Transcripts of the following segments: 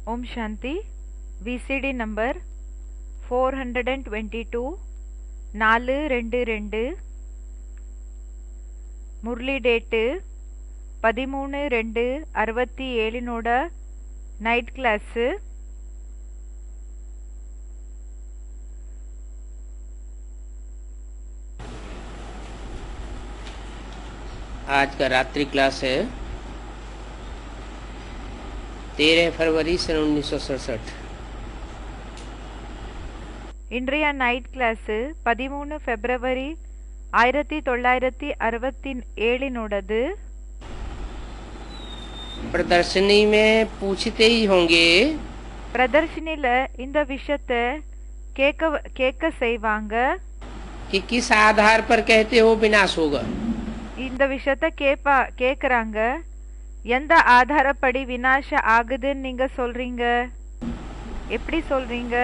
Om Shanti VCD number 422 422 मुरली date 13/2/67 night class. आज का रात्रि क्लास है 13 फरवरी सन 1967। இன்றைய நைட் கிளாஸ் 13 பிப்ரவரி 1967 प्रदर्शनी में पूछते ही होंगे பிரதர்ஷனில இந்த விஷயத்தை கேட்க செய்வாங்க। कि किस आधार पर कहते हो विनाश होगा। இந்த விஷயத்தை கேக்குறாங்க, எந்த ஆதாரப்படி விநாச ஆகுதுன்னு நீங்க சொல்றீங்க, எப்படி சொல்றீங்க?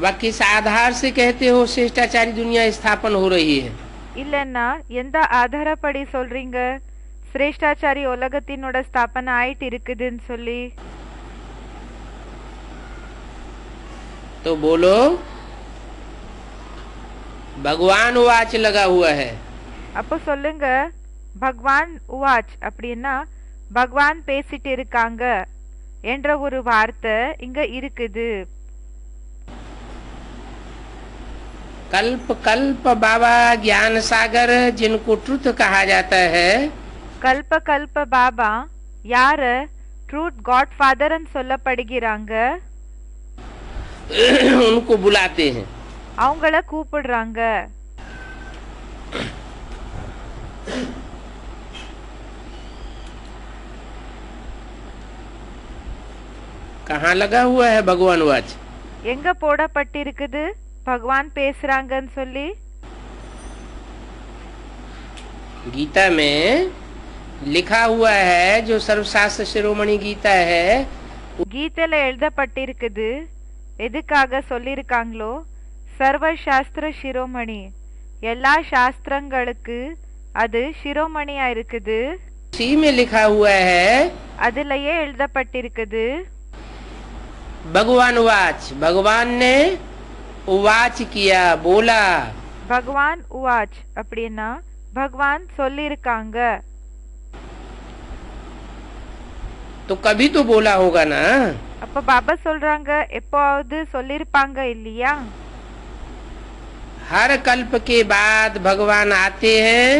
वह किस आधार से कहते हो शिष्टाचारी दुनिया स्थापन हो रही है। இல்லன்னா எந்த ஆதாரப்படி சொல்றீங்க சிரேஷ்டாச்சாரி உலகத்தினோட ஸ்தாபனை ஆயிட்டு இருக்குதுன்னு சொல்லி? तो बोलो भगवान वाच लगा हुआ है। அப்போ சொல்லுங்க பகவான் உவாச், அப்படின்னா பகவான் பேசிட்டு இருக்காங்க என்ற ஒரு வார்த்தை இங்க இருக்குது। कल्प कल्प बाबा ज्ञान सागर जिनको ट्रुथ कहा जाता है, கல்ப கல்ப பாபா யார ட்ரூத் காட் ஃபாதர் சொல்லப்படுகிறாங்க, उनको बुलाते हैं। அவங்கள கூப்பிடுறாங்க। कहाँ लगा हुआ है भगवान वाच? எங்க போடப்பட்டிருக்குது பகவான் பேசுறாங்கன்னு சொல்லி? गीता में लिखा हुआ है, जो सर्वशास्त्र शिरोमणि गीता है, கீதையில எழுதப்பட்டிருக்குது, எதுக்காக சொல்லிருக்காங்களோ சர்வ சாஸ்திர சிரோமணி, எல்லா சாஸ்திரங்களுக்கு அது சிரோமணியா இருக்குது। उसी में लिखा हुआ है அதுலயே எழுதப்பட்டிருக்குது भगवान वाच। भगवान ने उवाच किया, बोला। பகவான் உவாச் அப்படின்னா பகவான் சொல்லிருக்காங்க। तो कभी तो बोला होगा ना। அப்ப பாபா சொல்றாங்க எப்போது சொல்லிருப்பாங்க இல்லையா? हर कल्प के बाद भगवान आते हैं,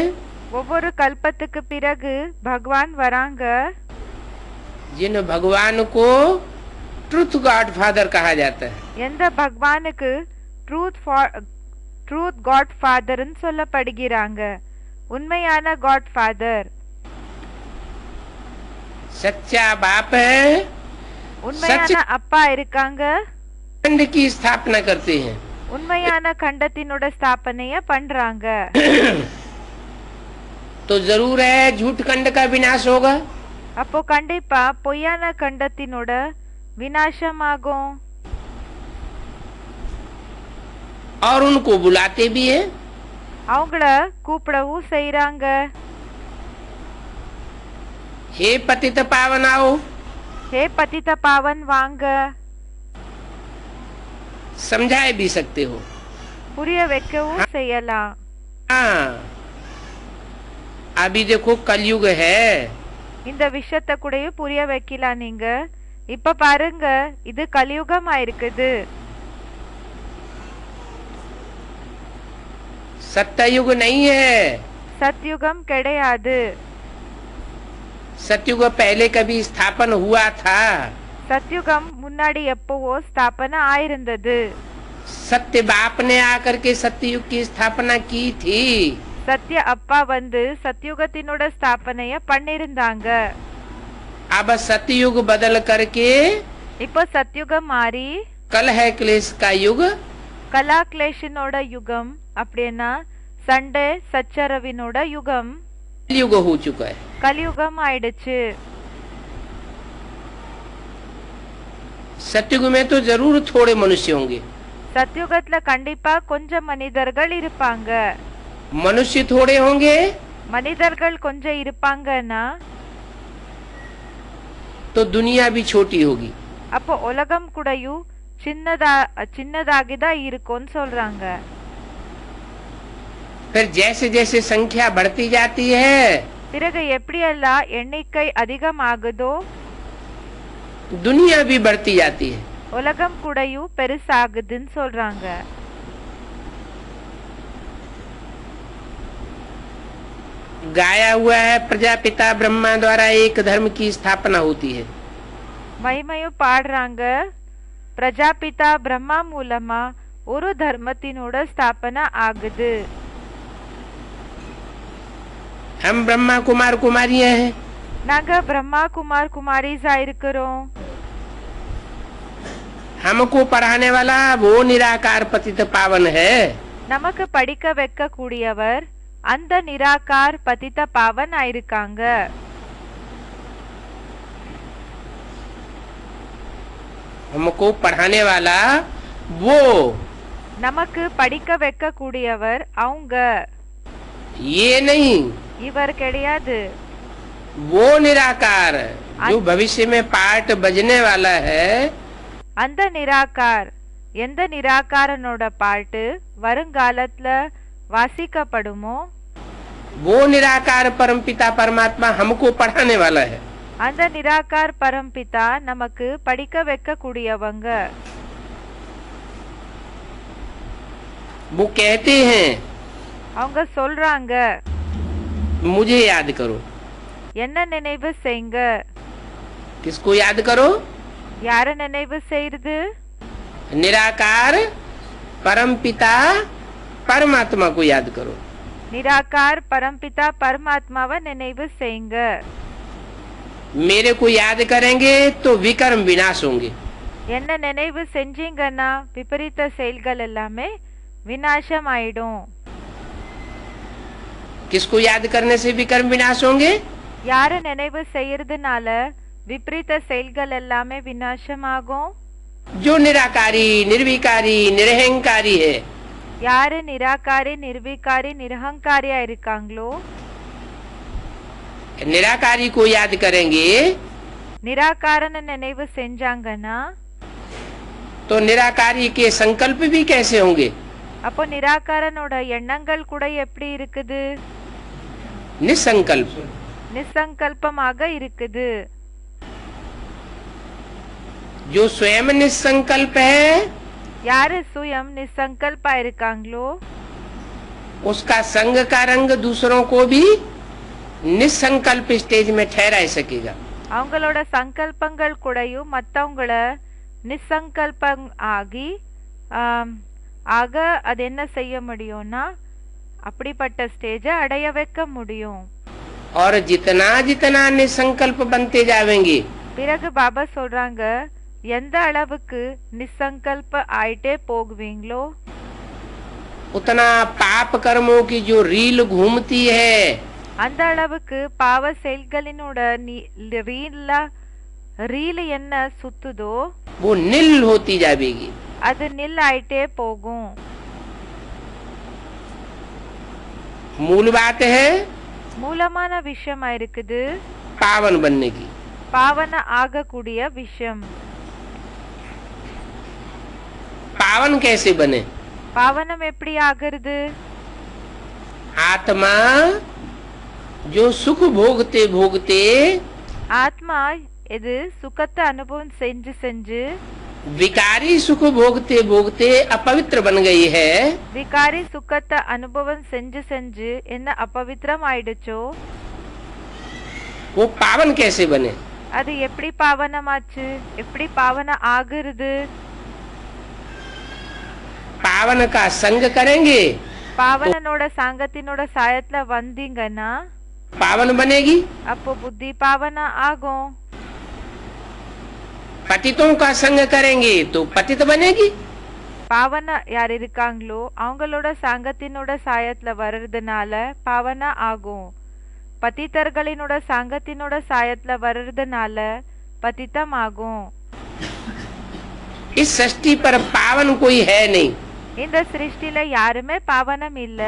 ஒவ்வொரு கல்பத்துக்கு பிறகு பகவான் வராங்க, जिन भगवान को ट्रुथ गॉड फादर कहा जाता है। எந்த பகவானுக்கு ட்ரூத் காட் ஃபாதர்னு சொல்லப்படுகிறாங்க, உண்மையான காட் ஃபாதர், सच्चा बाप है, உண்மையான அப்பா இருக்காங்க, खंड की स्थापना करते हैं। உண்மையான கண்டத்தினோட ஸ்தாபனைய பண்றாங்க। तो जरूर है झूठ खंड का विनाश होगा। அப்போ கண்டிப்பா பொய்யான கண்டத்தினோட விநாசமாகும்। और उनको बुलाते भी हैं। அவங்கள கூப்பிடவும் செய்யறாங்க। हे पतित पावन आओ, ஹே பதித பாவன் வாங்க, समझाए भी सकते हो। புரிய வைக்கவும் செய்யலாம்। हाँ, अभी देखो कलयुग है, இந்த விஷயத்த கூடயும் புரிய வைக்கலாம் நீங்க। இப்ப பாருங்க இது கலியுகமா இருக்குது, सत्ययुग नहीं है। சத்யுகம் கிடையாது। सतयुग पहले कभी स्थापन हुआ था। சத்யுகம் முன்னாடி எப்பவோ ஸ்தாபனை ஆயிருந்தது। सत्य बाप ने आकर के सत्ययुग की स्थापना की थी। சத்ய அப்பா வந்து சத்யுகத்தினோட ஸ்தாபனைய பண்ணிருந்தாங்க। अब सतयुग बदल करके இப்போ சத்யுகம் மாறி कलह क्लेश का युग, கலா கிளேஷனோட யுகம், அப்படின்னா சண்டே சச்சரவினோட யுகம், युग हो चुका है। கலியுகம் ஆயிடுச்சு। सतयुग में तो जरूर थोड़े मनुष्य होंगे। சத்யுகத்துல கண்டிப்பா கொஞ்சம் மனிதர்கள் இருப்பாங்க। मनुष्य थोड़े होंगे, மனிதர்கள் கொஞ்சம் இருப்பாங்கன்னா तो दुनिया भी छोटी होगी। அப்போ உலகம் கூடயும் சின்னதாகிதான் இருக்கும்னு சொல்றாங்க. फिर जैसे जैसे संख्या बढ़ती जाती है, பிறகு எப்படியெல்லாம் எண்ணிக்கை அதிகமாகுதோ दुनिया भी बढ़ती जाती है। உலகம் கூடயும் பெருசாகுதுன்னு சொல்றாங்க. गाया हुआ है प्रजापिता ब्रह्मा द्वारा एक धर्म की स्थापना होती है। மகிமையும் பாடுறாங்க, பிரஜாபிதா பிரம்மா மூலமா ஒரு தர்மத்தினோட ஸ்தாபனை ஆகுது. हम ब्रह्मा कुमार कुमारियां हैं। நாங்க பிரம்மா குமார் குமாரிஸா இருக்கிறோம். हमको पढ़ाने वाला वो निराकार पतित पावन है। நமக்கு படிக்க வைக்க கூடியவர் அந்த நிராகார் பதித்த பாவன் ஆயிருக்காங்க. हमको पढ़ाने वाला वो, நமக்கு படிக்க வைக்க கூடியவர் அவங்க, ये नहीं, இவர் கிடையாது. वो निराकार जो भविष्य में पाठ बजने वाला है। அந்த நிராகார், எந்த நிராகாரனோட பாட்டு வருங்காலத்துல வாசிக்கப்படுமோ वो निराकार परमपिता परमात्मा हमको पढ़ाने वाला है। அந்த நிராகார் பரம்பிதா நமக்கு படிக்க வைக்க கூடியவங்க. वो कहते हैं அவங்க சொல்றாங்க, मुझे याद करो। என்ன நினைவு செய்யுங்க. किसको याद करो? யார நினைவு செய்யுது? निराकार परमपिता परमात्मा को याद करो। நிராகார் பரம்பிதா பரமாத்மாவை நினைவு செய்யுங்க. मेरे को याद करेंगे तो विकर्म विनाश होंगे। என்ன நினைவு செஞ்சீங்கன்னா விபரீத செயல்கள் எல்லாமே விநாசம் ஆயிடும். किसको याद करने से विकर्म विनाश होंगे? யார நினைவு செய்யறதுனால விபரீத செயல்கள் எல்லாமே விநாசம் ஆகும்? जो निराकारी निर्विकारी निरहंकारी है। யாரு நிராகாரி நிர்விகாரி நிரஹங்காரியா இருக்காங்களோ, निराकारी को याद करेंगे நிராகாரன நினைவு செஞ்சாங்கன்னா तो निराकारी के संकल्प भी कैसे होंगे? அப்போ நிராகாரனோட எண்ணங்கள் கூட எப்படி இருக்குது? निसंकल्प। நிசங்கல்பமாக இருக்குது. जो स्वयं निसंकल्प है யாரு சுயம் நிசங்கல்பா இருக்காங்களோ उसका संग का रंग दूसरों को भी निसंकल्प स्टेज में ठहरा सकेगा। அவங்களோட சங்கல்பங்கள் கூடயும் மத்தவங்கள நிசங்கல்பம் ஆகி ஆக அது என்ன செய்ய முடியும்னா அப்படிப்பட்ட ஸ்டேஜை அடைய வைக்க முடியும். और जितना जितना निसंकल्प बनते जाएंगे, பிறகு பாபா சொல்றாங்க, எந்த அளவுக்கு நிசங்கல்ப ஆயிட்டே போகுவீங்களோ उतना पाप कर्मों की जो रील घूमती है, அந்த அளவுக்கு பாவ செயல்களினோட ரீல் என்ன சுத்துதோ वो नील होती जाएगी। அது நில் ஆயிட்டே போகும். मूल बात है மூலமான விஷயமா இருக்குது पावन बनने की। பாவன ஆகக்கூடிய விஷயம். पावन कैसे बने? பாவனம் எப்படி ஆகிறது? आत्मा जो सुख भोगते भोगते ஆத்மா இது சுகத்தை அனுபவம் செஞ்சு செஞ்சு विकारी सुख भोगते भोगते अपवित्र बन गई है। விகாரி சுகத்தை அனுபவம் செஞ்சு செஞ்சு என்ன அபவித்திரம் ஆயிடுச்சோ वो पावन कैसे बने? அது எப்படி பாவனமாச்சு? எப்படி பாவன ஆகுறது? पावन का संग करेंगे பாவனனோட சாங்கத்தினோட சாயத்துல வந்தீங்கன்னா पावन बनेगी। அப்போ புத்தி பாவன ஆகும். पतितों का संग करेंगे तो पतित बनेगी। பாவன யார் இருக்காங்களோ அவங்களோட சாங்கத்தினோட சாயத்துல வர்றதுனால பாவன ஆகும். பதித்தர்களினோட சாங்கத்தினோட சாயத்துல வர்றதுனால பதித்தம் ஆகும். इस सृष्टि पर पावन कोई है नहीं। இந்த சிருஷ்டில யாருமே பாவனம் இல்ல.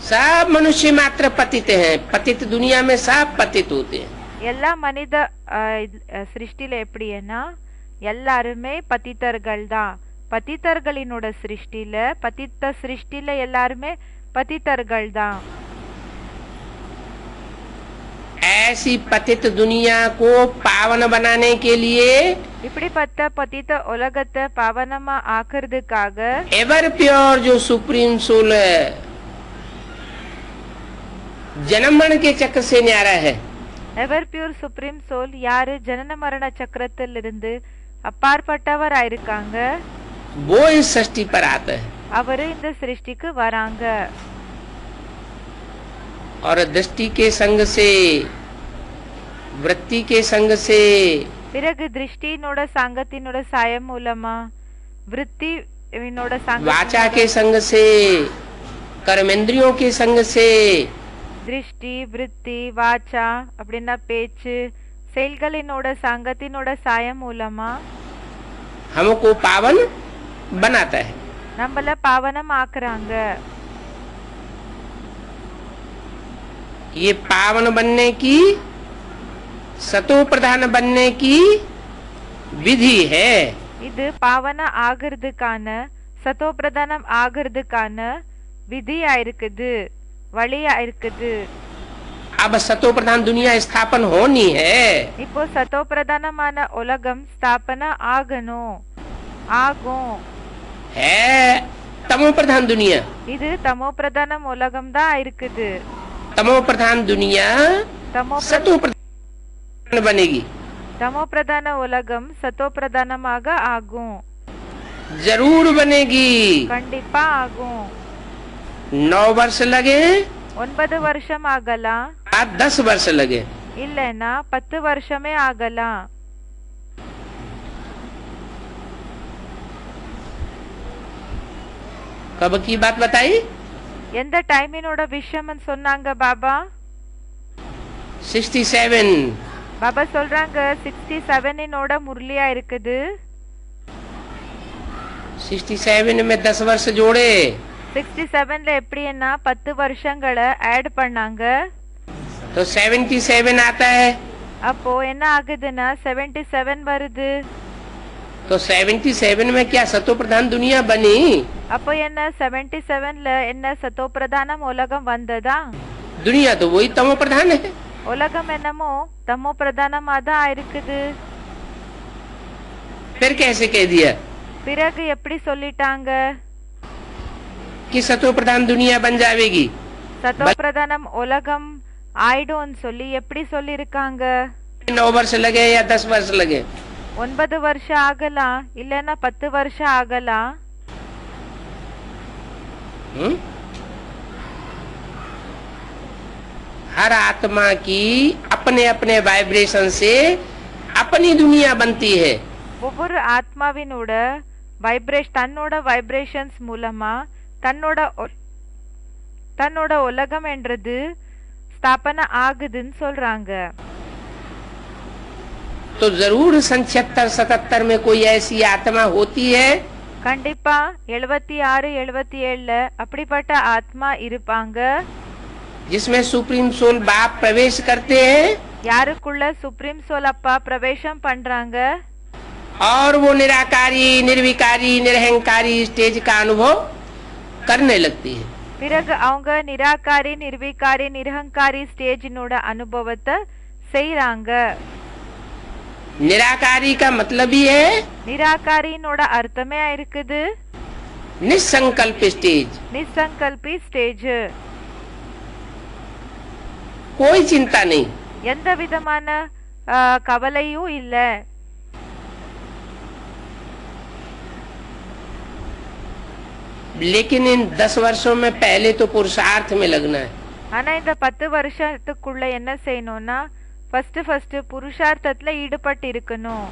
सब मनुष्य मात्र पतित हैं। पतित दुनिया में सब पतित होते हैं। எல்லா மனித சிருஷ்டில எப்படின்னா எல்லாருமே பதித்தர்கள் தான். பதித்தர்களினோட சிருஷ்டில பதித்த சிருஷ்டில எல்லாருமே பதித்தர்கள் தான். ऐसी पतित दुनिया को पावन बनाने के लिए இப்படிப்பட்ட பதித்த உலகத்தை பாவனமா ஆக்குறதுக்காக एवर प्योर जो सुप्रीम सोल जन्म मरण के चक्र से न्यारा है, எவர் பியூர் சுப்ரீம் சோல் யாரு ஜனன மரண சக்கரத்திலிருந்து அப்பாற்பட்டவராயிருக்காங்க, वो इस सृष्टि पर आता है அவரு இந்த சிருஷ்டிக்கு வராங்க. और दृष्टि के संग से, वृत्ति के संग से, பிறகு திருஷ்டியினோட சங்கத்தினோட சாயம் மூலமா, விருத்தினோட वाचा के संग से, कर्मेंद्रियों के संग से, திருஷ்டி விருத்தி வாச்சா அப்படின்னா பேச்சு செயல்களினோட சங்கத்தினோட சாயம் மூலமா हमको पावन बनाता है. நம்மள பாவனம் ஆக்குறாங்க. ये पावन बनने की, सतो प्रधान बनने की विधि है. இது பாவன ஆகிறதுக்கான சத்தோ பிரதானம் ஆகிறதுக்கான விதியா இருக்குது, வழியா இருக்குது. अब सतो प्रधान दुनिया स्थापन होनी है. இப்போ சத்தோ பிரதானமான உலகம் ஸ்தாபன ஆகணும், ஆகும். है तमो प्रधान दुनिया. இது தமோ பிரதானம் உலகம் தான் இருக்குது. तमो प्रधान दुनिया सतो प्रधान बनेगी. தமோ பிரதான உலகம் சத்தோ பிரதானமாக ஆகும், जरूर बनेगी. கண்டிப்பா ஆகும். 9 वर्ष लगे, 9 வருஷம் ஆகலாம், 10 वर्ष लगे. இல்லைன்னா 10 வருஷமே ஆகலாம். कब की बात बताई? எந்த டைமினோட விஷயம் சொன்னாங்க பாபா? 67. பாபா சொல்றாங்க 67 முரளியா இருக்குது. 67 में 10 वर्ष जोड़े 67ல எப்படின்னா 10 வருஷங்களை ஆட் பண்ணாங்க. तो 77 आता है. அப்போ என்ன ஆகுதுன்னா 77 வருது. तो 77 में क्या सतो प्रधान दुनिया बनी? அப்போ என்ன 77ல என்ன சத்தோ பிரதானம் உலகம் வந்ததா? दुनिया तो वही तमो प्रधान है. உலகம் என்னமோ தமோ பிரதானமா தான் இருக்குது. फिर कैसे कह दिया பிறகு எப்படி சொல்லிட்டாங்க कि सतो प्रधान दुनिया बन जाएगी? சத்தோ பிரதானம் உலகம் ஆயிடும்னு சொல்லி எப்படி சொல்லிருக்காங்க? 9 वर्ष लगे या 10 वर्ष लगे? 9 வருஷம் ஆகலாம், இல்லன்னா 10 வருஷம் ஆகலாம். हर आत्मा की अपने अपने वाइब्रेशन से अपनी दुनिया बनती है. ஒவ்வொரு ஆத்மாவினோட தன்னோட வைப்ரேஷன்ஸ் மூலமா தன்னோட உலகம் என்றது ஸ்தாபன ஆகுதுன்னு சொல்றாங்க. तो जरूर 76-77 में कोई ऐसी आत्मा होती है. கண்டிப்பா 76 77ல அப்படிப்பட்ட ஆத்மா இருப்பாங்க. जिसमें सुप्रीम सोल बाप प्रवेश करते हैं யாருக்குள்ள சுப்ரீம் சோல் அப்பா பிரவேசம் பண்றாங்க. और वो निराकारी, निर्विकारी, निरहंकारी स्टेज का अनुभव करने लगती है. பிறகு அவங்க நிராகாரி நிர்விகாரி நிரஹங்காரி ஸ்டேஜினோட அனுபவத்தை செய்யறாங்க. निराकारी का मतलब ही है நிராகாரினோட அர்த்தமே இருக்குது निसंकल्प स्टेज. நிசங்கல்பி ஸ்டேஜ். कोई चिंता नहीं, எந்த விதமான கவலையும் இல்ல. लेकिन इन 10 वर्षों में पहले तो पुरुषार्थ में लगना है. ஆனா இந்த 10 வருஷத்துக்குள்ள என்ன செய்யணும்னா ஃபர்ஸ்ட் புருஷார்த்தத்துல ஈடுபட்டு இருக்கணும்.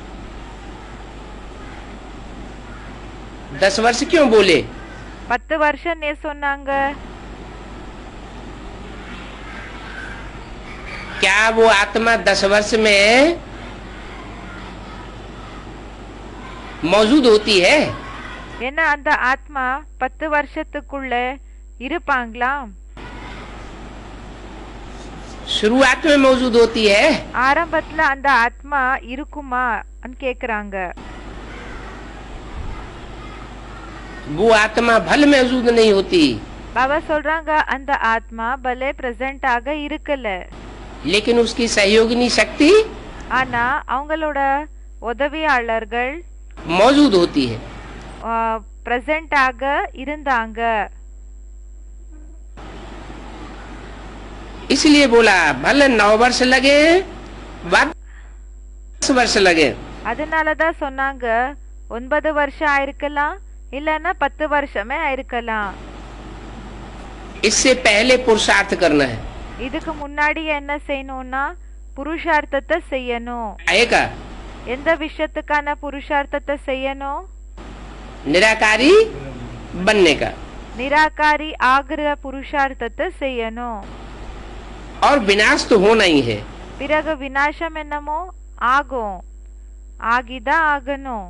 10 वर्ष क्यों बोले? 10 வருஷம் நே சொன்னாங்க. क्या वो आत्मा 10 वर्ष में मौजूद होती है? ஏன்னா அந்த ஆத்மா 10 வருஷத்துக்குள்ள இருப்பாங்களா? शुरुआत में मौजूद होती है, ஆரம்பத்துல அந்த ஆத்மா இருக்குமான்னு கேக்குறாங்க. वो आत्मा भल मौजूद नहीं होती, பாபா சொல்றாங்க அந்த ஆத்மா பலே பிரசன்ட் ஆக இருக்கல, लेकिन उसकी सहयोगिनी शक्ति ஆனா அவங்களோட உதவியாளர்கள் मौजूद होती है। பிரசன்ட் ஆக இருந்தாங்க. इसलिए बोला भले 9 वर्ष लगे, 10 वर्ष लगे, அதனாலதான் சொன்னாங்க 9 வருஷம் ஆயிருக்கலாம், இல்லன்னா 10 வருஷமே ஆயிருக்கலாம். इससे पहले पुरुषार्थ करना है। இதுக்கு முன்னாடி என்ன செய்யணும்னா புருஷார்த்தத்தை செய்யணும். आएगा எந்த விஷயத்துக்கான புருஷார்த்தத்தை செய்யணும்? निराकारी बनने का, நிராகாரி ஆகிற புருஷார்த்தத்தை செய்யணும். और विनाश तो होना ही है। பிறகு விநாசம் என்னமோ ஆகும், ஆகிதான் ஆகணும்.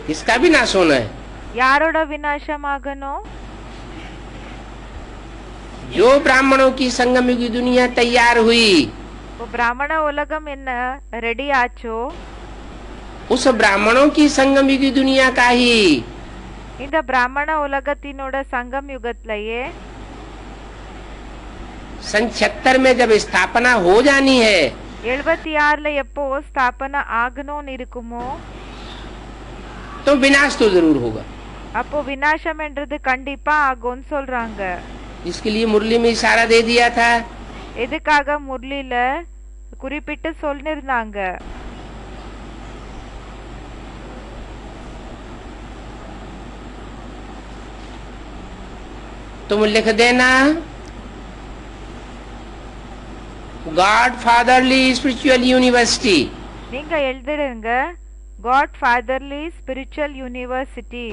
किसका विनाश होना है? யாரோட விநாசம் ஆகணும்? जो ब्राह्मणों की संगम युगी दुनिया तैयार हुई, இப்போ பிராமண உலகம் என்ன ரெடி ஆச்சோ, उस ब्राह्मणों की संगम युगी दुनिया का ही இந்த பிராமண உலகத்தினோட சங்கம் யுகத்திலேயே सन 76 में जब स्थापना हो जानी है, 76ல எப்போ ஸ்தாபனை ஆகணும்னு இருக்குமோ तो विनाश तो जरूर होगा। அப்போ விநாசம் என்றது கண்டிப்பா ஆகும்னு சொல்றாங்க. इसके लिए मुरली में इशारा दे दिया था। எதுக்காக முரளில குறிப்பிட்டு சொல்லிருந்தாங்க? तुम लिख देना गॉड फादरली स्पिरिचुअल यूनिवर्सिटी। நீங்க எழுதிடுங்க காட் ஃபாதர்லி ஸ்பிரிச்சுவல் யூனிவர்சிட்டி.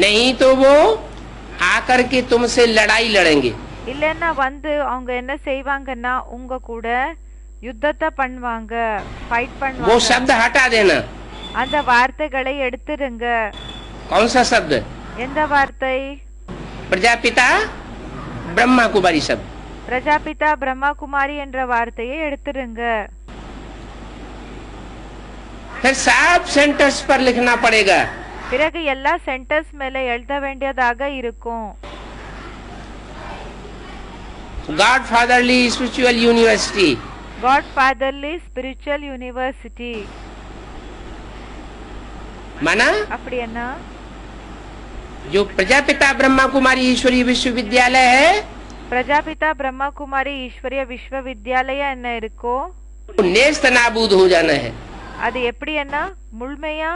नहीं तो वो आकर के तुमसे लड़ाई लड़ेंगे। இல்லன்னா வந்து அவங்க என்ன செய்வாங்கன்னா உங்க கூட யுத்தத்தை பண்ணுவாங்க, ஃபைட் वो பண்ணுவாங்க. शब्द हटा देना। அந்த வார்த்தைகளை எடுத்துருங்க. कौन सा शब्द? எந்த வார்த்தை? प्रजापिता ब्रह्मा कुमारी शब्द। பிரஜாபிதா பிரம்மா குமாரி என்ற வார்த்தையை எடுத்துருங்க. फिर सब सेंटर्स पर लिखना पड़ेगा। பிறகு எல்லா சென்டர்ஸ் மேல எழுத வேண்டியதாக இருக்கும். God fatherly spiritual university. God fatherly spiritual university माना அப்படி என்ன? जो प्रजापिता ब्रह्मा कुमारी ईश्वरीय विश्वविद्यालय है, பிரஜாபிதா பிரம்மா குமாரி ஈஸ்வரிய விஸ்வவித்யாலயா என்ன இருக்கோ नेस्त नाबूद हो जाना है। அது எப்படி என்ன முழுமையா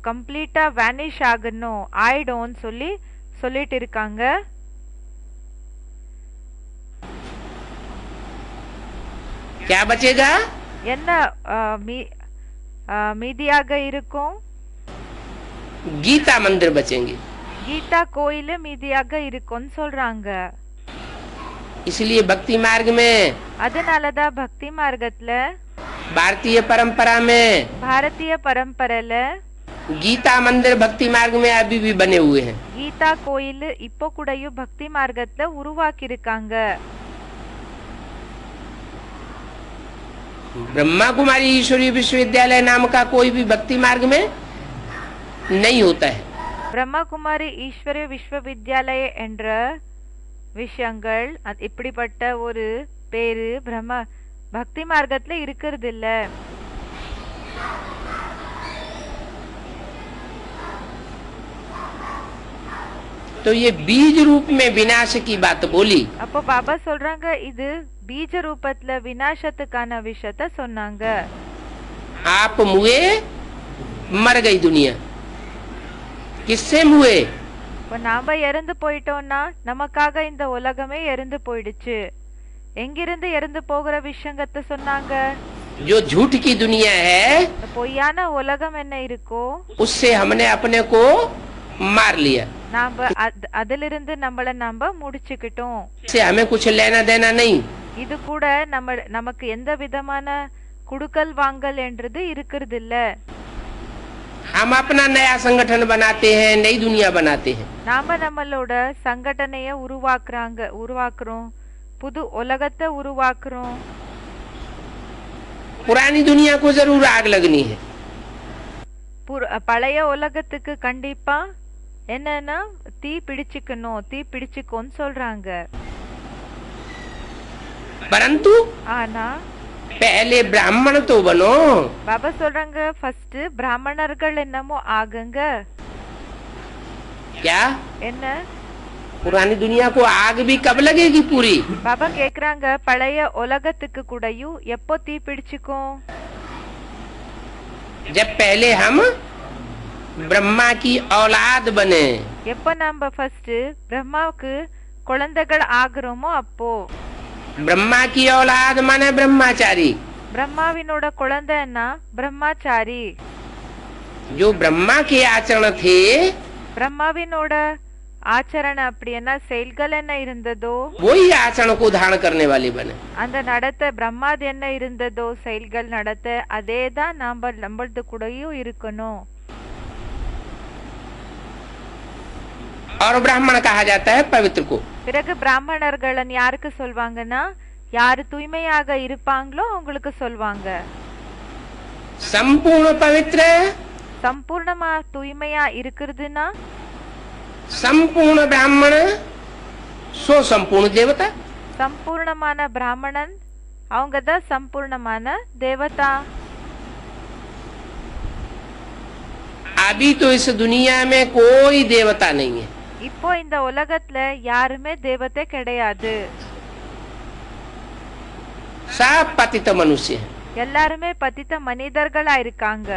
கம்ப்ளீட்டா வேனிஷ் ஆகணும், ஆயிடும்னு சொல்லிட்டு இருக்காங்க. क्या बचेगा? என்ன மீதியாக இருக்கும்? गीता मंदिर बचेंगे। கீதா கோயில் மீதியாக இருக்கும்னு சொல்றாங்க. इसलिए भक्ति मार्ग में, அதனாலதான் பக்தி மார்க்கத்துல भारतीय परंपरा में பாரதிய பரம்பரையில गीता मंदिर भक्ति मार्ग में अभी भी बने हुए हैं। கீதா கோயில் இப்போ கூடயும் பக்தி மார்க்கத்துல உருவாக்கி இருக்காங்க. ब्रह्मा कुमारी ईश्वरीय विश्वविद्यालय नाम का कोई भी भक्ति मार्ग में नहीं होता है। பிரம்மா குமாரி ஈஸ்வரிய விஸ்வவித்யாலய என்ற விஷயங்கள் இப்படிப்பட்ட ஒரு பேரு பக்தி மார்க்கத்துல இருக்கிறது இல்ல. तो ये बीज रूप में विनाश की बात बोली। அப்போ பாபா சொல்றாங்க இது பீஜ ரூபத்துல விநாசத்துக்கான விஷயத்த சொன்னாங்க. आप मुए मर गई दुनिया। किससे मुए? இப்போ நாம இறந்து போயிட்டோம்னா நமக்காக இந்த உலகமே இறந்து போயிடுச்சு. எங்கிருந்து இறந்து போகிற விஷயங்கத்த சொன்னாங்க? जो झूठ की दुनिया है, பொய்யான உலகம் என்ன இருக்கோ उससे हमने अपने को मार लिया। நாம அதிலிருந்து நம்மள நாம முடிச்சுக்கிட்டோம். इससे हमें कुछ लेना देना नहीं। இது கூட நமக்கு எந்த விதமான குடுக்கல் வாங்கல் என்றது இருக்கிறது இல்ல. हम अपना नया संगठन बनाते हैं, नई दुनिया बनाते हैं। நாம நம்மளோட சங்கடனைய உருவாக்குறோம், புது உலகத்தை உருவாக்குறோம். पुरानी दुनिया को जरूर आग लगनी है। பழைய உலகத்துக்கு கண்டிப்பா என்னன்னா தீ பிடிச்சுக்கோன்னு சொல்றாங்க. परंतु ஆனா पहले ब्राह्मण तो बनो। பாபா சொல்றாங்க ஃபர்ஸ்ட் பிராமணர்கள் என்னமோ ஆகுங்க. क्या என்ன? पुरानी दुनिया को आग भी कब लगेगी पूरी? பாபா கேக்குறாங்க பழைய உலகத்துக்கு கூடயும் எப்போ தீ பிடிச்சுக்கும்? जब पहले हम ब्रह्मा की औलाद बने। எப்போ நம்ம ஃபர்ஸ்ட் பிரம்மாவுக்கு குழந்தைகள் ஆகுறோமோ அப்போ. ब्रह्मा की औलाद माने ब्रह्माचारी। பிரம்மாவினோட குழந்தைன்னா பிரம்மாச்சாரி. जो ब्रह्मा के आचरण थे, பிரம்மாவினோட ஆச்சரண அப்படி என்ன செயல்கள் என்ன இருந்ததோ वही आचरण को धारण करने वाले बने। அந்த நடத்த பிரம்மாது என்ன இருந்ததோ செயல்கள் நடத்த அதே தான் நம்மளது கூடயும் இருக்கணும். और ब्राह्मण कहा जाता है पवित्र को। பிறகு பிராமணர்களன் யாருக்கு சொல்வாங்கன்னா யாரு தூய்மையாக இருப்பாங்களோ அவங்களுக்கு சொல்வாங்க. संपूर्ण पवित्र, சம்பூர்ணமா தூய்மையா இருக்கிறதுனா संपूर्ण ब्राह्मण सो संपूर्ण देवता। சம்பூர்ணமான பிராமணன் அவங்க தான் சம்பூர்ணமான தேவதா. अभी तो इस दुनिया में कोई देवता नहीं है। இப்போ இந்த உலகத்துல யாருமே தேவதை கிடையாது. सब पतित मनुष्य है। எல்லாருமே பதித்த மனிதர்களா இருக்காங்க.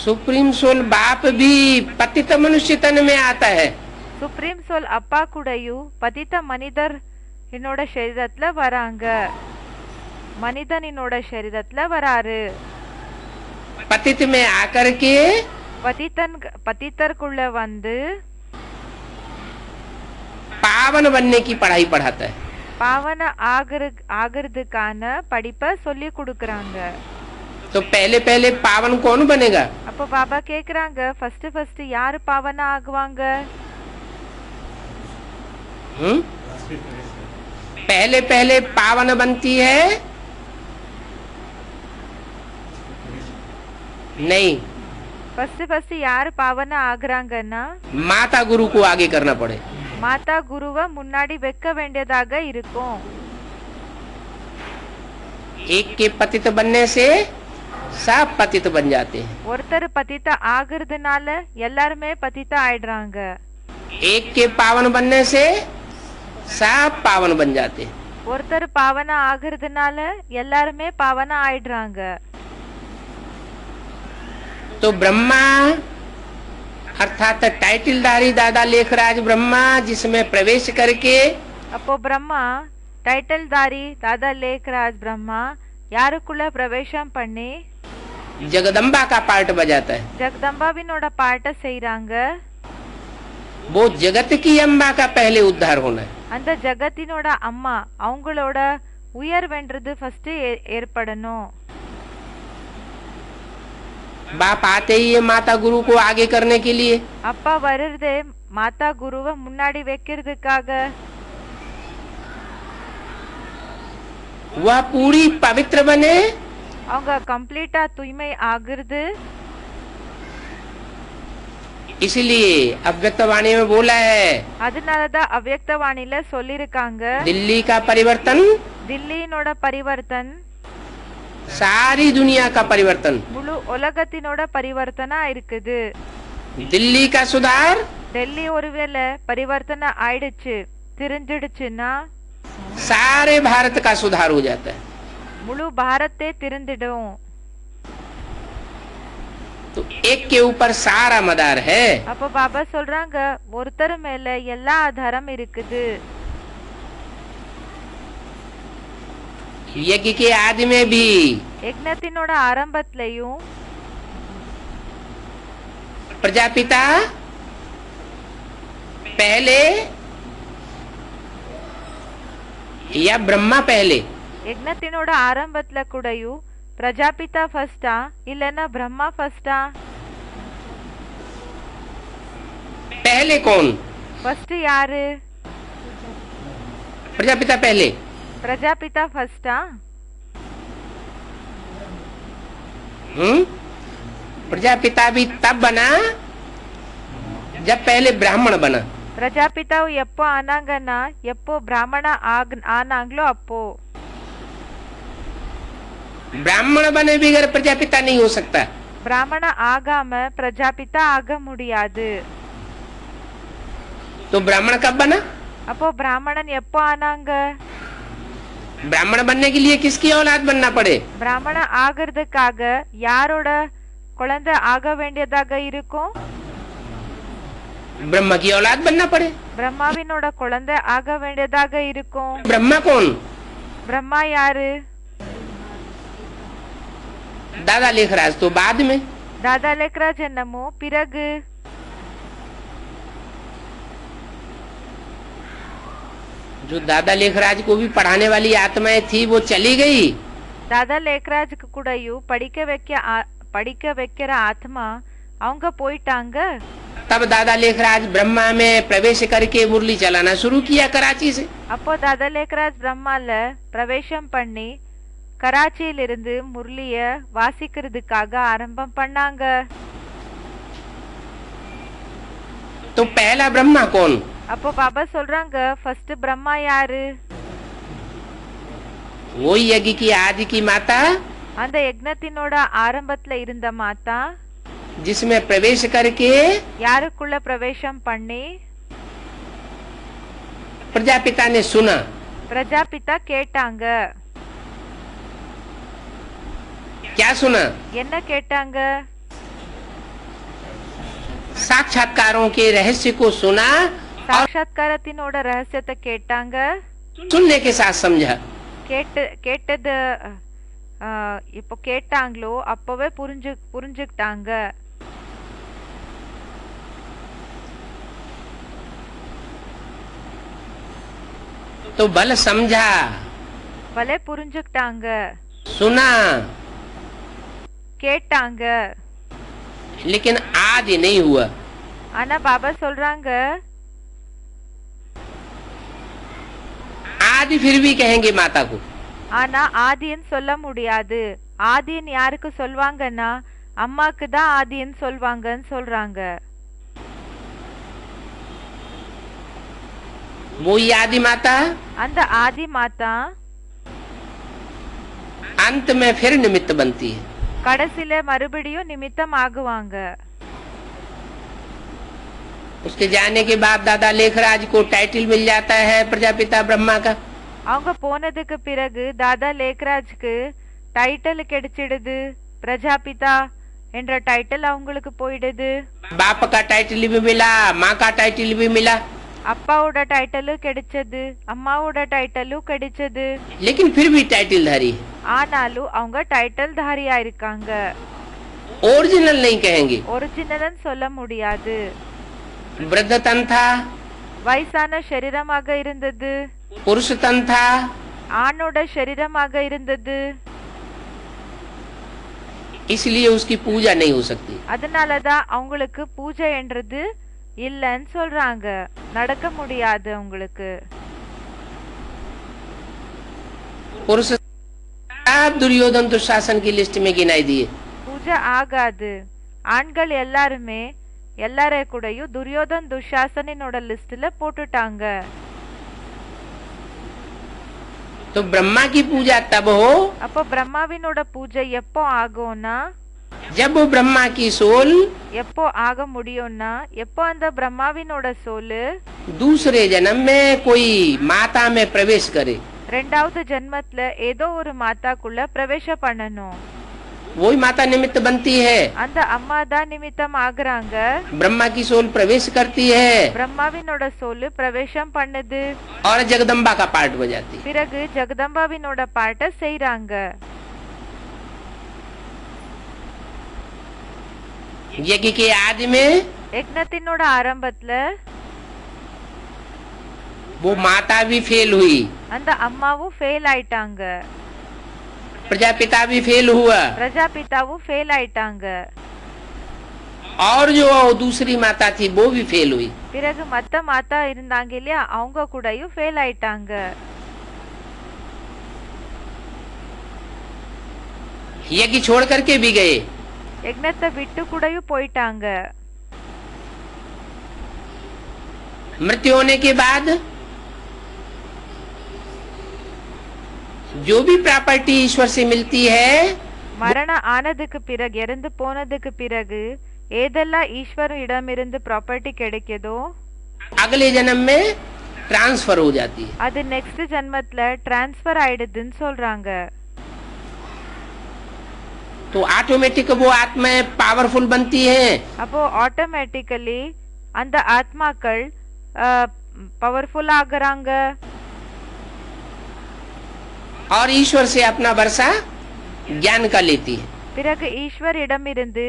सुप्रीम सोल बाप भी पतित मनुष्य तन में आता है। சுப்ரீம் சோல் அப்பா கூடயும் பதித்த மனிதர் என்னோட சரீரத்துல வராங்க. மனிதனினோட சரீரத்துல வராரு. पतित में आकर के பதித்தருக்குள்ள வந்து पावन बनने की पढ़ाई पढ़ाता है। பாவன ஆகிறதுக்கான படிப்பை சொல்லி கொடுக்கறாங்க. तो पहले पहले पावन कौन बनेगा? அப்ப பாபா கேக்குறாங்க ஃபர்ஸ்ட் யாரு பாவன ஆகுவாங்க? पहले पहले पावन बनती है नहीं। ஃபர்ஸ்ட் யாரு பாவன ஆகுறாங்கன்னா माता गुरु को आगे करना पड़े। மாதா குருவை முன்னாடி வைக்க வேண்டியதாக இருக்கும். एक के पतित बनने से सब पतित बन जाते हैं। ஒருத்தர் பதித்த ஆகுறதுனால எல்லாருமே பதித்த ஆயிடுறாங்க. एक के पावन बनने से सब पावन बन जाते हैं। ஒருத்தர் பாவன ஆகுறதுனால எல்லாருமே பாவன ஆயிடுறாங்க. तो ब्रह्मा अर्थात टाइटलधारी दादा लेखराज ब्रह्मा जिसमें प्रवेश करके அப்போ பிரம்மா டைட்டில்தாரி தாதா லேக்ராஜ் பிரம்மா யாருக்குள்ள பிரவேசம் பண்ணி जगदम्बा का पार्ट बजाता है। ஜெகதம்பாவினோட பாட்ட செய்றாங்க. वो जगत की अम्बा का पहले उद्धार होना है। அந்த ஜகத்தினோட அம்மா அவங்களோட உயர்வென்றது ஃபர்ஸ்ட் ஏற்படணும். बाप आते ही ये माता गुरु को आगे करने के लिए, அப்பா வருது மாதா குருவை முன்னாடி வைக்கிறதுக்காக. वह पूरी पवित्र बने, அவங்க கம்ப்ளீட்டா தூய்மை ஆகுறது. इसलिए अव्यक्तवाणी में बोला है, அதனாலதான் அவ்யக்தவாணில சொல்லிருக்காங்க दिल्ली का परिवर्तन தில்லியினோட பரிவர்த்தன் सारी दुनिया का परिवर्तन, முழு உலகத்தினோட பரிவர்த்தனா இருக்குது. दिल्ली का सुधार டெல்லி ஒருவேளை பரிவர்த்தனை ஆயிடுச்சு தெரிஞ்சிடுச்சுன்னா सारे भारत का सुधार हो जाता है। முழு பாரத்தே திருந்திடும். तो एक के ऊपर सारा मदार है। அப்ப பாபா சொல்றாங்க ஒருத்தர் மேல எல்லா ஆதாரம் இருக்குது. यज्ञ के आदि में भी யக்ஞத்தினோட ஆரம்பத்திலையும் प्रजापिता पहले या ब्रह्मा पहले, யக்ஞத்தினோட ஆரம்பத்துல கூடயும் பிரஜாபிதா ஃபர்ஸ்டா இல்லைன்னா பிரம்மா ஃபர்ஸ்டா? पहले कौन? ஃபர்ஸ்ட் யாரு? प्रजापिता पहले। பிரஜாபிதா ஃபர்ஸ்டா? प्रजापिता भी तब बना जब पहले ब्राह्मण बना। பிரஜாபிதாவு எப்போ ஆனாங்கன்னா எப்போ பிராமணா ஆனாங்களோ அப்போ. ब्राह्मण बने बगैर प्रजापिता नहीं हो सकता। பிராமணா ஆகாம பிரஜாபிதா ஆக முடியாது. तो ब्राह्मण कब बना? அப்போ பிராமணன் எப்போ ஆனாங்க? ब्राह्मण बनने के लिए किसकी औलाद बनना पड़े? பிராமண ஆகிறதுக்காக யாரோட குழந்தை ஆக வேண்டியதாக இருக்கும்? ब्रह्मा की औलाद बनना पड़े। பிரம்மாவினோட குழந்தை ஆக வேண்டியதாக இருக்கும். ब्रह्मा कौन? பிரம்மா யாரு? दादा लेखराज तो बाद में। தாதா லேக்ராஜ் என்னமோ பிறகு. जो दादा लेखराज को भी पढ़ाने वाली आत्माएं थी वो चली गई। தாதா லேக்ராஜுக்கு கூடயும் படிக்க வைக்கிற ஆத்மா அவங்க போயிட்டாங்க. तब दादा लेखराज ब्रह्मा में प्रवेश करके मुरली चलाना शुरू किया कराची से। அப்போ தாதா லேக்ராஜ் பிரம்மால பிரவேசம் பண்ணி கராச்சியிலிருந்து முரளிய வாசிக்கிறதுக்காக ஆரம்பம் பண்ணாங்க. तो पहला ब्रह्मा कौन? அப்போ பாபா சொல்றாங்க ஃபர்ஸ்ட் பிரம்மா யாரு? वो यज्ञ की आदि की माता, அந்த யக்ஞத்தினோட ஆரம்பத்துல இருந்த மாதா, जिसमें प्रवेश करके யாருக்குள்ள பிரவேசம் பண்ணி प्रजापिता ने सुना। பிரஜாபிதா கேட்டாங்க. क्या सुना? என்ன கேட்டாங்க? साक्षात्कारों के रहस्य को सुना और சாட்சாத்காரத்தினோட ரகசியத்தை கேட்டாங்க. सुनने के साथ समझा। கேட்டது இப்போ கேட்டாங்களோ அப்பவே புரிஞ்சுக்கிட்டாங்க. तो बल समझा, பலே புரிஞ்சுக்கிட்டாங்க. सुना, கேட்டாங்க. लेकिन आदि नहीं हुआ। ஆனா பாபா சொல்றாங்க आदि फिर भी कहेंगे माता को। ஆனா ஆதின்னு சொல்ல முடியாது. ஆதின்னு யாருக்கு சொல்வாங்கன்னா அம்மாக்கு தான் ஆதின்னு சொல்வாங்கன்னு சொல்றாங்க. वो ही आदि माता அந்த ஆதி மாதா अंत में फिर निमित्त बनती है। கடைசில மறுபடியும் நிமித்தம் ஆகுவாங்க. उसके जाने के बाद दादा लेखराज को टाइटल मिल जाता है प्रजापिता ब्रह्मा का। அவங்க போனதுக்கு பிறகு தாதா லேக்ராஜ்க்கு டைட்டில் கிடைச்சிடுது. பிரஜாபிதா என்ற டைட்டில் அவங்களுக்கு போயிடுது. बाप का टाइटल भी मिला, माँ का टाइटल भी मिला, அப்பாவோட டைட்டிலும் கிடைச்சது, அம்மாவோட டைட்டிலும் கிடைச்சது. लेकिन फिर भी टाइटल धारी है। ஆனாலும் அவங்க டைட்டில் தாரியா இருக்காங்க. ओरिजिनल नहीं कहेंगे। ஒரிஜினல்னு சொல்ல முடியாது. वृद्ध तन था, வயசான சரீரமாக இருந்தது, पुरुष तन था, ஆணோட சரீரமாக இருந்தது. इसलिए उसकी पूजा नहीं हो सकती। அதனாலதான் அவங்களுக்கு பூஜை என்றது இல்லன்னு சொல்றாங்க. நடக்க முடியாது அவங்களுக்கு. पुरुष आप दुर्योधन दुशासन की लिस्ट में गिनाई दिए। பூஜை ஆகாது. ஆண்கள் எல்லாருமே எல்லாரே கூடயும் துரியோதன் துஷாசனோட லிஸ்ட்ல போட்டுட்டாங்க. तो ब्रह्मा की पूजा तब हो அப்போ பிரம்மாவினோட பூஜை எப்போ ஆகும்னா जब वो ब्रह्मा की सोल எப்போ ஆக முடியும்னா எப்போ அந்த பிரம்மாவினோட சோலு दूसरे जन्म में कोई माता में प्रवेश करे। ரெண்டாவது ஜென்மத்துல ஏதோ ஒரு மாதாக்குள்ள பிரவேச பண்ணணும். वही माता निमित्त बनती है। அந்த அம்மா தான் நிமித்தம் ஆகுறாங்க. ब्रह्मा की सोल प्रवेश करती है பிரம்மாவினோட சோலு பிரவேசம் பண்ணுது. और जगदम्बा का पार्ट बजाती है। பிறகு ஜெகதம்பாவினோட பாட்டை செய்றாங்க. यज्ञ के आदि में யக்ஞத்தினோட ஆரம்பத்துல वो माता भी फेल हुई। அந்த அம்மாவும் ஃபெயில் ஆயிட்டாங்க. प्रजापिता भी फेल हुआ பிரஜாபிதாவும் ஃபெயில் ஆயிட்டாங்க. और जो दूसरी माता थी वो भी फेल हुई। பிறகு மத்த மாதா இருந்தாங்க இல்லையா, அவங்க கூடயும் ஃபெயில் ஆயிட்டாங்க. यज्ञ छोड़ करके भी गए। யக்னத்தை விட்டு கூடயும் போயிட்டாங்க. मृत्यु होने के बाद जो भी प्रॉपर्टी ईश्वर से मिलती है, மரணம் ஆனதுக்கு பிறகு, இறந்து போனதுக்கு பிறகு ஏதெல்லாம் ஈஸ்வரிடமிருந்து ப்ராப்பர்ட்டி கிடைக்குதோ अगले जन्म में ट्रांसफर हो जाती है। அது நெக்ஸ்ட் ஜென்மத்துல டிரான்ஸ்ஃபர் ஆயிடுதுன்னு சொல்றாங்க. तो ऑटोमेटिक वो आत्माएं पावरफुल बनती हैं। அப்போ ஆட்டோமேட்டிக்கலி அந்த ஆத்மாக்கள் பவர்ஃபுல் ஆகுறாங்க. और ईश्वर से अपना वर्षा ज्ञान का लेती है। பிறகு ஈஸ்வரிடமிருந்து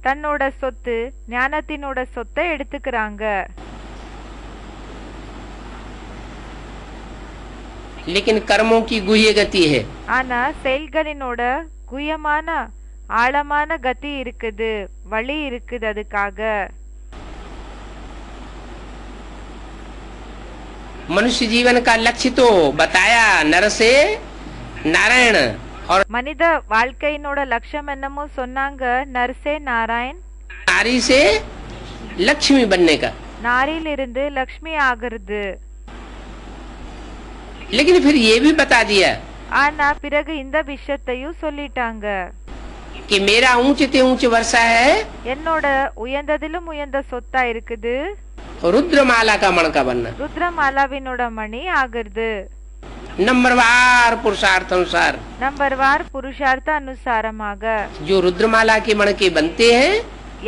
தன்னோட சொத்து, ஞானத்தினோட சொத்தை எடுத்துக்கிறாங்க. लेकिन कर्मों की गुह्य गति है। ஆனா செயல்களினோட குயமான ஆழமான கதி இருக்குது, வழி இருக்குது. அதுக்காக मनुष्य जीवन का लक्ष्य तो बताया, नर से नारायण, और மனித வாழ்க்கையினோட லட்சியம் என்னமோ சொன்னாங்க, நர்சே நாராயண், नारी से लक्ष्मी बनने का। நாரிலிருந்து லக்ஷ்மி ஆகிறது. लेकिन फिर ये भी बता दिया ஆனா பிறகு இந்த விஷயத்தையும் சொல்லிட்டாங்க, कि मेरा ऊंच ते ऊंच वर्षा है, என்னோட உயர்ந்ததிலும் உயர்ந்த சொத்தா இருக்குது, रुद्रमाला का मण का बनना, ருத்ரமாலாவினோட மணி ஆகிறது. नंबरवार पुरुषार्थ अनुसार, நம்பர்வார் புருஷார்த்த அனுசாரமாக जो रुद्रमाला के मण के बनते हैं,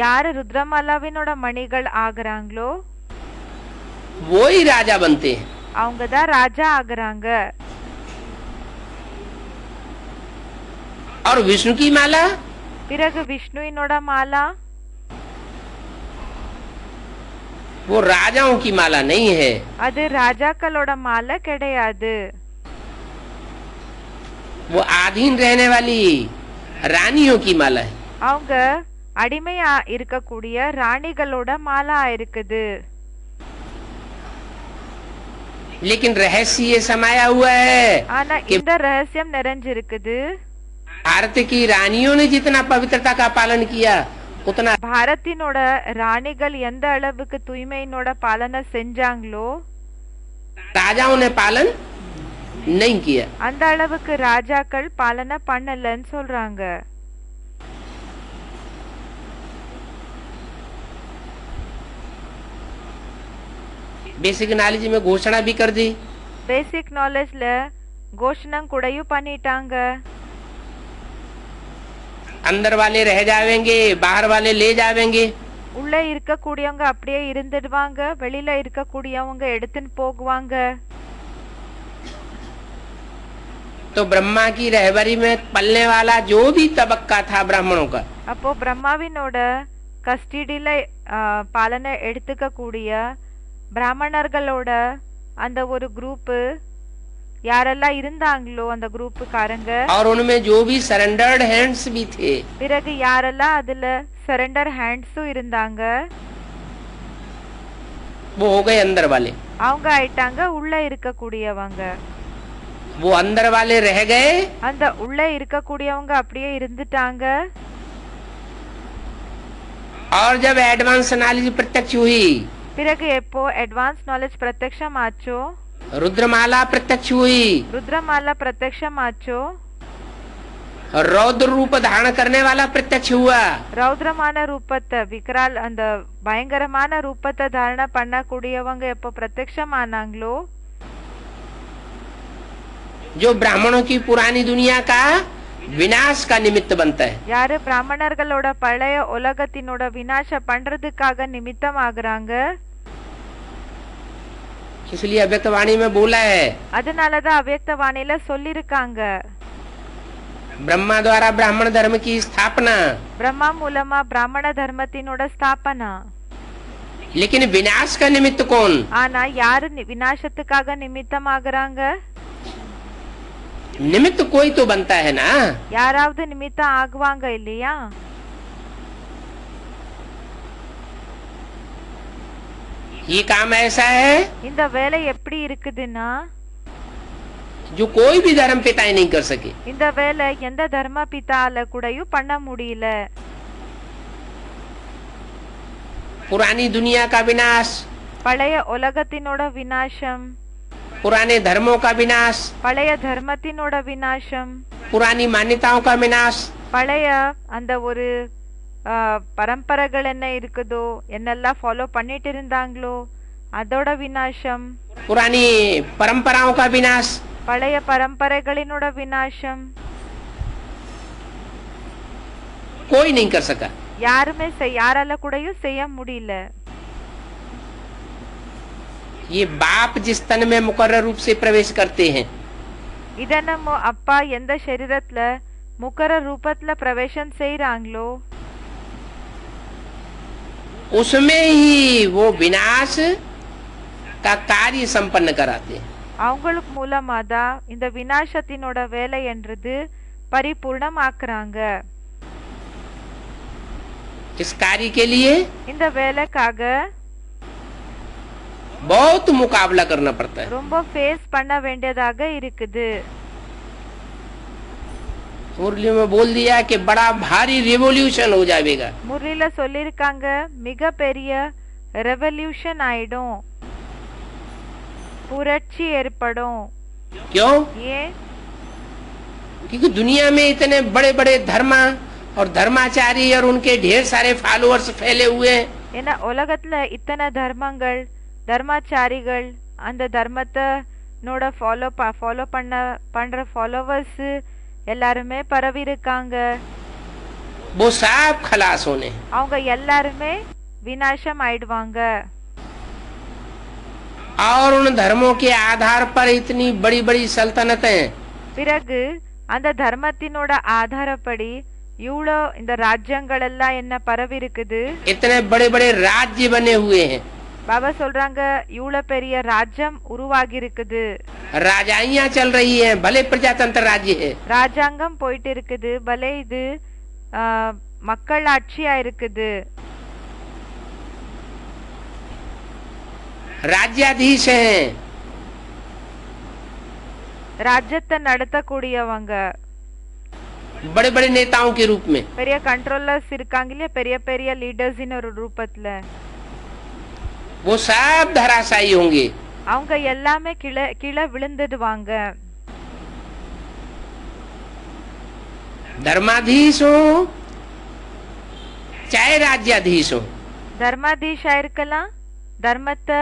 யாரு ருத்ரமாலாவினோட மணிகள் ஆகுறாங்களோ वो ही राजा बनते हैं। அவங்க தான் ராஜா ஆகுறாங்க. और विष्णु की माला, பிறகு விஷ்ணுவினோட மாலா, वो राजाओं की माला नहीं है, அது ராஜாக்களோட மாலை கிடையாது. वो आधीन रहने वाली रानियों की माला है। அவங்க அடிமையா இருக்கக்கூடிய ராணிகளோட மாலா இருக்குது. लेकिन रहस्य ये समाया हुआ है ஆனா कि இந்த ரகசியம் நிறைஞ்சிருக்குது. भारत की रानियों ने जितना पवित्रता का पालन किया, उतना பாரத்தினோட ராணிகள் எந்த அளவுக்கு தூய்மையினோட பாலனை செஞ்சாங்களோ राजाओं ने पालन नहीं किया। அந்த அளவுக்கு ராஜாக்கள் பாலனை பண்ணலன்னு சொல்றாங்க. बेसिक नॉलेज में घोषणा भी कर दी, பேசிக் நாலேஜ்ல கோஷணம் கூடயும் பண்ணிட்டாங்க. अंदर वाले रह जावेंगे, बाहर वाले ले जावेंगे। உள்ள இருக்கக்கூடியவங்க அப்படியே இருந்துடுவாங்க, வெளியில இருக்கக்கூடியவங்க எடுத்துன்னு போகுவாங்க. तो ब्रह्मा की रहबरी में पलने वाला जो भी तबक्का था ब्राह्मणों का, அப்போ பிரம்மாவினோட கஸ்டடியில பாலனை எடுத்துக்க கூடிய பிராமணர்களோட அந்த ஒரு குரூப் யாரெல்லாம் இருந்தாங்களோ அந்த குரூப்புக்காரங்க, और उनमें जो भी सरेंडर्ड हैंड्स भी थे, பிறகு யாரெல்லாம் அதுல சரண்டர் ஹேண்ட்ஸும் இருந்தாங்க, वो हो गए अंदर वाले। அவங்க ஆயிட்டாங்க உள்ள இருக்கக்கூடியவங்க. वो अंदर वाले रह गए, அந்த உள்ள இருக்கக்கூடியவங்க அப்படியே இருந்துட்டாங்க. और जब एडवांस नॉलेज प्रत्यक्ष हुई, பிறகு எப்போ அட்வான்ஸ் நாலேஜ் பிரத்யக்ஷம் ஆச்சோ, रुद्रमाला प्रत्यक्ष हुई, ருத்ரமாலா பிரத்யக்ஷம் ஆச்சோ, रौद्र रूप धारण करने वाला प्रत्यक्ष हुआ, ரௌத்ரமான ரூபத்தை விக்ரால் அந்த பயங்கரமான ரூபத்தை தாரண பண்ணக்கூடியவங்க எப்போ பிரத்யக்ஷம் ஆனாங்களோ, जो ब्राह्मणों की पुरानी दुनिया का विनाश का निमित्त बनता है। யாரு பிராமணர்களோட பழைய உலகத்தினோட விநாச பண்றதுக்காக நிமித்தம் ஆகுறாங்க. इसलिए अव्यक्त वाणी में बोला है, அதனாலதான் அவ்யக்த வாணியில சொல்லிருக்காங்க, ब्रह्मा द्वारा ब्राह्मण धर्म की स्थापना, பிரம்மா மூலமா பிராமண தர்மத்தினோட ஸ்தாபனா. लेकिन विनाश का निमित्त कौन? ஆனா யாரு விநாசத்துக்காக நிமித்தம் ஆகுறாங்க? निमित्त कोई तो बनता है ना। யாராவது நிமித்தம் ஆகுவாங்க இல்லையா? ये काम ऐसा है இந்த வேலை எப்படி இருக்குதுன்னா, जो कोई भी धर्म पिताएं नहीं कर सके। இந்த வேலை எந்த தர்ம பிதால கூடயும் பண்ண முடியல. पुरानी दुनिया का विनाश, பழைய உலகத்தினோட விநாசம், पुराने धर्मों का विनाश, பழைய தர்மத்தினோட விநாசம், पुरानी मान्यताओं का विनाश, பழைய அந்த ஒரு பரம்பரைகள் என்ன இருக்குதோ, என்னெல்லாம் ஃபாலோ பண்ணிட்டு இருந்தாங்களோ அதோட விநாசம், पुरानी परंपराओं का विनाश, பழைய பரம்பரைகளினோட விநாசம் कोई नहीं कर सका। யாருமே யாரால கூடயும் செய்ய முடியல. ये बाप जिस तन में मुकर्रर रूप से प्रवेश करते हैं, இத நம்ம அப்பா எந்த சரீரத்துல முக்கர ரூபத்துல பிரவேசம் செய்றாங்களோ उसमें ही वो विनाश का कार्य संपन्न कराते हैं। அவங்களுக்கு மூலமா தான் இந்த விநாசத்தினோட வேலை என்றது பரிபூர்ணமாக்குறாங்க. इस कार्य के लिए இந்த வேலைக்காக बहुत मुकाबला करना पड़ता है। ரொம்ப ஃபேஸ் பண்ண வேண்டியதாக இருக்குது. मुरली में बोल दिया कि बड़ा भारी रिवोल्यूशन हो जाएगा। முரளில சொல்லிருக்காங்க மிக பெரிய ரெவல்யூஷன் ஆயிடும், புரட்சி ஏற்படும். क्यों? ஏன்? क्योंकि दुनिया में इतने बड़े बड़े धर्म और धर्माचारी और उनके ढेर सारे फॉलोअर्स फैले हुए हैं। ஏன்னா உலகத்துல இத்தனை தர்மங்கள், தர்மாச்சாரிகள், அந்த தர்மத்தனோட ஃபாலோ பண்ற ஃபாலோவர்ஸ் எல்லாருமே பரவி இருக்காங்க. वो सब खलास होने, அவங்க எல்லாருமே விநாசம் ஆயிடுவாங்க. और उन धर्मों के आधार पर इतनी बड़ी बड़ी सल्तनतें, பிறகு அந்த தர்மத்தினோட ஆதாரப்படி இவ்வளோ இந்த ராஜ்யங்கள் எல்லாம் என்ன பரவி இருக்குது, इतने बड़े बड़े राज्य बने हुए हैं। பாபா சொல்றாங்க இவ்வளோ பெரிய ராஜ்யம் உருவாகி இருக்குது, राजाइयां चल रही हैं, भले प्रजातंत्र राज्य है, ராஜாங்கம் போயிட்டு இருக்குது, பலே இது மக்களாட்சியா இருக்குது. राज्याधीश हैं, ராஜ்யத்தை நடத்தக்கூடியவங்க, बड़े बड़े नेताओं के रूप में। பெரிய கண்ட்ரோலர்ஸ் இருக்காங்க இல்லையா, பெரிய பெரிய லீடர்ஸின் ஒரு ரூபத்துல. वो सब धराशायी होंगे। அவங்க எல்லாமே கீழே விழுந்துடுவாங்க. धर्माधीश हो चाहे राज्याधीश हो, தர்மாதீஷா இருக்கலாம், தர்மத்தை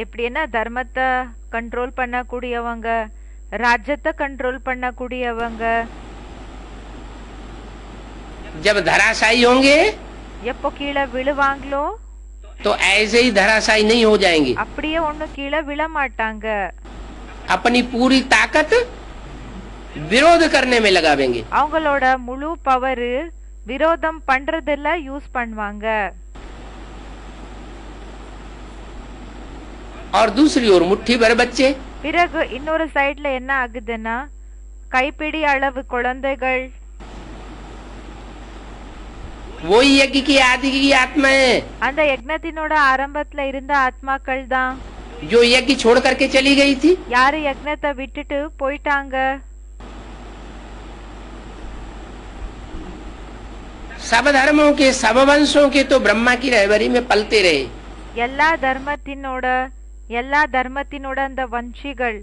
எப்படின்னா தர்மத்தை கண்ட்ரோல் பண்ணக்கூடியவங்க, ராஜ்யத்தை கண்ட்ரோல் பண்ணக்கூடியவங்க. जब धराशायी होंगे எப்போ கீழே விழுவாங்களோ तो ऐसे ही धराशायी नहीं हो जाएंगे। அப்படியே ஒண்ணு கீழே விழ மாட்டாங்க. अपनी पूरी ताकत विरोध करने में लगावेंगे। அவங்களோட முழு பவர் விரோதம் பண்றதுல யூஸ் பண்ணுவாங்க. और दूसरी ओर मुट्ठी भर बच्चे, பிறகு இன்னொரு சைடுல என்ன ஆகுதுன்னா கைப்பிடி அளவு குழந்தைகள், वही यज्ञ की आदि की आत्मा है அந்த யக்னத்தினோட ஆரம்பத்துல இருந்த ஆத்மாக்கள் தான். जो यज्ञ छोड़ करके चली गई थी। யாரு யக்னத்தை விட்டுட்டு போயிட்டாங்க. सब धर्मों के सब वंशों के तो ब्रह्मा की रहबरी में पलते रहे। எல்லா தர்மத்தினோட அந்த வம்சிகள்,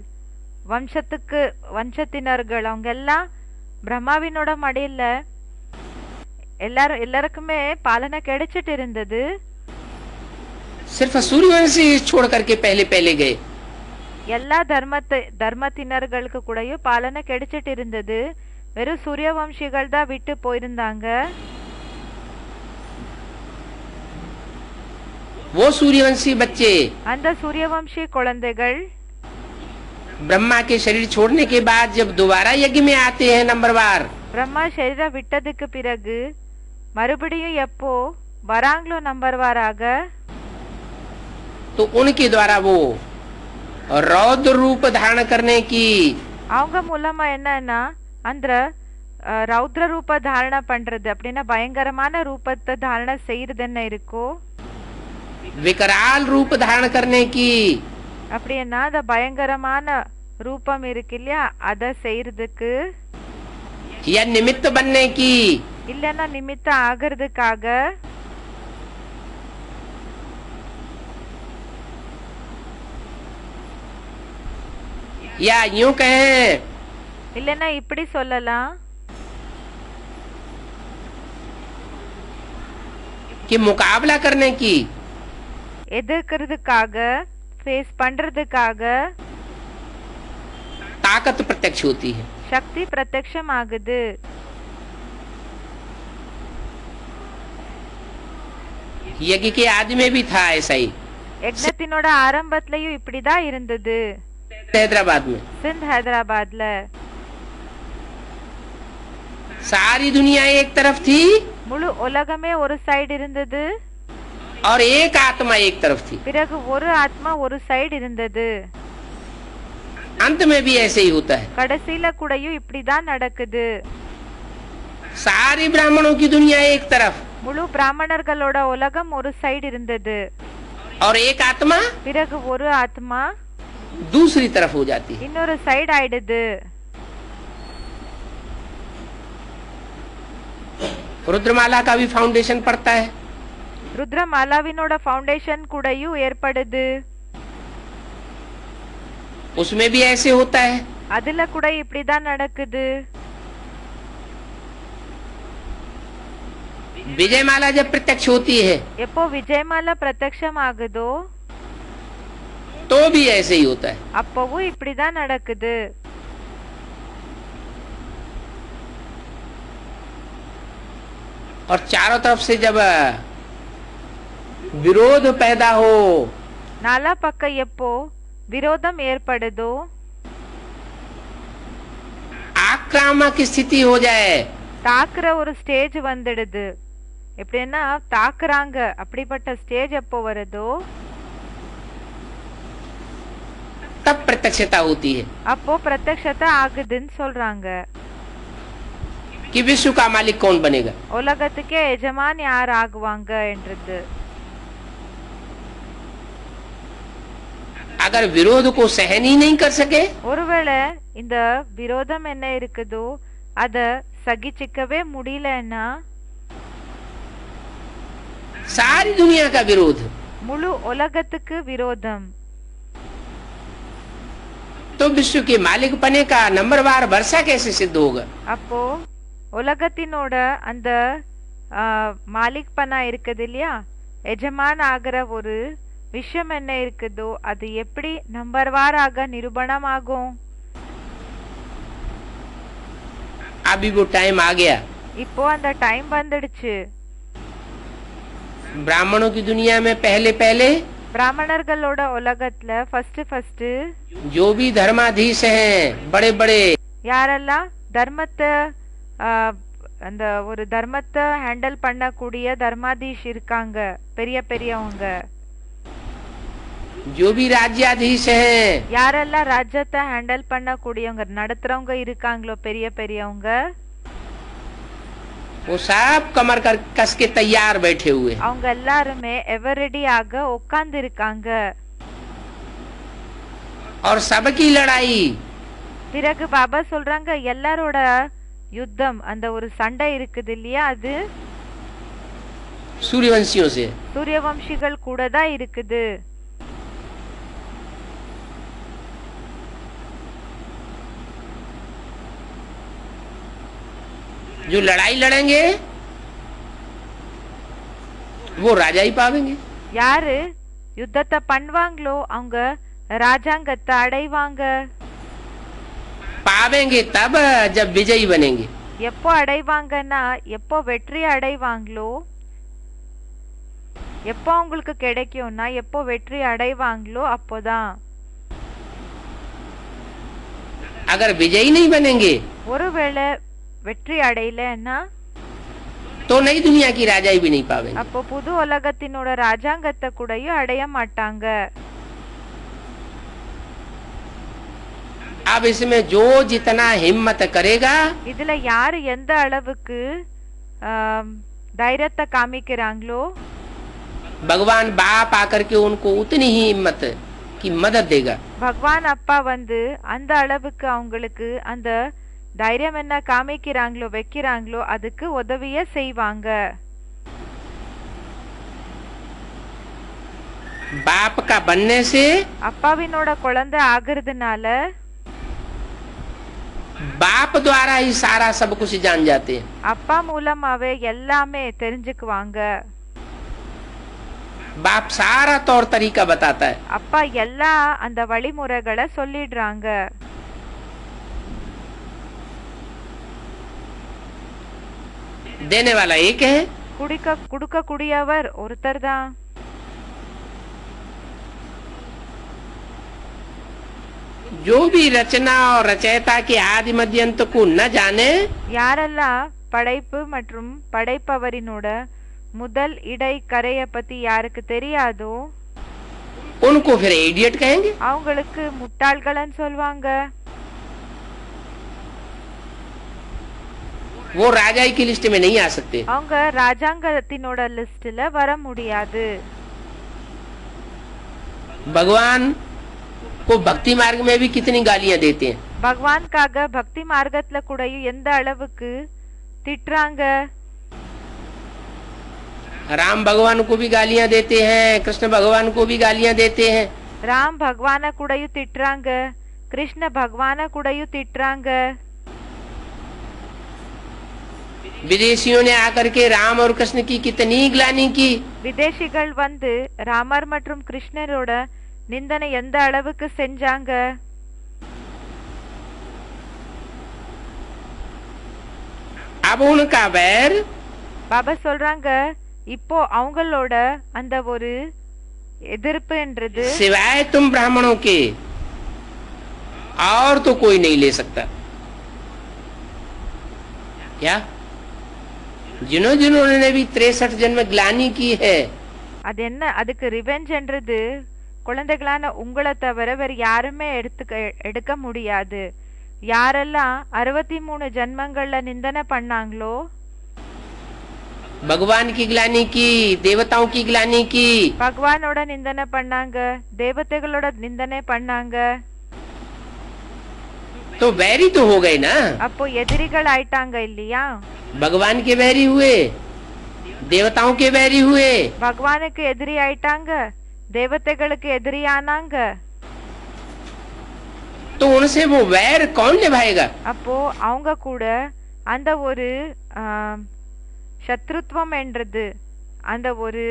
வம்சத்தினர்கள் அவங்க எல்லாம் பிரம்மாவினோட மடியில எல்லாருக்குமே பாலனை கிடைச்சிட்டு இருந்தது. सिर्फ सूर्यवंशी छोड़ करके पहले पहले गए। எல்லா தர்மத்தினர்களுக்கு கூடயும் பாலனை கிடைச்சிட்டு இருந்தது, வெறும் சூரியவம்சிகள் தான் விட்டு போயிருந்தாங்க. वो सूर्यवंशी बच्चे அந்த சூரியவம்சி குழந்தைகள் ब्रह्मा के शरीर छोड़ने के बाद जब दोबारा यज्ञ में आते हैं नंबरवार, பிரம்மா சரீரம் விட்டதுக்கு பிறகு மறுபடியும் எப்போ வராங்களோ நம்பர்வாராக, तो उनके द्वारा वो रौद्र रूप धारण करने की அவங்க மூலமா என்னன்னா அந்த ரௌத்ர ரூப தாரண பண்றது அப்படின்னா பயங்கரமான ரூபத்தை தாரண செய்யறது என்ன இருக்கோ विकराल रूप धारण करने की அப்படின்னா அந்த பயங்கரமான ரூபம் இருக்கு இல்லையா அத செய்யறதுக்கு या निमित्त बनने की இல்லன்னா நிமித்த ஆகிறதுக்காக या यूं कहें இல்லன்னா இப்படி சொல்லலாம் कि मुकाबला करने की எதிர்க்கிறதுக்காக ஃபேஸ் பண்றதுக்காக ताकत प्रत्यक्ष होती है சக்தி பிரத்யக்ஷம் ஆகுது यज्ञ के आदि में भी था ऐसा ही யக்ஞத்தினோட ஆரம்பத்திலயும் இப்படிதான் இருந்தது हैदराबाद में சிந்த் ஹைதராபாத்ல सारी दुनिया एक तरफ थी முழு உலகமே ஒரு சைடு இருந்தது और एक आत्मा एक तरफ थी பிறகு ஒரு ஆத்மா ஒரு சைடு இருந்தது अंत में भी ऐसे ही होता है கடைசியில கூடயும் இப்படிதான் நடக்குது सारी ब्राह्मणों की दुनिया एक तरफ முழு பிராமணர்களோட உலகம் ஒரு சைடு இருந்தது और एक आत्मा பிறகு ஒரு ஆத்மா दूसरी तरफ हो जाती है இன்னொரு சைடு ஆயிடுது रुद्रमाला का भी फाउंडेशन पड़ता है ருத்ரமாலாவினோட ஃபவுண்டேஷன் கூடயும் ஏற்படுது उसमें भी ऐसे होता है அதுல கூட இப்படிதான் நடக்குது विजयमाला जब प्रत्यक्ष होती है எப்போ விஜயமாலா பிரத்யக்ஷம் ஆகுதோ तो भी ऐसे ही होता है அப்பவும் இப்படிதான் நடக்குது और चारों तरफ से जब विरोध पैदा हो நாலா பக்கம் எப்போ விரோதம் ஏற்படுதோ आक्रामक स्थिति हो जाए தாக்குற ஒரு ஸ்டேஜ் வந்துடுது எப்படின்னா தாக்குறாங்க அப்படிப்பட்ட ஸ்டேஜ் எப்போ வருதோ तब प्रत्यक्षता होती है அப்போ பிரத்யக்ஷத்தை ஆகுதுன்னு சொல்றாங்க कि विश्व का मालिक कौन बनेगा உலகத்துக்கே எஜமான் யார் ஆகுவாங்க என்றது अगर विरोध को सहन ही नहीं कर सके ஒருவேளை இந்த விரோதம் என்ன இருக்குதோ அத சகிச்சிக்கவே முடியலன்னா सारी दुनिया का विरोध முழு உலகத்துக்கு விரோதம் तो विश्व के मालिक बने का नंबरवार वर्षा कैसे सिद्ध होगा அப்போ உலகத்தினோட அந்த மாலிக் பனா இருக்குது இல்லையா எஜமான் ஆகிற ஒரு விஷயம் என்ன இருக்குதோ அது எப்படி நம்பர்வாராக நிரூபணம் ஆகும் अभी वो टाइम आ गया இப்போ அந்த டைம் வந்துடுச்சு ब्राह्मणों की दुनिया में पहले पहले பிராமணர்களோட உலகத்துல ஃபர்ஸ்ட் जो भी धर्माधीश हैं बड़े बड़े யாரெல்லாம் தர்மத்தை அந்த ஒரு தர்மத்தை ஹேண்டில் பண்ணக்கூடிய தர்மாதீஷ் இருக்காங்க பெரிய பெரியவங்க जो भी राज्याधीश हैं யாரெல்லாம் ராஜ்யத்தை ஹேண்டில் பண்ணக்கூடியவங்க நடத்துறவங்க இருக்காங்களோ பெரிய பெரியவங்க वो सब कमर कर कस के तैयार बैठे हुए அவங்க எல்லாருமே எவரெடியாக உட்கார்ந்து இருக்காங்க और सबकी लड़ाई பிறகு பாபா சொல்றாங்க எல்லாரோட யுத்தம் அந்த ஒரு சண்டை இருக்குது இல்லையா அது सूर्यवंशियों से சூரியவம்சிகள் கூட தான் இருக்குது जो लड़ाई लड़ेंगे वो राजा ही पावेंगे யாரு யுத்தத்தை பண்ணுவாங்களோ அவங்க ராஜாங்கத்தை அடைவாங்க पावेंगे तब जब विजयी बनेंगे எப்போ அடைவாங்கன்னா எப்போ வெற்றி அடைவாங்களோ எப்போ அவங்களுக்கு கிடைக்கும்னா எப்போ வெற்றி அடைவாங்களோ அப்போதான் अगर विजयी नहीं बनेंगे ஒருவேளை வெற்றி அடையலன்னா तो नई दुनिया की राजाई भी नहीं पावेंगे அப்போ புது உலகத்தினோட ராஜாங்கத்தை கூடயும் அடைய மாட்டாங்க अब इसमें जो जितना हिम्मत करेगा இதுல யாரு எந்த அளவுக்கு தைரியத்தை காமிக்கிறாங்களோ भगवान बाप आकर के उनको उतनी ही हिम्मत की मदद देगा। பகவான் அப்பா வந்து அந்த அளவுக்கு அவங்களுக்கு அந்த தைரியம் என்ன காமிக்கிறாங்களோ வைக்கிறாங்களோ அதுக்கு உதவிய செய்வாங்க। बाप का बनने से அப்பாவினோட குழந்தை ஆகிறதுனால बाप द्वारा ही सारा सब कुछ जान जाते हैं। அப்பா மூலமாவே எல்லாமே தெரிஞ்சுக்குவாங்க। बाप सारा तौर तरीका बताता है। அப்பா எல்லா அந்த வழிமுறைகளை சொல்லிடுறாங்க। देने वाला एक है, குடுக்க கூடியவர் ஒருத்தர் தான்। जो भी रचना और रचयिता के आदि मध्य अंत को न जाने யாரெல்லாம் படைப்பு மற்றும் படைப்பவரினோட முதல் இடை கரைய பத்தி யாருக்கு தெரியாதோ उनको फिर इडियट कहेंगे। அவங்களுக்கு முட்டாள்கள்னு சொல்வாங்க। वो राजाई की लिस्ट में नहीं आ सकते। அவங்க ராஜாங்கத்தினோட லிஸ்ட்ல வர முடியாது। भगवान को भक्ति मार्ग में भी कितनी गालियां देते हैं। பகவான்காக பக்தி மார்க்கத்துல கூட எந்த அளவுக்கு திட்டுறாங்க। राम भगवान को भी गालियां देते हैं, कृष्ण भगवान को भी गालियां देते हैं। ராம் பகவான கூடயும் திட்டுறாங்க, கிருஷ்ண பகவான கூடயும் திட்டுறாங்க। विदेशियों ने आकर के राम और कृष्ण की कितनी ग्लानि की। விதேசிகள் வந்து ராமர் மற்றும் கிருஷ்ணரோட நிந்தனை எந்த அளவுக்கு செஞ்சாங்க। अब उनका वैर பாபா சொல்றாங்க இப்போ அவங்களோட அந்த ஒரு எதிர்ப்புன்றது सिवाय तुम ब्राह्मणों के और तो कोई नहीं ले सकता। क्या जिन्होंने भी 63 जन्म ग्लानि की है, அது என்ன அதுக்கு ரிவெஞ்ச்ன்றது குழந்தைகளான உங்களை தவிர வேற யாருமே எடுக்க முடியாது। யாரெல்லாம் 63 ஜென்மங்கள்ல நிந்தனை பண்ணாங்களோ भगवान की ग्लानि की, देवताओं की ग्लानि की, பகவானோட நிந்தனை பண்ணாங்க, தேவதைகளோட நிந்தனை பண்ணாங்க, तो वैरी तो हो गए ना। அப்போ எதிரிகள் ஆயிட்டாங்க இல்லையா। भगवान के वैरी हुए, देवताओं के वैरी हुए, பகவானுக்கு எதிரி ஆயிட்டாங்க, தேவதைகளுக்கு எதிரி ஆனாங்க। तो उनसे वो वैर कौन निभाएगा। அப்போ அவங்க கூட அந்த ஒரு சத்ருத்வம் என்றது அந்த ஒரு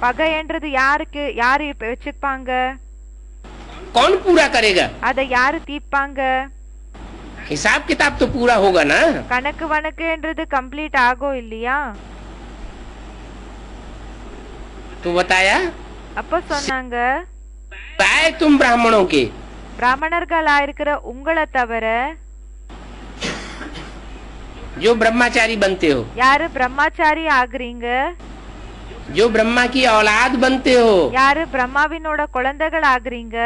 பகை என்றது யாரு வச்சுப்பாங்க, कौन पूरा करेगा। அதை யாரு தீர்ப்பாங்க। हिसाब किताब तो पूरा होगा ना। கணக்கு வணக்கு என்றது கம்ப்ளீட் ஆகும் இல்லையா। तो बताया அப்ப சொன்னாங்க पाए तुम ब्राह्मणों के, பிராமணர்களா இருக்கிற உங்களை தவிர जो ब्रह्मचारी बनते हो, யாரு பிரம்மச்சாரி ஆகுறீங்க, जो ब्रह्मा की औलाद बनते हो, யாரு பிரம்மாவினோட குழந்தைகள் ஆகுறீங்க,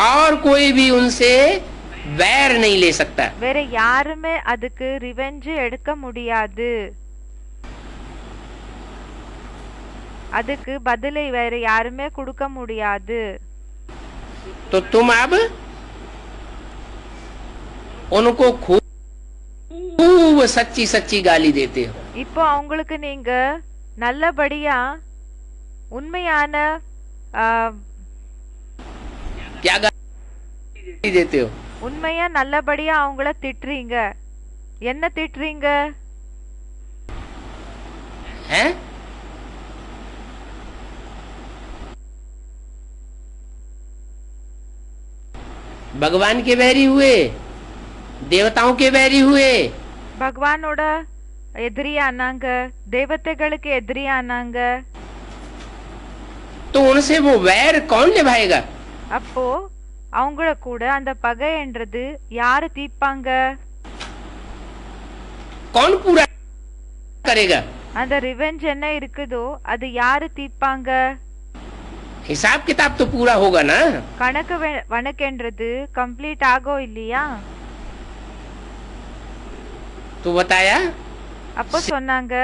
और कोई भी उनसे वैर नहीं ले सकता। வேற யாருமே அதுக்கு ரிவெஞ்ச் எடுக்க முடியாது, அதுக்கு பதிலை வேற யாருமே கொடுக்க முடியாது। तो तुम अब उनको खूब सच्ची सच्ची गाली देते हो। இப்போ அவங்களுக்கு நீங்க நல்லபடியா உண்மையான क्या गाली देते हो। உண்மையா நல்லபடியா அவங்கள திட்டுறீங்க। என்ன திட்டுறீங்க। हैं? भगवान के वैरी हुए, देवताओं के वैरी हुए, பகவானோட எதிரி ஆனாங்க, தேவதைகளுக்கு எதிரி ஆனாங்க। तो उनसे वो वैर कौन निभाएगा। அப்போ அவங்கள கூட அந்த பகை என்றது யாரு தீர்ப்பாங்க, कौन पूरा करेगा। அந்த ரிவெஞ்ச் என்ன இருக்குதோ அது யாரு தீர்ப்பாங்க। हिसाब किताब तो पूरा होगा ना। கணக்கு வணக்கென்றது கம்ப்ளீட் ஆகோ இல்லையா? तो बताया அப்போ சொன்னாங்க,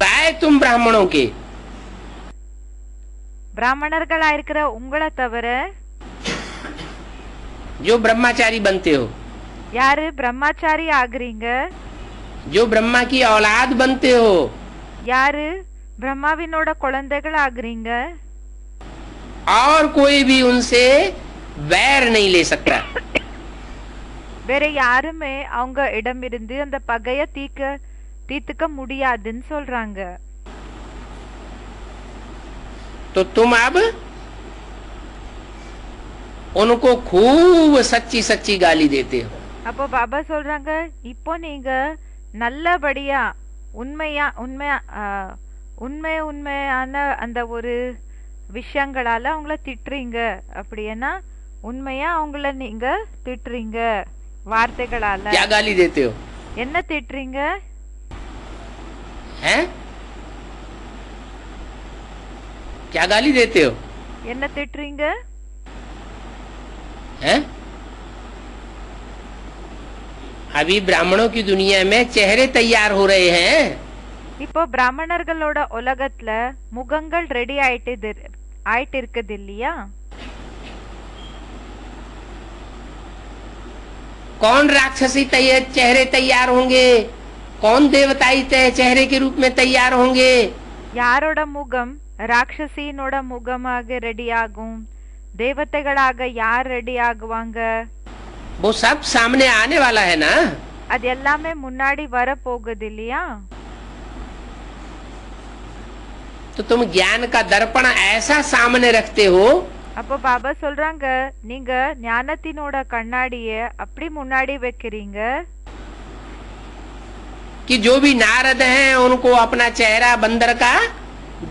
आए तुम ब्राह्मणों के, பிராமணர்களா இருக்கிற உங்களை தவிர जो ब्रह्मचारी बनते हो, யாரு பிரம்மச்சாரி ஆகுறீங்க, जो ब्रह्मा की औलाद बनते हो, யாரு பிரம்மாவினோட குழந்தைகள் ஆகுறீங்க, और कोई भी उनसे वैर नहीं ले सकता। வேற யாருமே அவங்க இடமிருந்து அந்த பகைய தீர்த்துக்க முடியாதுன்னு சொல்றாங்க. तो तुम अब उनको खूब सच्ची सच्ची गाली देते हो। அப்போ பாபா சொல்றாங்க, இப்போ நீங்க நல்லபடியா உண்மையான அந்த ஒரு விஷயங்களால அவங்கள திட்டுறீங்க. அப்படின்னா உண்மையா அவங்கள நீங்க திட்டுறீங்க வார்த்தைகளால. क्या गाली देते हो? என்ன திட்டுறீங்க? हैं? क्या गाली देते हो? என்ன திட்டுறீங்க? हैं? अभी ब्राह्मणों की दुनिया में चेहरे तैयार हो रहे हैं। இப்போ பிராமணர்களோட உலகத்துல முகங்கள் ரெடி ஆயிட்டு இருக்குது இல்லையா? कौन राक्षसी चेहरे तैयार होंगे, कौन देवताई चेहरे के रूप में तैयार होंगे? யாரோட முகம் ராட்சசியினோட முகமாக ரெடி ஆகும்? தேவதைகளாக யார் ரெடி ஆகுவாங்க? वो सब सामने आने वाला है ना। அது எல்லாமே முன்னாடி வர போகுது இல்லையா? तो तुम ज्ञान का दर्पण ऐसा सामने रखते हो, அப்போ பாபா சொல்றாங்க, நீங்க ஞானத்தினோட கண்ணாடிய அப்படி முன்னாடி வைக்கிறீங்க कि जो भी नारद हैं उनको अपना चेहरा बंदर का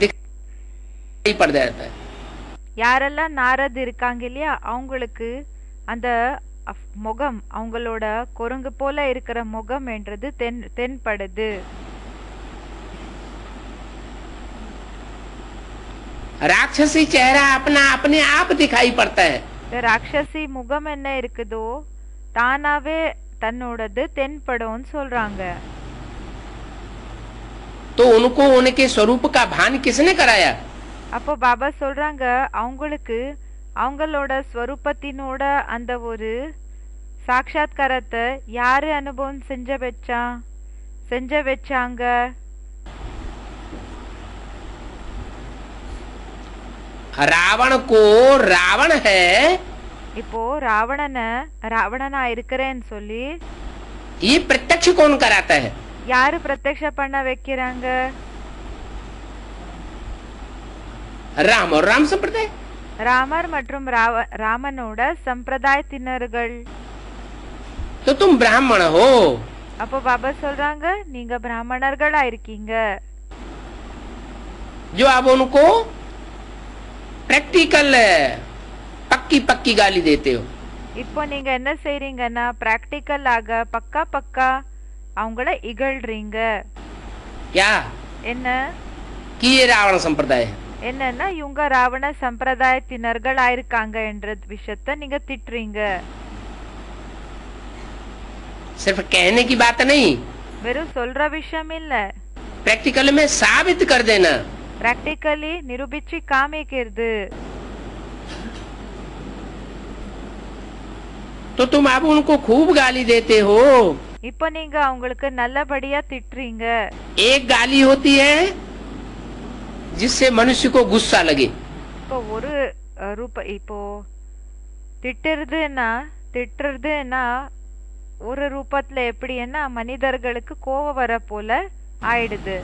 दिखाई पड़ जाता है। யாரெல்லாம் நாரத் இருக்காங்க இல்லையா, அவங்களுக்கு அந்த முகம், அவங்களோட குரங்கு போல இருக்கிற முகம் என்றது தென்படுது. राक्षसी चेहरा अपना अपने आप दिखाई पड़ता है। ராட்சசி முகம் என்ன இருக்குதோ தானாவே தன்னோடது தென்படும் சொல்றாங்க. तो उनको उनके स्वरूप का भान किसने कराया? அப்போ பாபா சொல்றாங்க, அவங்களுக்கு அவங்களோட ஸ்வரூபத்தினோட அந்த ஒரு சாட்சாத்காரத்தை யாரு அனுபவம் செஞ்ச வச்சாங்க? रावण को रावण है, இப்போ ராவணனா இருக்கிறேன்னு சொல்லி ये प्रत्यक्ष कौन कराता है? யாரு பிரத்யக்ஷ பண்ண வைக்கிறாங்க? राम और राम संप्रदाय। ராமர் மற்றும் ராமனோட சம்பிரதாயத்தினர்கள். तो तुम ब्राह्मण हो। அப்போ பாபா சொல்றாங்க, நீங்க பிராமணர்களா இருக்கீங்க. जो आप उनको प्रैक्टिकल पक्की पक्की गाली देते हो। இப்போ நீங்க என்ன செய்றீங்கன்னா பிராக்டிக்கலாக பக்கா அவங்கள இகழ்றீங்க. क्या? என்ன? कि ये रावण संप्रदाय है। என்னன்னா இவங்க ராவண சம்பிரதாயத்தினர்கள் ஆயிருக்காங்க என்ற விஷயத்த நீங்க திட்டுறீங்க. सिर्फ कहने की बात नहीं, வெறும் சொல்ற விஷயம் இல்ல, प्रैक्टिकल में साबित कर देना। பிராக்டிக்கலி நிரூபிச்சு காமிக்கிறது. तो तुम अब उनको खूब गाली देते हो। இப்போ நீங்க அவங்களுக்கு நல்லபடியா திட்டுறீங்க. एक गाली होती है जिससे मनुष्य को गुस्सा लगे। இப்போ ஒரு இப்போ திட்டுறதுன்னா ஒரு ரூபத்துல எப்படின்னா மனிதர்களுக்கு கோவம் வர போல ஆயிடுது.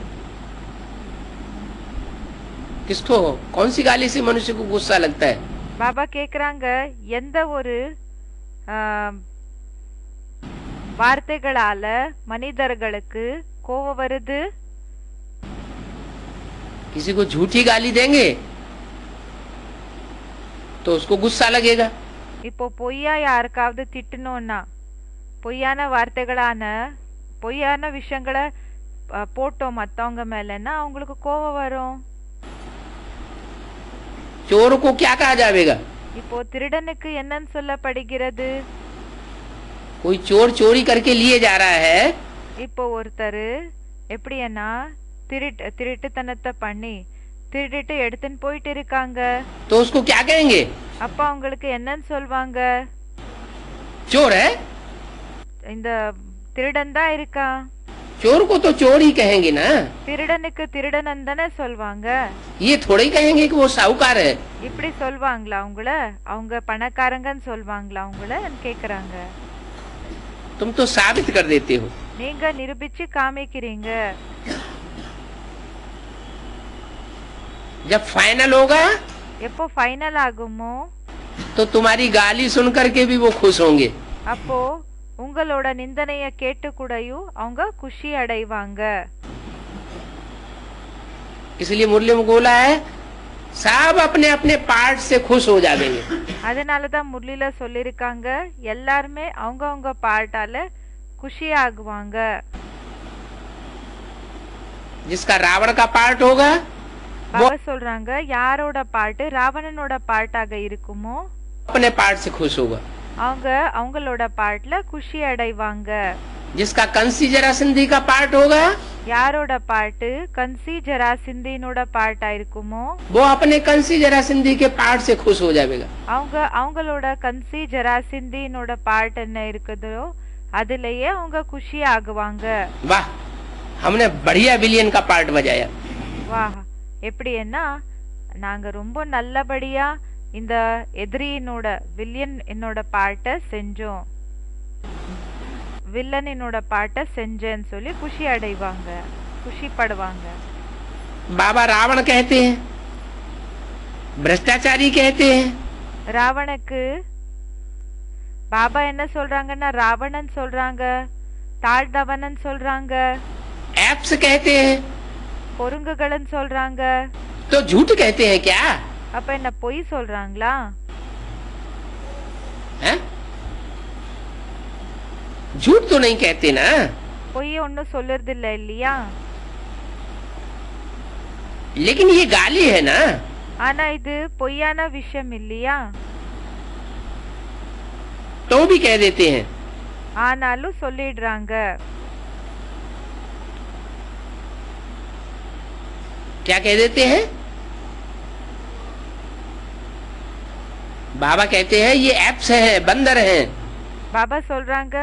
किसको कौन सी गाली से मनुष्य को गुस्सा लगता है? பாபா கேக்குறாங்க, எந்த ஒரு வார்த்தைகளால மனிதர்களுக்கு கோவம் வருது? किसी को झूठी गाली देंगे तो उसको गुस्सा लगेगा। இப்போ பொய்யா யாருக்காவது திட்டணும்னா, பொய்யான விஷயங்களை போட்டோம் மத்தவங்க மேலன்னா அவங்களுக்கு கோவம் வரும். चोर को क्या कहा जाएगा? இப்போ திருடனுக்கு என்னன்னு சொல்லப்படுகிறது? कोई चोर चोरी करके लिए जा रहा है, இப்போ ஒருத்தர் எப்படின்னா திருட்டுத்தனத்தை பண்ணி திருடிட்டு எடுத்துன்னு போயிட்டு இருக்காங்க. तो उसको क्या कहेंगे? அப்ப அவங்களுக்கு என்னன்னு சொல்வாங்க? चोर है, இந்த திருடன் தான் இருக்கா. चोर को तो चोर ही कहेंगे ना, திருடனுக்கு திருடன் தானே சொல்வாங்க. ये थोड़ी कहेंगे कि वो साहूकार है. இப்படி சொல்வாங்களா அவங்கள? அவங்க பணக்காரங்கன்னு சொல்வாங்களா அவங்கள கேக்குறாங்க. तुम तो साबित कर देते हो. நீங்க நிரூபிச்சு காமிக்கிறீங்க. जब फाइनल होगा எப்போ ஃபைனல் ஆகுமோ तो तुम्हारी गाली सुन करके भी वो खुश होंगे. அப்போ உங்களோட நிந்தனைய கேட்டு கூடயும் அவங்க குஷி அடைவாங்க. इसलिए मुरली में बोला है सब अपने अपने पार्ट से खुश हो जाएंगे. அதனாலதான் முரளில சொல்லிருக்காங்க எல்லாருமே அவங்க அவங்க பார்ட்டால குஷி ஆகுவாங்க. जिसका रावण का पार्ट होगा பாபா சொல்றாங்க யாரோட பார்ட் ராவணனோட பார்ட்டாக இருக்குமோ अपने पार्ट से खुश होगा. அவங்க அவங்களோட பார்ட்ல குஷி அடைவாங்க. जिसका कंसी जरासंधी का पार्ट होगा யாரோட பார்ட் கன்சி ஜராசிந்தினோட பார்ட்டா இருக்குமோ वो अपने कंसी जरासंधी के पार्ट से खुश हो जाएगा. அவங்க அவங்களோட கன்சி ஜராசிந்தினோட பார்ட் என்ன இருக்குதோ அதுலயே அவங்க குஷி ஆகுவாங்க. वाह, हमने बढ़िया विलियन का पार्ट बजाया. வாஹ், எப்படின்னா நாங்க ரொம்ப நல்லபடியா இந்த எதிரியினோட வில்லியன் என்னோட பார்ட்ட செஞ்சோம், வில்லன் என்னோட பார்ட்ட செஞ்சேன்னு சொல்லி குஷி அடைவாங்க, குஷிப்படுவாங்க. बाबा रावण कहते हैं, भ्रष्टाचारी कहते हैं. ராவணுக்கு பாபா என்ன சொல்றாங்கன்னா ராவணன் சொல்றாங்க, தாழ்தவனன் சொல்றாங்க, एप्स कहते हैं. பொறுங்குகளன் சொல்றாங்க. तो झूठ कहते हैं क्या? அப்ப என்ன பொய் சொல்றாங்களா? हैं? झूठ तो नहीं कहते ना. பொய் ஒன்னும் சொல்லுறது இல்ல இல்லையா? लेकिन ये गाली है ना. ஆனா இது பொய்யான விஷயம் இல்லையா? तो भी कह देते हैं. ஆனாலும் சொல்லிடுறாங்க. क्या कह देते हैं? बाबा कहते हैं ये एप्स हैं, बंदर हैं. பாபா சொல்றாங்க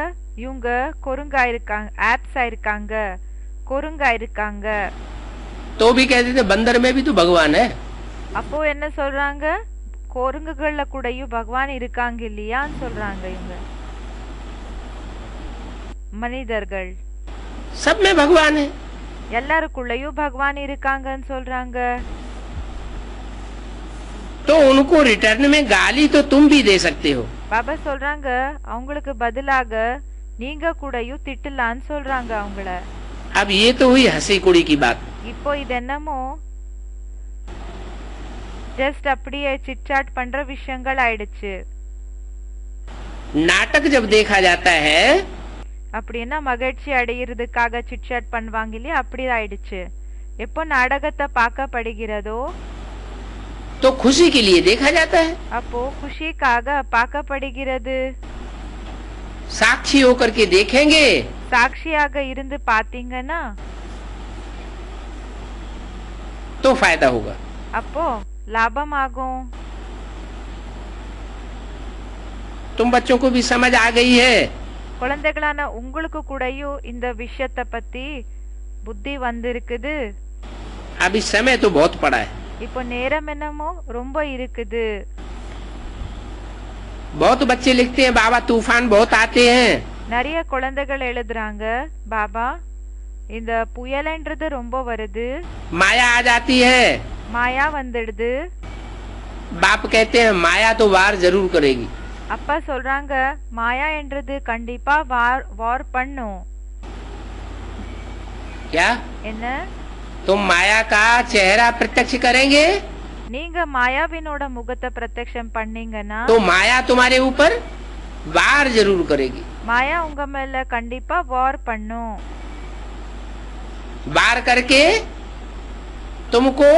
இவங்க கொருங்கா இருக்காங்க, ஆப்ஸா இருக்காங்க, கொருங்கா இருக்காங்க. तो भी कह देते बंदर में भी तो भगवान है. அப்போ என்ன சொல்றாங்க? கொருங்குகள்ல கூடயும் பகவான் இருக்காங்க இல்லையான்னு சொல்றாங்க. இவங்க மனிதர்கள் सब में भगवान है. எல்லாருக்குள்ளயும் பகவான் இருக்காங்கன்னு சொல்றாங்க. तो उनको रिटर्न में गाली तो तुम भी दे सकते हो. பாபா சொல்றாங்க அவங்களுக்கு பதிலாக நீங்க கூடயும் திட்டலான்னு சொல்றாங்க அவங்கள. अब ये तो हुई हंसी कुड़ी की बात. இப்போ இது என்னமோ ஜஸ்ட் அப்படியே சிட்சாட் பண்ற விஷயங்கள் ஆயிடுச்சு. नाटक जब देखा जाता है அப்படின்னா மகிழ்ச்சி அடையிறதுக்காக சிட்சாட் பண்ணுவாங்க இல்லையா, அப்படி ஆயிடுச்சு. எப்போ நாடகத்தை பார்க்கப்படுகிறதோ तो खुशी के लिए देखा जाता है. அப்போ குஷிக்காக பார்க்கப்படுகிறது. साक्षी होकर के देखेंगे சாட்சியாக இருந்து பாத்தீங்கன்னா तो फायदा होगा. அப்போ லாபமாகும். तुम बच्चों को भी समझ आ गई है. குழந்தைகளான உங்களுக்கு கூடயும் இந்த விஷயத்தை பத்தி புத்தி வந்திருக்குது. अभी समय तो बहुत पड़ा है. இப்போ நேரம் என்னமோ ரொம்ப இருக்குது. बहुत बच्चे लिखते हैं बाबा तूफान बहुत आते हैं. நிறைய குழந்தைகள் எழுதுறாங்க பாபா இந்த புயல்ன்றது ரொம்ப வருது, माया आ जाती है. மாயா வந்துடுது. बाप कहते हैं माया तो वार जरूर करेगी. அப்பா சொல்றாங்க மாயா என்றது கண்டிப்பா வார் பண்ணும். क्या என்ன? तुम माया का चेहरा प्रत्यक्ष करेंगे நீங்க மாயாவினோட முகத்தை பிரத்யக்ஷம் பண்ணீங்கன்னா तो माया तुम्हारे ऊपर वार जरूर करेगी. மாயா உங்க மேல கண்டிப்பா வார் பண்ணும். वार करके तुमको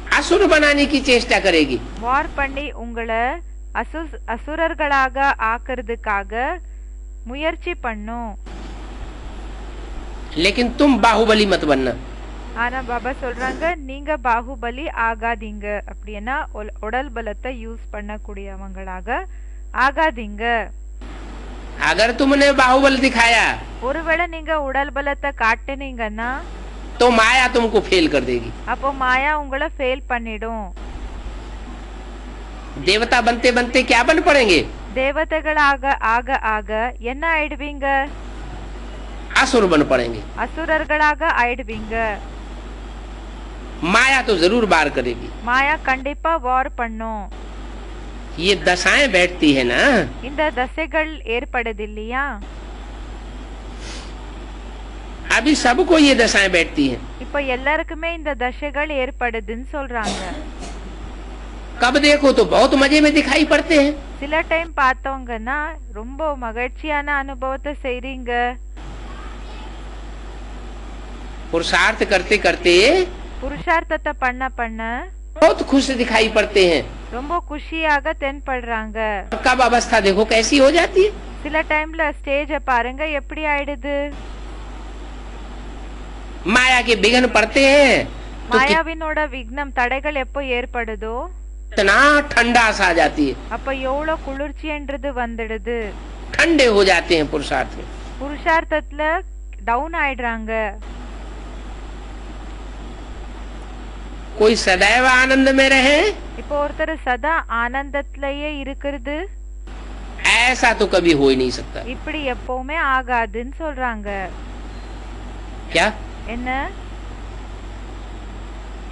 असुर बनाने की चेष्टा करेगी। வார் பண்ணி உங்களை அசுரர்களாக ஆக்கிறதுக்காக முயற்சி பண்ணும். लेकिन तुम बाहुबली मत बनना। ஆனா பாபா சொல்றாங்க நீங்க பாகுபலி ஆகாதீங்க. அப்படின்னா உடல் பலத்தை யூஸ் பண்ணக்கூடியவங்களாக ஆகாதீங்க. अगर तुमने बाहुबल दिखाया ஒருவேளை நீங்க உடல் பலத்தை காட்டுனீங்கன்னா तो माया तुमको फेल कर देगी। அப்போ மாயா உங்களை ஃபெயில் பண்ணிடும். देवता बनते बनते क्या बन पड़ेंगे? தேவதைகளாக ஆக ஆக என்ன ஆயிடுவீங்க? असुर बन पड़ेंगे। அசுரர்களாக ஆயிடுவீங்க. माया तो जरूर वार करेगी। மாயா கண்டிப்பா வார் பண்ணும். ये दशाएं बैठती है ना, இந்த தசைகள் ஏற்படுது இல்லையா? अभी सबको ये दशाएं बैठती हैं। இப்ப எல்லாருக்குமே இந்த தசைகள் ஏற்படுதுன்னு சொல்றாங்க. कब देखो तो बहुत मजे में दिखाई पड़ते हैं। சில டைம் பார்த்தவங்கன்னா ரொம்ப மகிழ்ச்சியான அனுபவத்தை செய்றீங்க. पुरुषार्थ करते करते புருஷார்த்தத்தை பண்ண பண்ண बहुत खुश दिखाई पड़ते हैं। ரொம்ப குஷியாக தென்படுறாங்க. कब अवस्था देखो कैसी हो जाती है। சில டைம்ல ஸ்டேஜ பாருங்க எப்படி ஆயிடுது. माया के विघ्न पड़ते हैं तो மாயாவினோட விக்னம் தடைகள் எப்போ ஏற்படுதோ कितना ठंडा सा आ जाती है। அப்ப எவ்வளவு குளிர்ச்சின்றது வந்துடுது. ठंडे हो जाते हैं पुरुषार्थ में। புருஷார்த்தத்துல டவுன் ஆயிடுறாங்க. कोई सदैव आनंद में रहे இப்போ ஒருத்தர் சதா ஆனந்தத்திலேயே இருக்கிறது ऐसा तो कभी हो ही नहीं सकता। இப்படி எப்பவுமே ஆகாதுன்னு சொல்றாங்க. क्या என்ன?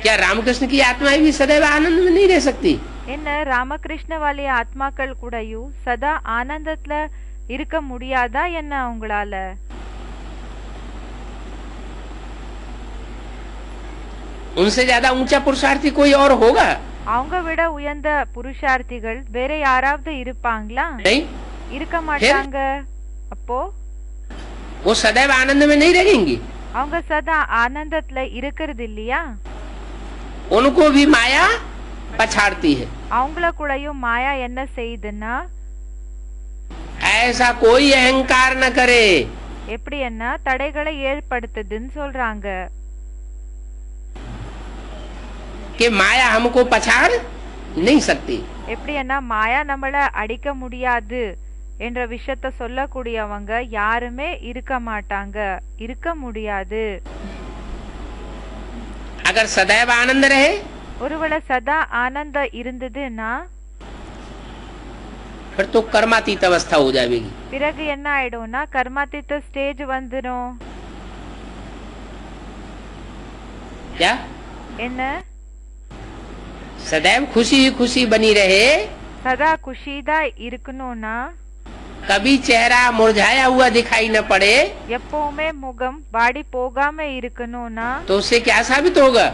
क्या रामकृष्ण की आत्माएं भी सदैव आनंद में नहीं रह सकती? என்ன ராமகிருஷ்ண வாலிய ஆத்மாக்கள் கூடயும் சதா ஆனந்தத்துல இருக்க முடியாதா என்ன அவங்களால? उनसे ज्यादा ऊंचा पुरुषार्थी कोई और होगा? அவங்க விட உயர்ந்த புருஷார்த்திகள் வேற யாராவது இருப்பாங்களா? नहीं, இருக்க மாட்டாங்க. அப்போ वो सदैव आनंद में नहीं रहेंगी। அவங்க சதா ஆனந்தத்துல இருக்கிறது இல்லையா? उनको भी माया पछाड़ती है। அவங்கள கூடயும் மாயா என்ன செய்யுதுன்னா ऐसा कोई अहंकार न करे எப்படி என்ன தடைகளை ஏற்படுத்துதுன்னு சொல்றாங்க. कि माया हमको पछाड़ नहीं सकती। எப்படி என்ன மாயா நம்மள அடிக்க முடியாது என்ற விஷயத்த சொல்லக்கூடியவங்க யாருமே இருக்க மாட்டாங்க, இருக்க முடியாது. अगर सदैव आनंद रहे ஒருவேளை சதா ஆனந்த இருந்ததுன்னா फिर तो कर्मातीत अवस्था हो जाएगी। பிறகு என்ன ஆயிடும்னா கர்மாதீத ஸ்டேஜ் வந்துடும். क्या என்ன? सदैव खुशी ही खुशी बनी रहे, சதா குஷிதா இருக்கணும்னா कभी चेहरा मुरझाया हुआ दिखाई न पड़े எப்பவுமே முகம் வாடி போகாம இருக்கணும்னா तो उससे क्या साबित होगा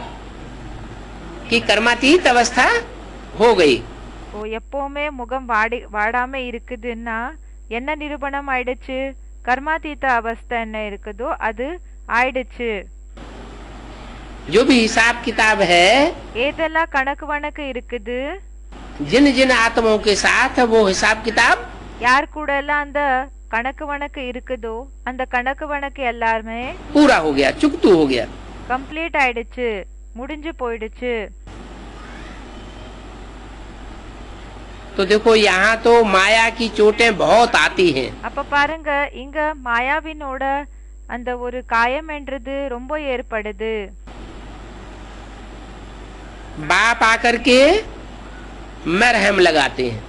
कि कर्मातीत अवस्था हो गई। எப்பவுமே முகம் வாடாம இருக்குதுன்னா என்ன நிரூபணம் ஆயிடுச்சு? கர்மாதீத அவஸ்தை என்ன இருக்குதோ அது ஆயிடுச்சு. जो भी हिसाब किताब है, ஏதெல்லாம் கணக்கு வழக்கு இருக்குது, जिन जिन आत्माओं के साथ वो हिसाब किताब யார் கூட எல்லாம் அந்த கணக்கு வழக்கு இருக்குதோ அந்த கணக்கு வழக்கு எல்லாருமே पूरा हो गया, चुकतू हो गया। கம்ப்ளீட் ஆயிடுச்சு, முடிஞ்சு போயிடுச்சு. तो देखो यहाँ तो माया की चोटें बहुत आती हैं। அப்ப பாருங்க இங்க மாயாவினோட அந்த ஒரு காயம் என்றது ரொம்ப ஏற்படுது. बाप आकर के मरहम लगाते हैं।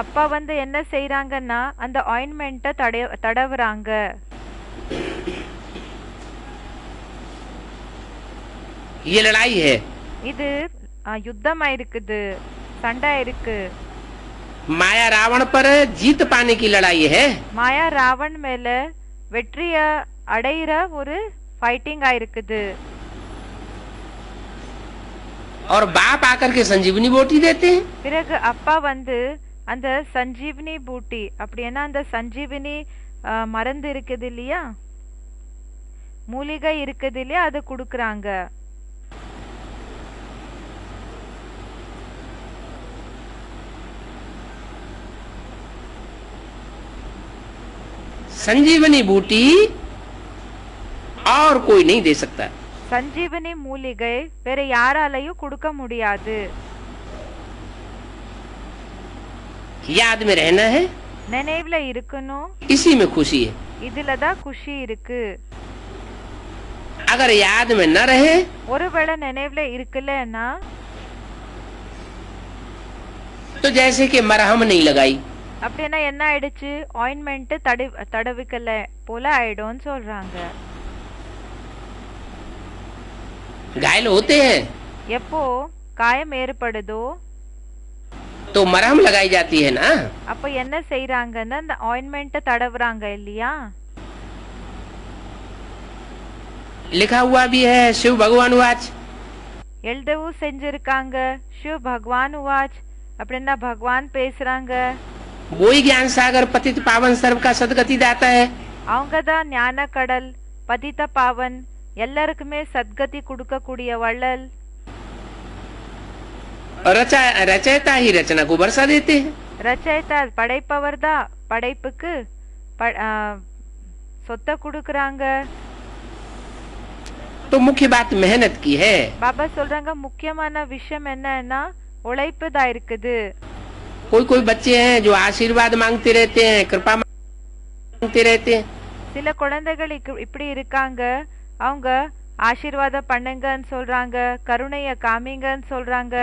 அப்பா வந்து என்ன செய்யறாங்கன்னா அந்த ஆயின்மெண்ட்டை தடவுறாங்க. ये लड़ाई है। இது யுத்தமா இருக்குது, சண்டை இருக்கு. माया रावण पर जीत पाने की लड़ाई है। மாயா ராவன் மேல வெற்றிய அடையிற ஒரு ஃபைட்டிங் ஆயிருக்குது. और बाप आकर के संजीवनी बूटी देते हैं। பிறகு அப்பா வந்து அந்த சஞ்சீவனி பூட்டி அப்படின்னா அந்த சஞ்சீவனி மருந்து இருக்குது இல்லையா, மூலிகை இருக்குது இல்லையா, அது குடுக்கறாங்க. संजीवनी बूटी और कोई नहीं दे सकता। சஞ்சீவனி மூலிகை வேற யாராலையும் கொடுக்க முடியாது. याद में रहना है, நினைவுல இருக்கணும், इसी में खुशी है। இதுலதான் குஷி இருக்கு. अगर याद में न रहे ஒருவேளை நினைவுல இருக்குல்லன்னா तो जैसे कि मरहम नहीं लगाई, அப்படின்னா என்ன ஆயிடுச்சு, ஆயின்மெண்ட் தடவிக்கல போல ஆயிடும்னு சொல்றாங்க. घायल होते हैं எப்போ காயம் ஏற்படுதோ तो मरहम लगाई जाती है ना। அப்ப என்ன செய்யறாங்கன்னா அந்த ஆயின்மெண்ட் தடவுறாங்க இல்லையா. लिखा हुआ भी है शिव भगवान वाच, எழுதவும் செஞ்சிருக்காங்க शिव भगवान वाच அப்படின்னா பகவான் பேசுறாங்க. वही ज्ञान सागर पतित पावन सर्व का सदगति दाता है। அவங்கதான் ஞான கடல், பதித பாவன், எல்லாருக்குமே சத்கதி கொடுக்க கூடிய வள்ளல். रचयिता ही रचना को वर्षा देते हैं। ரச்சயிதா படைப்பவர் தான் படைப்புக்கு சொத்தை கொடுக்கறாங்க. तो मुख्य बात मेहनत की है। பாபா சொல்றாங்க முக்கியமான விஷயம் என்னன்னா உழைப்பு தான் இருக்குது. कोई कोई बच्चे हैं जो आशीर्वाद मांगते रहते हैं, कृपा मांगते रहते हैं। சில குழந்தைகள் இப்படி இருக்காங்க, அவங்க ஆசீர்வாதம் பண்ணுங்கன்னு சொல்றாங்க, கருணைய காமிங்கன்னு சொல்றாங்க.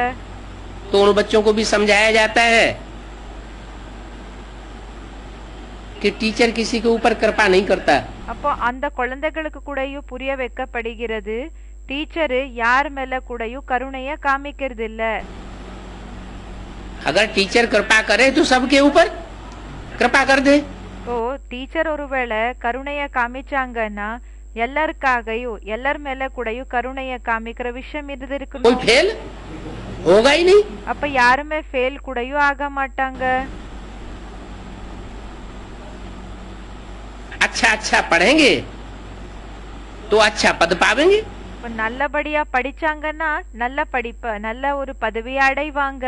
तो उन बच्चों को भी समझाया जाता है कि टीचर किसी के ऊपर कृपा नहीं करता। அப்போ அந்த குழந்தைகளுக்கு கூடயும் புரிய வைக்கப்படுகிறது, டீச்சர் யார் மேல கூடயும் கருணைய காமிக்கிறது இல்ல. अगर टीचर कृपा करे तो सबके ऊपर कृपा कर दे। ஓ டீச்சர் ஒருவேளை கருணைய காமிச்சாங்கன்னா எல்லாருக்காகவும் எல்லார் மேல கூடயும் கருணைய காமிக்கிற விஷயம் இது कोई இருக்கணும். फेल होगा ही नहीं। அப்ப யாருமே ஃபெயில் கூடயும் ஆக மாட்டாங்க. अच्छा अच्छा पढ़ेंगे तो अच्छा पद पावेंगे। இப்ப நல்லபடியா படிச்சாங்கன்னா நல்ல படிப்ப நல்ல ஒரு பதவி அடைவாங்க.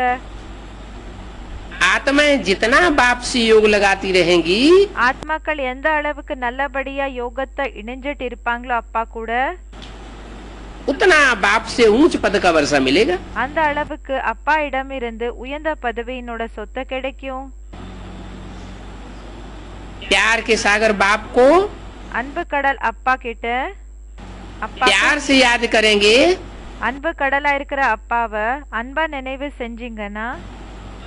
आत्माएं जितना बाप से योग लगाती रहेंगी ஆத்மாக்கள் எந்த அளவுக்கு நல்லபடியா யோகத்தை இணைஞ்சிட்டு இருப்பாங்களோ அப்பா கூட उतना बाप से ऊंच पद का वर्षा मिलेगा। அந்த அளவுக்கு அப்பா இடமிருந்து உயர்ந்த பதவியினோட சொத்து கிடைக்கும். प्यार के सागर बाप को அன்பு கடல் அப்பா கிட்ட அப்பா प्यार से याद करेंगे அன்பு கடலா இருக்கிற அப்பாவை அன்பா நினைவு செஞ்சீங்கன்னா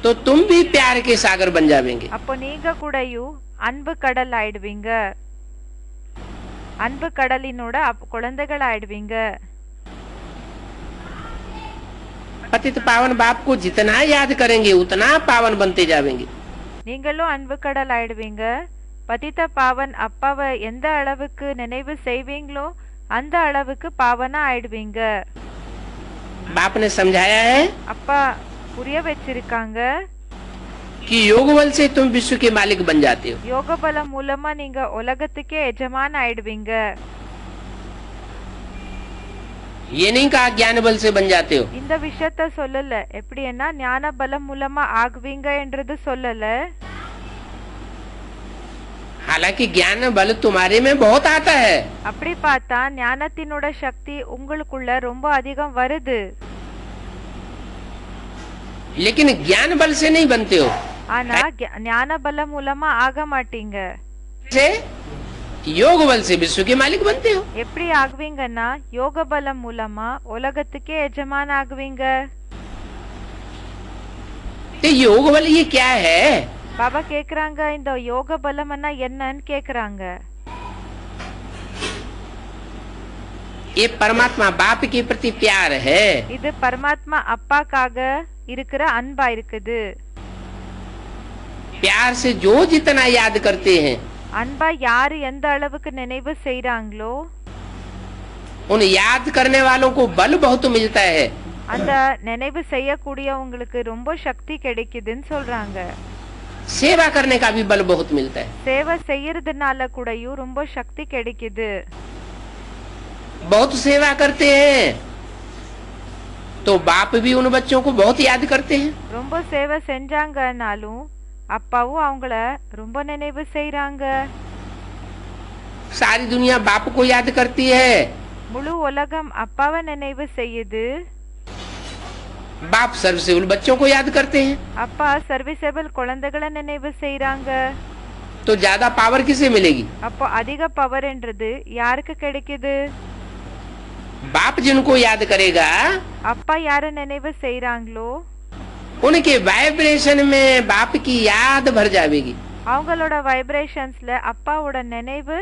तो तुम भी प्यार के सागर बन जावेंगे। அப்போ நீங்க கூடயும் அன்பு கடல் ஆயிடுவீங்க, அன்பு கடலினோட குழந்தைகள் ஆயிடுவீங்க. पतित पावन बाप को जितना याद करेंगे उतना पावन बनते जावेंगे। நீங்களும் அன்பு கடல் ஆயிடுவீங்க. பதித்த பாவன் அப்பாவை எந்த அளவுக்கு நினைவு செய்வீங்களோ அந்த அளவுக்கு பாவனா ஆயிடுவீங்க. बाप ने समझाया है அப்பா புரிய வச்சிருக்காங்க, कि योग बल से तुम विश्व के मालिक बन जाते हो। யோக பலம் மூலமா நீங்க உலகத்துக்கே எஜமான் ஆயிடுவீங்க. ये नहीं कहा ज्ञान बल से बन जाते हो। இந்த விஷயத்த சொல்லல, எப்படின்னா ஞான பலம் மூலமா ஆகுவீங்க என்றது சொல்லல. हालांकि ज्ञान बल तुम्हारे में बहुत आता है, அப்படி பார்த்தா ஞானத்தினோட சக்தி உங்களுக்குள்ள ரொம்ப அதிகம் வருது. लेकिन ज्ञान बल से नहीं बनते हो। ஆனா ஞான பலம் மூலமா ஆக மாட்டீங்க. से योग बल से विश्व के मालिक बनते हो। எப்படி ஆகுவீங்கன்னா யோக பலம் மூலமா உலகத்துக்கே எஜமான் ஆகுவீங்க. तो योग बल ये क्या है? பாபா கேக்குறாங்க இந்த யோக பலம்னா என்னன்னு கேக்குறாங்க. ये परमात्मा बाप के प्रति प्यार है। இது பரமாத்மா அப்பாக்காக இருக்கிற அன்பா இருக்குது. प्यार से जो जितना याद करते हैं அன்பா யாரு எந்த அளவுக்கு நினைவு செய்றாங்களோ उन याद करने वालों को बल बहुत मिलता है। அந்த நினைவு செய்யக்கூடியவங்களுக்கு ரொம்ப சக்தி கிடைக்குதுன்னு சொல்றாங்க. सेवा करने का भी बल बहुत मिलता है। சேவை செய்யறதுனால கூடயும் ரொம்ப சக்தி கிடைக்குது. बहुत सेवा करते हैं तो बाप भी उन बच्चों को बहुत याद करते हैं। ரொம்ப சேவை செஞ்சாங்கனாலும் அப்பாவும் அவங்கள ரொம்ப நினைவு செய்றாங்க. सारी दुनिया बाप को याद करती है, முழு உலகம் அப்பாவை நினைவு செய்யுது. बाप सर्विसेबल बच्चों को याद करते हैं, அப்பா சர்வீசபிள் குழந்தைகளை நினைவு செய்றாங்க. तो ज्यादा पावर किसे मिलेगी? அப்போ அதிக பவர்ன்றது யாருக்கு கிடைக்குது? बाप जिनको याद करेगा அப்பா யார நினைவு செய்றாங்களோ उनके वाइब्रेशन में बाप की याद भर जाएगी। அவங்களோட வைப்ரேஷன்ஸ்ல அப்பாவோட நினைவு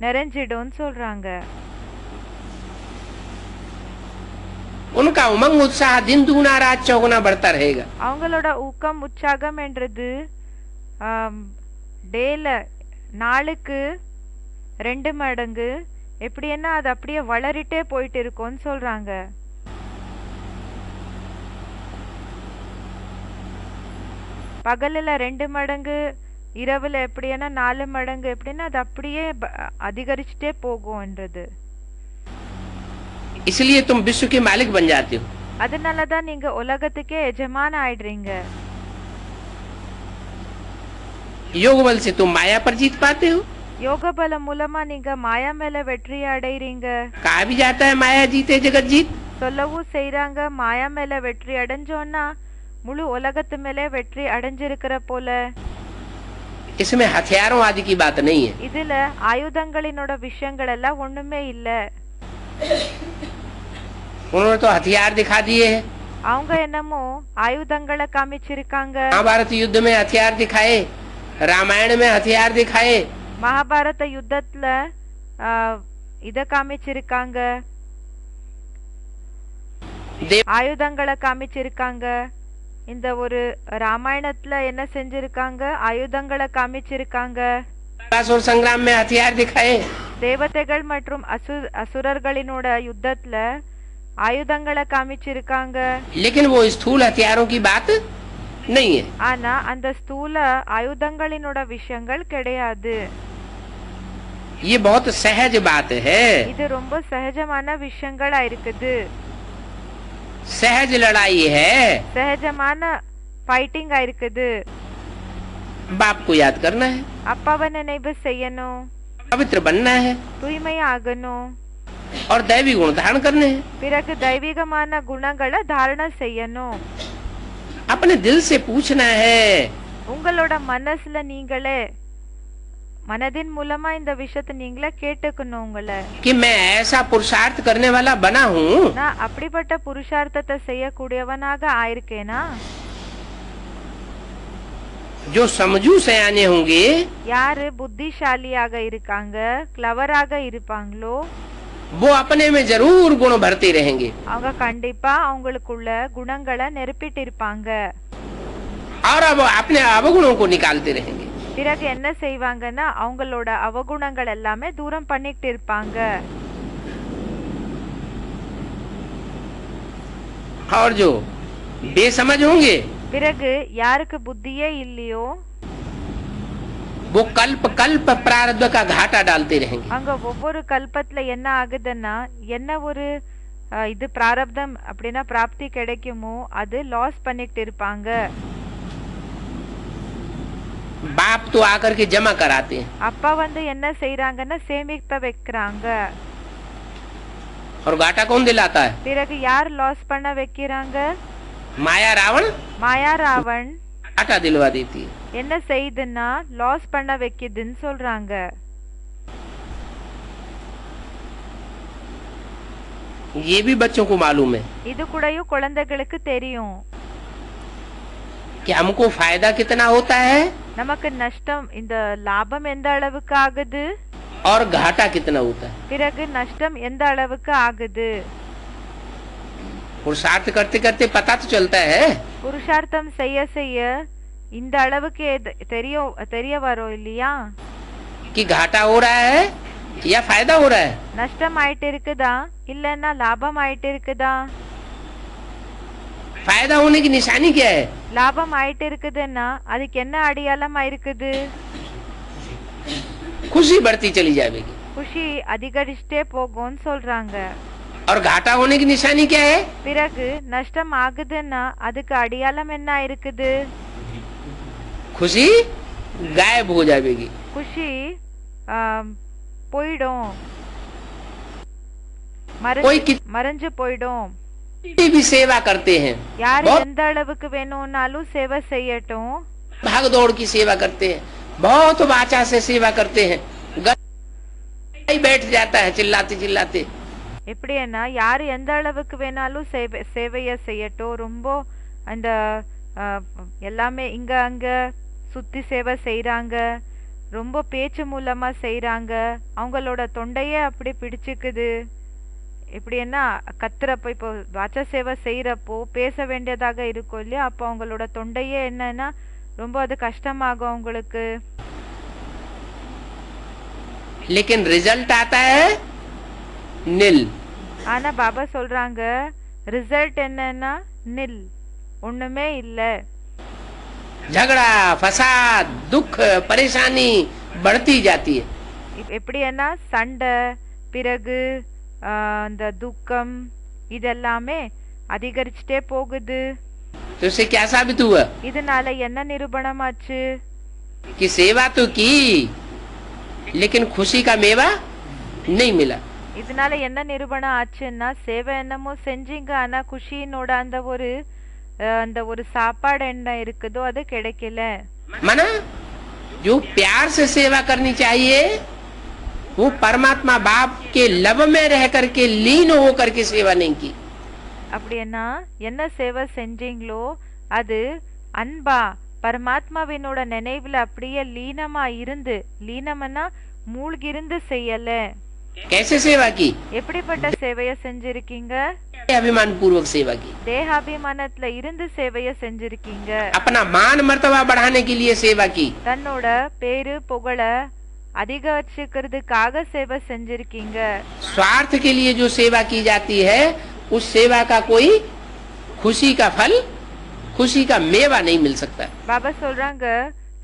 நிறைஞ்சிடும்னு சொல்றாங்க. उनका उमंग उत्साह दिन दुगुना रात चौगुना बढ़ता रहेगा। அவங்களோட ஊக்கம் உற்சாகம் என்றது டேல நாளுக்கு 2 மடங்கு எப்படின்னா அது அப்படியே வளரிட்டே போயிட்டு இருக்கும்னு சொல்றாங்க. பகலில் 2 மடங்கு, இரவுல எப்படின்னா 4 மடங்கு, எப்படின்னா அது அப்படியே அதிகரிச்சுட்டே போகும்ன்றது. इसलिए तुम विश्व के मालिक बन जाते हो। அதனாலதான் நீங்க உலகத்துக்கே எஜமான ஆயிடுறீங்க. योग बल से तुम माया पर जीत पाते हो। யோக பலம் மூலமா நீங்க மாயா மேல வெற்றி அடைறீங்க. कहा भी जाता है माया जीते जगत जीत। சொல்லவும் செய்றாங்க, மாயா மேல வெற்றி அடைஞ்சோன்னா முழு உலகத்து மேலே வெற்றி அடைஞ்சிருக்கிற போல. इसमें हथियारों आदि की बात नहीं है। இதுல ஆயுதங்களினோட விஷயங்கள் எல்லாம் ஒண்ணுமே இல்ல. उन्होंने तो हथियार दिखा दिए हैं। அவங்க என்னமோ ஆயுதங்களை காமிச்சிருக்காங்க. महाभारत युद्ध में हथियार दिखाए, रामायण में हथियार दिखाए, மகாபாரத யுத்தத்துல இத காமிச்சிருக்காங்க, ஆயுதங்களை காமிச்சிருக்காங்க. இந்த ஒரு ராமாயணத்துல என்ன செஞ்சிருக்காங்க? ஆயுதங்களை காமிச்சிருக்காங்க. संग्राम में हथियार दिखाए, தேவதைகள் மற்றும் அசுரர்களினோட யுத்தத்துல ஆயுதங்களை காமிச்சிருக்காங்க. लेकिन वो स्थूल हथियारों की बात नहीं है। ஆனா அந்த ஸ்தூல ஆயுதங்களினோட விஷயங்கள் கிடையாது. ये बहुत सहज बात है। இது ரொம்ப சகஜமான விஷயங்களா இருக்குது. सहज लड़ाई है। சகஜமான ஃபைட்டிங்கா இருக்குது. बाप को याद करना है, அப்பாவை நினைவு செய்யணும், पवित्र बनना है தூய்மையா ஆகணும், और दैवी गुण धारण करने हैं। பிறகு தெய்வீகமான குணங்களை தாரண செய்யணும். अपने दिल से पूछना है, உங்களோட மனசுல நீங்களே மனதின் மூலமா இந்த விஷயத்தை நீங்களே கேட்டுக்கணும். உங்களை कि मैं ऐसा पुरुषार्थ करने वाला बना हूँ நான் அப்படிப்பட்ட புருஷார்த்தத்தை செய்யக்கூடியவனாக ஆயிருக்கேனா? जो समझू सयाने होंगे யாரு புத்திசாலியாக இருக்காங்க, கிளவராக இருப்பாங்களோ वो अपने में जरूर गुण भरते रहेंगे। அவங்க கண்டிப்பா அவங்களுக்குள்ள குணங்களை நிரப்பிட்டு இருப்பாங்க. और अब अपने अवगुणों को निकालते रहेंगे। பிறகு என்ன செய்வாங்கன்னா அவங்களோட அவகுணங்கள் எல்லாமே தூரம் பண்ணிட்டு இருப்பாங்க. और जो बेसमझ होंगे பிறகு யாருக்கு புத்தியே இல்லையோ वो कल्प कल्प प्रारब्ध का घाटा डालते रहेंगे। அங்க ஒவ்வொரு கல்பத்துல என்ன ஆகுதுன்னா என்ன ஒரு இது பிராரப்தம் அப்படின்னா பிராப்தி கிடைக்குமோ அது லாஸ் பண்ணிட்டு இருப்பாங்க. बाप तो आकर के जमा कराते हैं அப்பா வந்து என்ன செய்யறாங்கன்னா சேமிப்ப வைக்கிறாங்க. और घाटा कौन दिलाता है? பிறகு யார் லாஸ் பண்ண வைக்கிறாங்க? माया रावण மாயா ராவன் घाटा दिलवा देती है। என்ன செய்யுதுன்னா லாஸ் பண்ண வைக்குதுன்னு சொல்றாங்க. ये भी बच्चों को मालूम है இது கூடயும் குழந்தைகளுக்கு தெரியும். कि हमको फायदा कितना होता है நமக்கு நஷ்டம் இந்த லாபம் எந்த அளவுக்கு ஆகுது, और घाटा कितना होता है। பிறகு நஷ்டம் எந்த அளவுக்கு ஆகுது. पुरुषार्थ करते करते पता तो चलता है புருஷார்த்தம் செய்ய செய்ய இந்த அளவுக்கு தெரிய வரும் இல்லையா? कि घाटा हो रहा है या फायदा हो रहा है। நஷ்டம் ஆயிட்டு இருக்குதா இல்லன்னா லாபம் ஆயிட்டு இருக்குதா? फायदा होने की निशानी क्या है? லாபம் ஆயிட்டு இருக்குதுன்னா அதுக்கு என்ன அடையாளமா இருக்குது? खुशी बढ़ती चली जाएगी। குஷி அதிகரிச்சுட்டே போகும்னு சொல்றாங்க. और घाटा होने की निशानी क्या है? பிறகு நஷ்டம் ஆகுதுன்னா அதுக்கு அடையாளம் என்ன இருக்குது? खुशी गायब हो जाएगी। குஷி போயிடும், कोई மறைஞ்சு போயிடும். कितनी भी सेवा करते हैं, யார் बहुत எந்த அளவுக்கு வேணும்னாலும் சேவை செய்யட்டும், भाग दौड़ की सेवा करते हैं, बहुत वाचा से सेवा करते हैं, ही बैठ जाता है चिल्लाते चिल्लाते। எப்படின்னா யார் எந்த அளவுக்கு வேணாலும் சேவைய செய்யட்டும், ரொம்ப அந்த எல்லாமே இங்க அங்க சுத்தி சேவை செய்யறாங்க, ரொம்ப பேச்சு மூலமா செய்யறாங்க, அவங்களோட தொண்டையே அப்படி பிடிச்சுக்குது. எப்படின்னா கத்துறப்போ, இப்போ வாச்ச சேவை செய்யறப்போ பேச வேண்டியதாக இருக்கும் இல்லையா, அப்போ அவங்களோட தொண்டையே என்னன்னா ரொம்ப அது கஷ்டமாகும் அவங்களுக்கு. लेकिन रिजल्ट आता है नील। ஆனா பாபா சொல்றாங்க ரிசல்ட் என்னன்னா நில், ஒண்ணுமே இல்ல. झगड़ा फसाद दुख परेशानी बढ़ती जाती है। எப்படின்னா சண்டை, பிறகு அந்த துக்கம் இதெல்லாமே அதிகரிச்சுட்டே போகுது. तो इससे क्या साबित हुआ இதனால என்ன நிரூபணமாச்சு? कि सेवा तो की लेकिन खुशी का मेवा नहीं मिला। இதனால என்ன நிரூபணம் ஆச்சுன்னா சேவை என்னமோ செஞ்சீங்க, ஆனா குஷியினோட அந்த ஒரு சாப்பாடு என்ன இருக்குதோ அது கிடைக்கல. माना जो प्यार से सेवा करनी चाहिए वो परमात्मा बाप के लब में रह करके लीन हो करके सेवा नहीं की। அப்படின்னா என்ன சேவை செஞ்சீங்களோ அது அன்பா பரமாத்மாவினோட நினைவுல அப்படியே லீனமா இருந்து, லீனம்னா மூழ்கி இருந்து செய்யல. कैसे सेवा की? எப்படிப்பட்ட சேவைய செஞ்சிருக்கீங்க? अभिमान पूर्वक सेवा की, தேகாபிமானத்துல இருந்து சேவைய செஞ்சிருக்கீங்க. अपना मान मर्तबा बढ़ाने के लिए सेवा की, தன்னோட பேரு புகழ அதிக வச்சுக்கிறதுக்காக சேவை செஞ்சிருக்கீங்க. स्वार्थ के लिए जो सेवा की जाती है उस सेवा का कोई खुशी का फल, खुशी का मेवा नहीं मिल सकता। பாபா சொல்றாங்க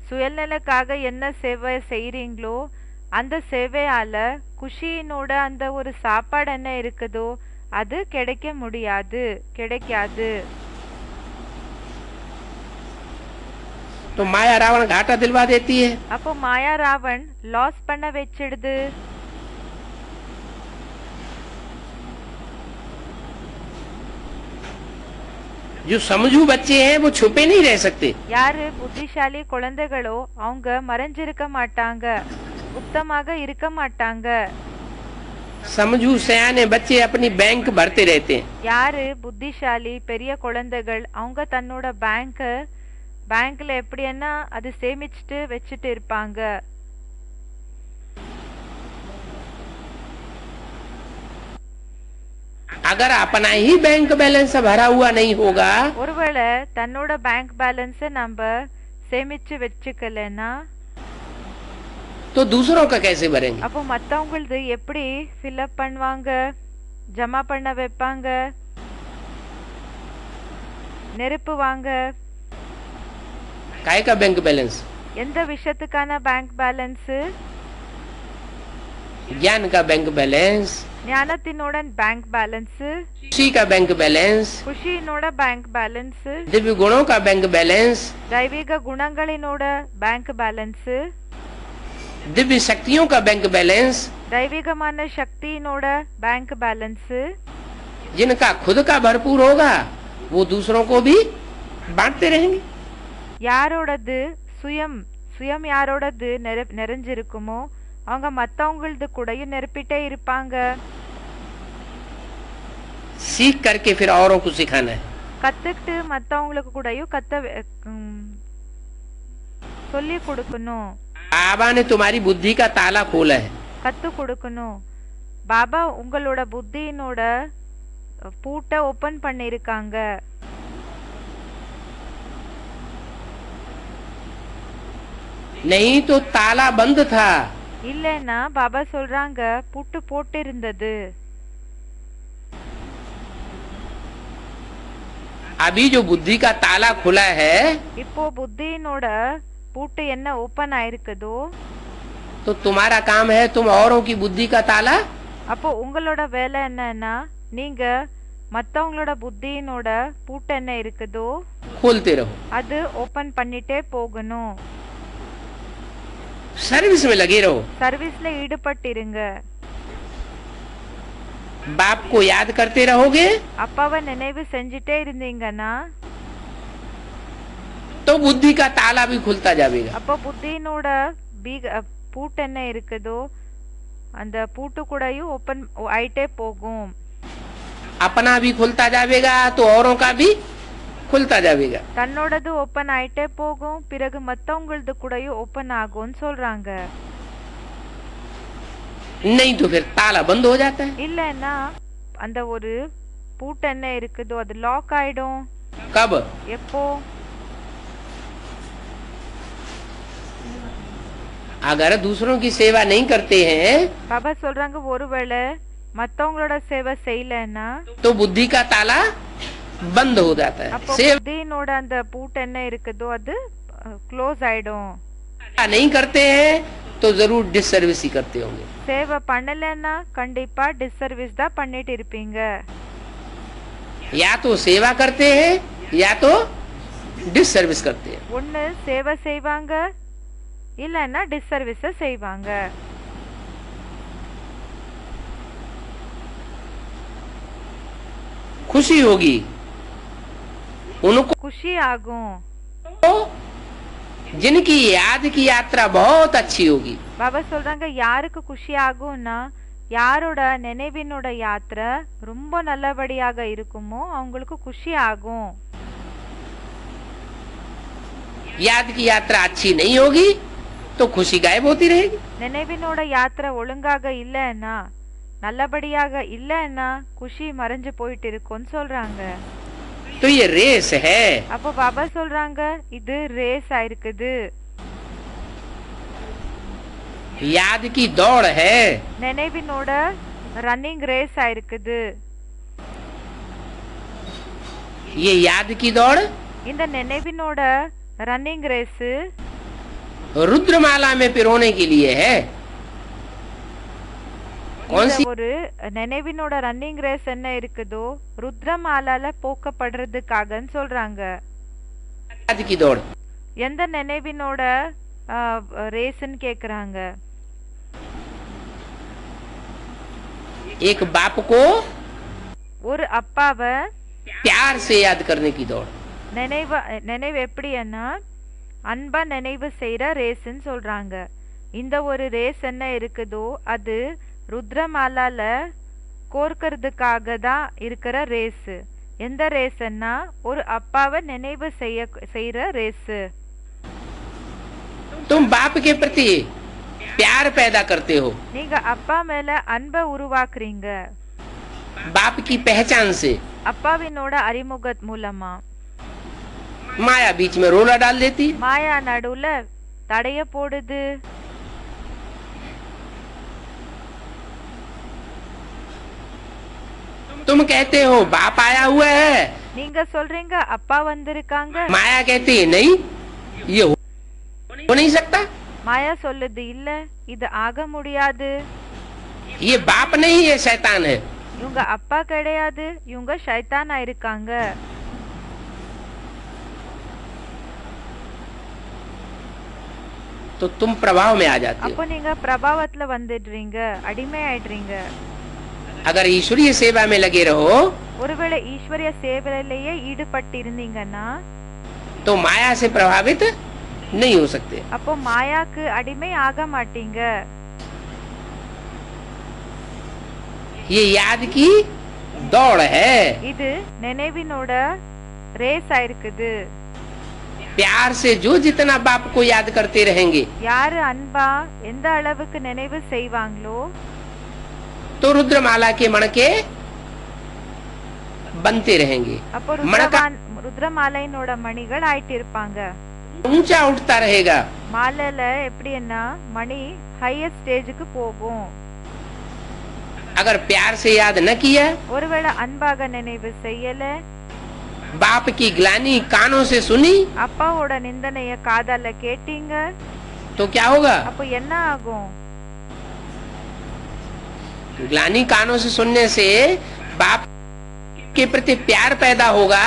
சுயநலக்காக என்ன சேவை செய்றீங்களோ அந்த சேவையால குஷியினோட அந்த ஒரு சாப்பாடு என்ன இருக்குதோ அது கிடைக்க முடியாது, கிடைக்காது. तो माया रावण घाटा दिलवा देती है। அப்போ மாயா ராவன் லாஸ் பண்ண வச்சிடுது. जो समझू बच्चे हैं वो छुपे नहीं रह सकते। யாரு புத்திசாலி குழந்தைகளோ அவங்க மறைஞ்சிருக்க மாட்டாங்க, குப்தமாக இருக்க மாட்டாங்க. समझू सयाने बच्चे अपनी बैंक भरते रहते हैं। யாரு புத்திசாலி பெரிய குழந்தைகள் அவங்க தன்னோட பேங்க்ல எப்படின்னா அது சேமிச்சுட்டு வச்சுட்டு இருப்பாங்க. अगर अपना ही बैंक बैलेंस भरा हुआ नहीं होगा ஒருவேளை தன்னோட பேங்க் பேலன்ஸ் நம்ம சேமிச்சு வச்சுக்கலனா तो दूसरों का कैसे भरेंगे? அப்போ மத்தவங்களது எப்படி ஃபில் அப் பண்ணுவாங்க, ஜமா பண்ண வைப்பாங்க, நிரப்புவாங்க? काय का बैंक बैलेंस? எந்த விஷயத்துக்கான பேங்க் பேலன்ஸ்? ज्ञान का बैंक बैलेंस, ஞானத்தினோட பேங்க் பேலன்ஸ், खुशी का bank balance, குஷியினோட bank balance, Divya गुणों का बैंक बैलेंस, தெய்வீக குணங்களினோட பேங்க் பேலன்ஸ், दिव्य शक्तियों का बैंक बैलेंस, தெய்வீகமான சக்தியினோட பேங்க் பேலன்ஸ். जिनका खुद का भरपूर होगा वो दूसरों को भी बांटते रहेंगे। யாரோடது சுயம் யாரோடது நிறைஞ்சிருக்குமோ அவங்க மத்தவங்களது கூடயும் நிரப்பிட்டே இருப்பாங்க. सीख करके फिर औरों को सिखाना है। கத்துக்கிட்டு மத்தவங்களுக்கு கூடயும் சொல்லி கொடுக்கணும். बाबा ने तुम्हारी बुद्धि का ताला खोला है। கத்து கொடுக்கணும். பாபா உங்களோட புத்தியினோட பூட்டை ஓபன் பண்ணிருக்காங்க. नहीं तो ताला बंद था। இல்லைன்னா பாபா சொல்றாங்க பூட்டு போட்டு இருந்தது. अभी जो बुद्धि का ताला खुला है இப்போ புத்தியினோட பூட்டு என்ன ஓபன் ஆயிருக்குதோ तो तुम्हारा काम है तुम औरों की बुद्धि का ताला அப்போ உங்களோட வேலை என்னன்னா நீங்க மத்தவங்களோட புத்தியினோட பூட்டு என்ன இருக்குதோ खोलते रहो। அது ஓபன் பண்ணிட்டே போகணும். सर्विस में लगे रहो, சர்வீஸ்ல ஈடுபட்டிருங்க. बाप को याद करते रहोगे அப்பாவை நினைவு செஞ்சுட்டே இருந்தீங்கன்னா तो बुद्धि का ताला भी खुलता जाएगा. அப்போ புத்தியினோட பூட்டு என்ன இருக்குதோ அந்த பூட்டு கூடயும் ஓபன் ஆயிட்டே போகும். अपना भी खुलता जाएगा तो औरों का भी खुलता जाएगा. தன்னோடது ஓபன் ஆயிட்டே போகும், பிறகு மத்தவங்களது கூடயும் ஓபன் ஆகும்னு சொல்றாங்க. नहीं तो फिर ताला बंद हो जाता है. இல்லன்னா அந்த ஒரு பூட்டு என்ன இருக்குதோ அது லாக் ஆயிடும். कब? எப்போ? अगर दूसरों की सेवा नहीं करते हैं பாபா சொல்றாங்க ஒருவேளை மத்தவங்களோட சேவை செய்யலன்னா तो बुद्धि का ताला बंद हो जाता है. அப்போ सेवा புத்தியினோட அந்த பூட்டு என்ன இருக்குதோ அது க்ளோஸ் ஆயிடும். नहीं करते हैं तो जरूर डिसर्विस ही करते होंगे. சேவை பண்ணலன்னா கண்டிப்பா டிஸ்சர்வீஸ் தான் பண்ணிட்டு இருப்பீங்க. या तो सेवा करते हैं या तो डिसर्विस करते हैं. ஒண்ணு சேவை செய்வாங்க இல்லன்னா டிஸ்சர்வீஸ் செய்வாங்க. खुशी होगी उनको குஷி ஆகும். जिनकी याद की यात्रा बहुत अच्छी होगी. பாபா சொல்றாங்க யாருக்கு குஷி ஆகும்னா யாரோட நினைவினோட யாத்திரை ரொம்ப நல்லபடியாக இருக்குமோ அவங்களுக்கு குஷி ஆகும். याद की यात्रा अच्छी नहीं होगी तो खुशी गायब होती रहेगी. நினைவினோட யாத்திரை ஒழுங்காக இல்லன்னா நல்லபடியாக இல்லன்னா குஷி மறைஞ்சு போயிட்டு இருக்கும்னு சொல்றாங்க. तो ये रेस है. அப்போ பாபா சொல்றாங்க இது ரேஸ் ஆயிருக்குது. याद की दौड़ है. நினைவினோட ரன்னிங் ரேஸ் ஆயிருக்குது. ये याद की दौड़ இந்த நினைவினோட ரன்னிங் ரேஸ் रुद्रमाला में पिरोने के लिए है. कौन सी? ஒரு நினைவினோட ரன்னிங் ரேஸ் என்ன இருக்குதோ ருத்ரமாலால போக்கப்படுறதுக்காகன்னு சொல்றாங்க. याद की दौड़ எந்த நினைவினோட ரேஸ்ன்னு கேக்குறாங்க. एक बाप को ஒரு அப்பாவை प्यार से याद करने की दौड़. நினைவு எப்படின்னா அன்பா நினைவு செய்யற ரேஸ்ன்னு சொல்றாங்க. இந்த ஒரு ரேஸ் என்ன இருக்குதோ அது ருத்ரமாலால கோர்க்கறதுக்காக தான் இருக்கிற ரேஸ். எந்த ரேஸ்ன்னா ஒரு அப்பாவை நினைவு செய்யற ரேஸ். तुम बाप के प्रति प्यार पैदा करते हो நீங்க அப்பா மேல அன்பை உருவாக்குறீங்க. बाप की पहचान से. அப்பாவினோட அறிமுகத் மூலமா. माया बीच में रोला डाल देती. மாயா நடுவுல தடைய போடுது. तुम कहते हो बाप आया हुआ है, நீங்க சொல்றீங்க அப்பா வந்திருக்காங்க. माया कहती है नहीं ये हो नहीं सकता. மாயா சொல்லுது இல்ல இது ஆக முடியாது. ये बाप नहीं है शैतान है. இவங்க அப்பா கிடையாது இவங்க ஷைத்தானா இருக்காங்க. तो तुम प्रभाव में आ जाते அப்போ हो. நீங்க பிரபாவத்துல வந்துடுறீங்க, அடிமை ஆயிடுறீங்க. अगर ईश्वरीय सेवा में लगे रहो ஒருவேளை ஈஸ்வரிய சேவையிலேயே ஈடுபட்டு இருந்தீங்கன்னா तो माया से प्रभावित नहीं हो सकते. அப்போ மாயாக்கு அடிமை ஆக மாட்டீங்க. ये याद की दौड़ है. இது நினைவினோட ரேஸ் ஆயிருக்குது. प्यार से जो जितना बाप को याद करते रहेंगे யாரு அன்பா எந்த அளவுக்கு நினைவு செய்வாங்களோ तो रुद्रमाला के मणके बनते रहेंगे. அப்போ மணக்க ருத்ரமாலையினோட மணிகள் ஆயிட்டு இருப்பாங்க. ऊंचा उठता रहेगा. மாலையில எப்படின்னா மணி ஹையஸ்ட் ஸ்டேஜுக்கு போகும். अगर प्यार से याद न किया ஒருவேளை அன்பாக நினைவு செய்யல, बाप की ग्लानी कानों से सुनी அப்பாவோட நிந்தனைய காதால கேட்டீங்க, तो क्या होगा? அப்போ என்ன ஆகும்? ग्लानी कानों से सुनने से बाप के प्रति प्यार पैदा होगा.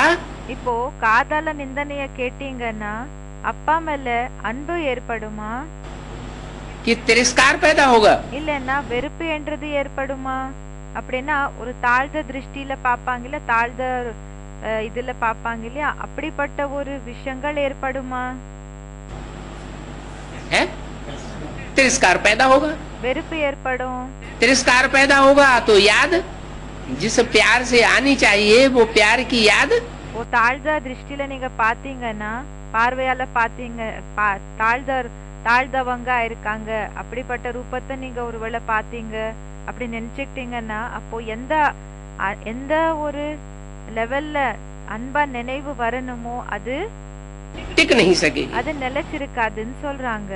இப்போ காதால நிந்தனைய கேட்டீங்கன்னா அப்பா மேல அன்பு ஏற்படுமா? कि तिरस्कार पैदा होगा। இல்லன்னா வெறுப்பு என்றது ஏற்படுமா? அப்படின்னா ஒரு தாழ்ந்த திருஷ்டியில பாப்பாங்கல்ல, தாழ்ந்த இதுல பாப்பாங்க இல்லையா, அப்படிப்பட்ட ஒரு விஷயங்கள் ஏற்படுமா? है तिरस्कार पैदा होगा। வெறுப்பு ஏற்படும். तिरस्कार पैदा होगा तो याद जिस प्यार से आनी चाहिए वो प्यार की याद ஓ தாழ்ந்த திருஷ்டியில நீங்க பாத்தீங்கன்னா, பார்வையால பாத்தீங்க, தாழ்ந்தவங்க இருக்காங்க, அப்படிப்பட்ட ரூபத்தை நீங்க ஒருவேளை பாத்தீங்க அப்படி நினைச்சுக்கிட்டீங்கன்னா, அப்போ எந்த ஒரு லெவல்ல அன்பா நினைவு வரணுமோ அது टिक नहीं सकेगी। அது நிலைச்சிருக்காதுன்னு சொல்றாங்க.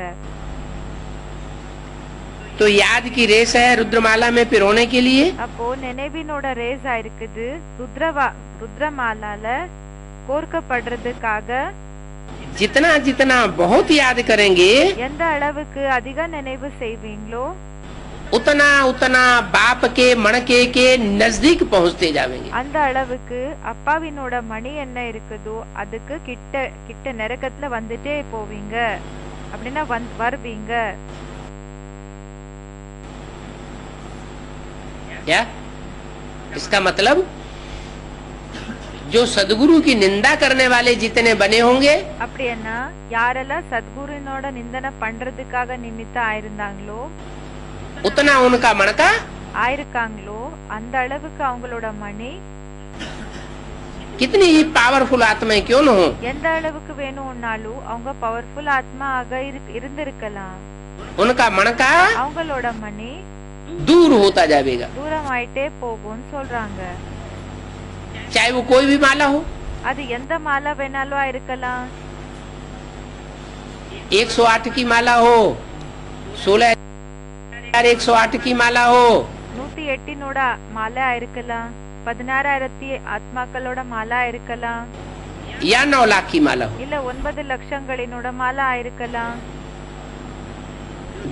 तो याद की रेस है रुद्रमाला में पिरोने के लिए। அப்போ நினைவினோட ரேஸ் இருக்குது ருத்ரமாலால கோர்க்கப்படுறதுக்காக. जितना जितना बहुत याद करेंगे எந்த அளவுக்கு அதிக நினைவு செய்வீங்களோ उतना उतना बाप के मणके के नजदीक पहुँचते जाएंगे। அந்த அளவுக்கு அப்பாவினோட மணி என்ன இருக்குதோ அதுக்கு கிட்ட கிட்ட நெருக்கத்துல வந்துட்டே போவீங்க, அப்படின்னா வருவீங்க. क्या इसका मतलब जो सदगुरु की निंदा करने वाले जितने बने होंगे அப்படின்னா யாரெல்லாம் சத்குருனோட நிந்தனை பண்றதுக்காக நிமித்த ஆயிருந்தாங்களோ उतना उनका मणका ஆயிருக்காங்களோ அந்த அளவுக்கு அவங்களோட மணி कितनी ही पावरफुल आत्माएं क्यों न हो, எந்த அளவுக்கு வேணும்னாலும் அவங்க பவர்ஃபுல் ஆத்மா ஆக இருந்திருக்கலாம், उनका मणका அவங்களோட மணி दूर होता जाएगा। தூரம் ஆயிட்டே போகும்னு சொல்றாங்க. चाहे वो कोई भी माला हो, அது எந்த மாலா வேணாலும் இருக்கலாம். 108 की माला हो, 16,108 की माला हो, 108 மாலா இருக்கலாம், 16,000 ஆத்மாக்களோட மாலா இருக்கலாம், या 9 लाख की माला हो। இல்ல 9 லட்சங்களினோட மாலா இருக்கலாம்.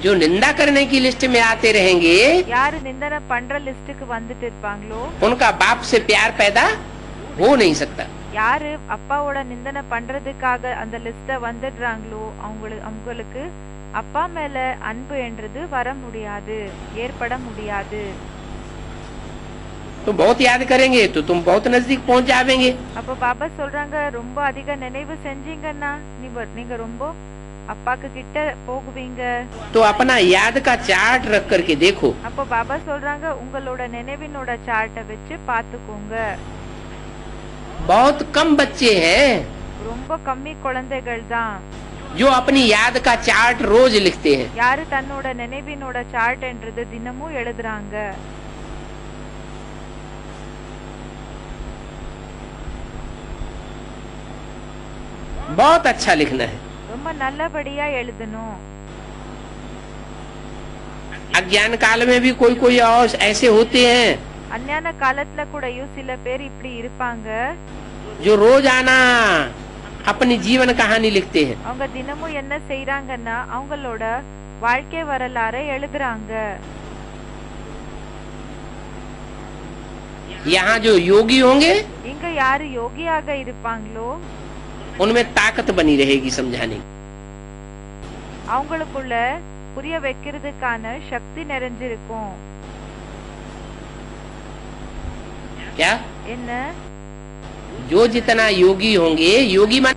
जो निंदा करने की लिस्ट में आते रहेंगे யாரு நிந்தனை பண்ற லிஸ்டுக்கு வந்துட்டு இருப்பாங்களோ उनका बाप से प्यार पैदा हो नहीं सकता। யாரு அப்பாவோட நிந்தனை பண்றதுக்காக அந்த லிஸ்ட வந்துடுறாங்களோ அவங்களுக்கு அப்பா மேல அன்பு என்றது வர முடியாது, ஏற்பட முடியாது. तो बहुत याद करेंगे तो तुम बहुत नजदीक पहुंच जाएंगे। அப்போ பாபா சொல்றாங்க, ரொம்ப அதிக நினைவு செஞ்சீங்கன்னா நீங்க ரொம்ப அப்பாக்கு கிட்ட போகுவீங்க. तो अपना याद का चार्ट रख करके देखो। அப்போ பாபா சொல்றாங்க, உங்களோட நினைவினோட சார்ட்டை வச்சு பாத்துக்கோங்க. बहुत कम बच्चे हैं ரொம்ப கம்மி குழந்தைகள் தான் जो अपनी याद का चार्ट रोज लिखते हैं। யாரு தன்னோட நினைவினோட சார்ட் என்றது தினமும் எழுதுறாங்க. बहुत अच्छा लिखना है। ரொம்ப நல்லபடியா எழுதணும். अज्ञान काल में भी कोई कोई और ऐसे होते हैं அஞ்ஞான காலத்துல கூட சில பேர் இப்படி இருப்பாங்க, जो रोजाना अपनी जीवन कहानी लिखते हैं। அவங்க தினமும் என்ன செய்யறாங்கன்னா அவங்களோட வாழ்க்கை வரலாறை எழுதுறாங்க. यहाँ जो योगी होंगे இங்க யாரு யோகியாக இருப்பாங்களோ उनमें ताकत बनी रहेगी समझाने की। அவங்களுக்குள்ள புரிய வைக்கிறதுக்கான சக்தி நிறைஞ்சிருக்கும். क्या என்ன जो जितना योगी होंगे, योगी मान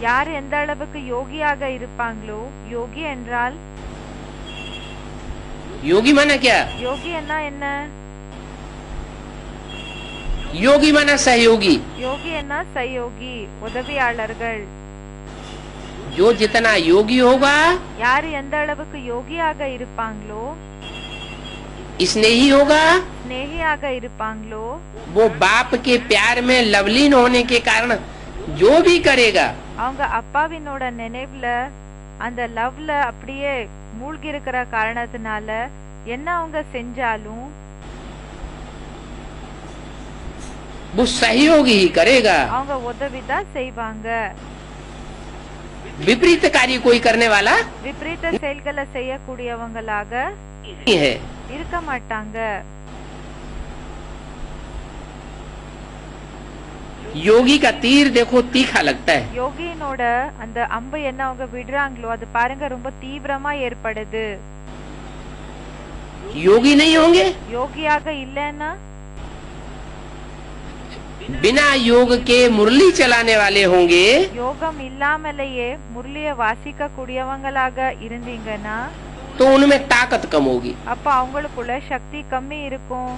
யார் எந்த அளவுக்கு யோகியாக இருப்பாங்களோ, யோகி என்றால் योगी माना क्या, யோகி என்ன योगी माना सहयोगी। யோகி சயோகி, உதவியாளர்கள். जो जितना योगी होगा யாரு எந்த அளவுக்கு யோகியாக இருப்பாங்களோ, स्नेही होगा, ஸ்நேகியாக இருப்பாங்களோ, वो बाप के प्यार में लवलीन होने के कारण जो भी करेगा அவங்க அப்பாவினோட நினைவுல அந்த லவ்ல அப்படியே மூழ்கி இருக்கிற காரணத்தினால என்ன அவங்க செஞ்சாலும் वो सहयोग ही करेगा। அவங்க உதவிதான் செய்வாங்க. विपरीत कार्य कोई करने वाला விபரீத செயல்களை செய்யக்கூடியவங்களாக नहीं है। இருக்க மாட்டாங்க. योगी का तीर देखो तीखा लगता है, யோகியினோட அந்த அம்பு என்ன அவங்க விடுறாங்களோ அது பாருங்க ரொம்ப தீவிரமா ஏற்படுது. योगी नहीं होंगे, யோகியாக இல்லைன்னா बिना योग के मुरली चलाने वाले होंगे, யோகம் இல்லாமலேயே முரளிய வாசிக்க கூடியவங்களாக இருந்தீங்கன்னா तो उनमें ताकत कम होगी. அப்ப அவங்களுக்குள்ள சக்தி கம்மி இருக்கும்.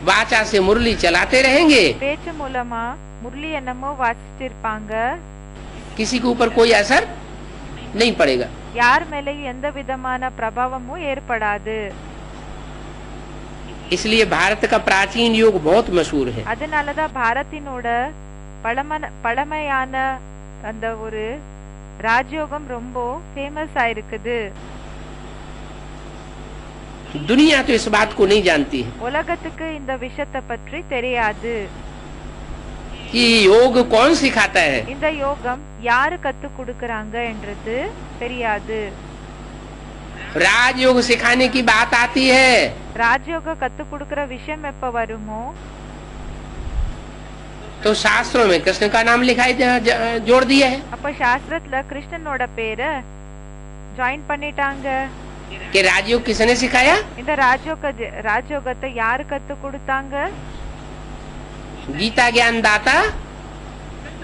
वाचा से मुरली चलाते रहेंगे, பேச்சு மூலமா முரளி என்னமோ வாசிச்சிட்டு இருப்பாங்க, किसी के ऊपर कोई असर नहीं पड़ेगा. யார் மேலேயும் எந்த விதமான பிரபாவமும் ஏற்படாது. इसलिए भारत का प्राचीन योग बहुत मशहूर है. அதனாலதான் பாரத்தினோட பழமையான அந்த ஒரு ராஜயோகம் ரொம்ப ஃபேமஸ் ஆயிருக்குது. दुनिया तो इस बात को नहीं जानती है உலகத்துக்கு இந்த விஷயத்தை பற்றி தெரியாது. कि योग कौन सिखाता है. இந்த யோகம் யாரு கத்து கொடுக்கறாங்க என்றது தெரியாது. राजयोग सिखाने की बात आती है ராஜயோக கத்து கொடுக்கற விஷயம் எப்ப வருமோ तो शास्त्रों में कृष्ण का नाम लिखाई जोड़ दिया है அப்ப சாஸ்திரத்துல கிருஷ்ணனோட பேரை ஜாயின் பண்ணிட்டாங்க. कि राजयोग किसने सिखाया. இந்த ராஜயோகத்தை யாரு கத்து கொடுத்தாங்க. गीता ज्ञान दाता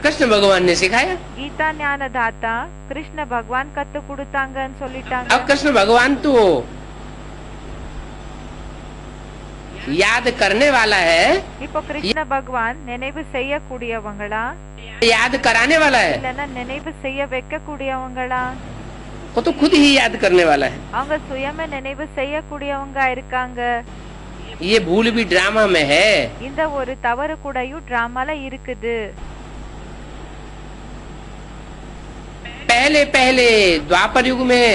कृष्ण भगवान ने सिखाया. கீதா ஞான தாத்தா கிருஷ்ண பகவான் கத்து கொடுத்தாங்கன்னு சொல்லிட்டாங்க. अब कृष्ण भगवान तो याद करने वाला है, இப்போ கிருஷ்ண பகவான் நினைவு செய்யக்கூடியவங்களா याद कराने वाला है. இல்லன்னா நினைவு செய்ய வைக்க கூடியவங்களா. वो तो खुद ही याद करने वाला है. அவங்க சுயமே நினைவு செய்யக்கூடியவங்க இருக்காங்க. ये भूल भी ड्रामा में है. இந்த ஒரு தவறு கூடயும் டிராமால இருக்குது. पहले पहले द्वापर युग में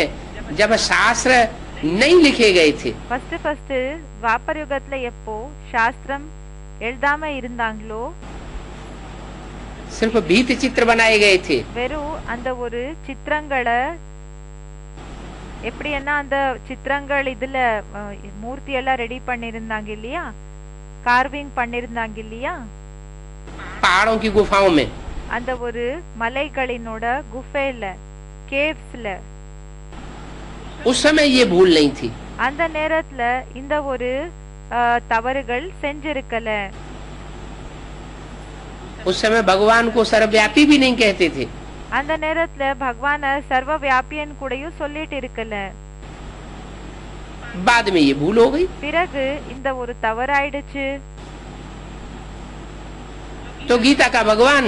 जब शास्त्र नहीं लिखे गए थे, ஃபர்ஸ்ட் துவாபர யுகத்துல எப்போ சாஸ்திரம் எழுதாம இருந்தாங்களோ सिर्फ भीत चित्र बनाए गए थे. வெறும் அந்த ஒரு சித்திரங்களை எப்படின்னா அந்த சித்திரங்கள் இதுல மூர்த்தி எல்லாம் ரெடி பண்ணிருந்தாங்க இல்லையா, கார்விங் பண்ணிருந்தாங்க இல்லையா, पहाड़ों की गुफाओं में. அந்த ஒரு மலைகளினோட குஃபைல கேவ்ஸ்ல उस समय ये भूल नहीं थी. அந்த நேரத்துல இந்த ஒரு தவறுகள் செஞ்சிருக்கல. उस समय भगवान को सर्वव्यापी भी नहीं कहते थे. அந்த நேரத்துல பகவான சர்வ வியாபியன் கூடயும் சொல்லிட்டு இருக்கல. बाद में ये भूल हो गई. பிறகு இந்த ஒரு தவறாயிடுச்சு. तो गीता का भगवान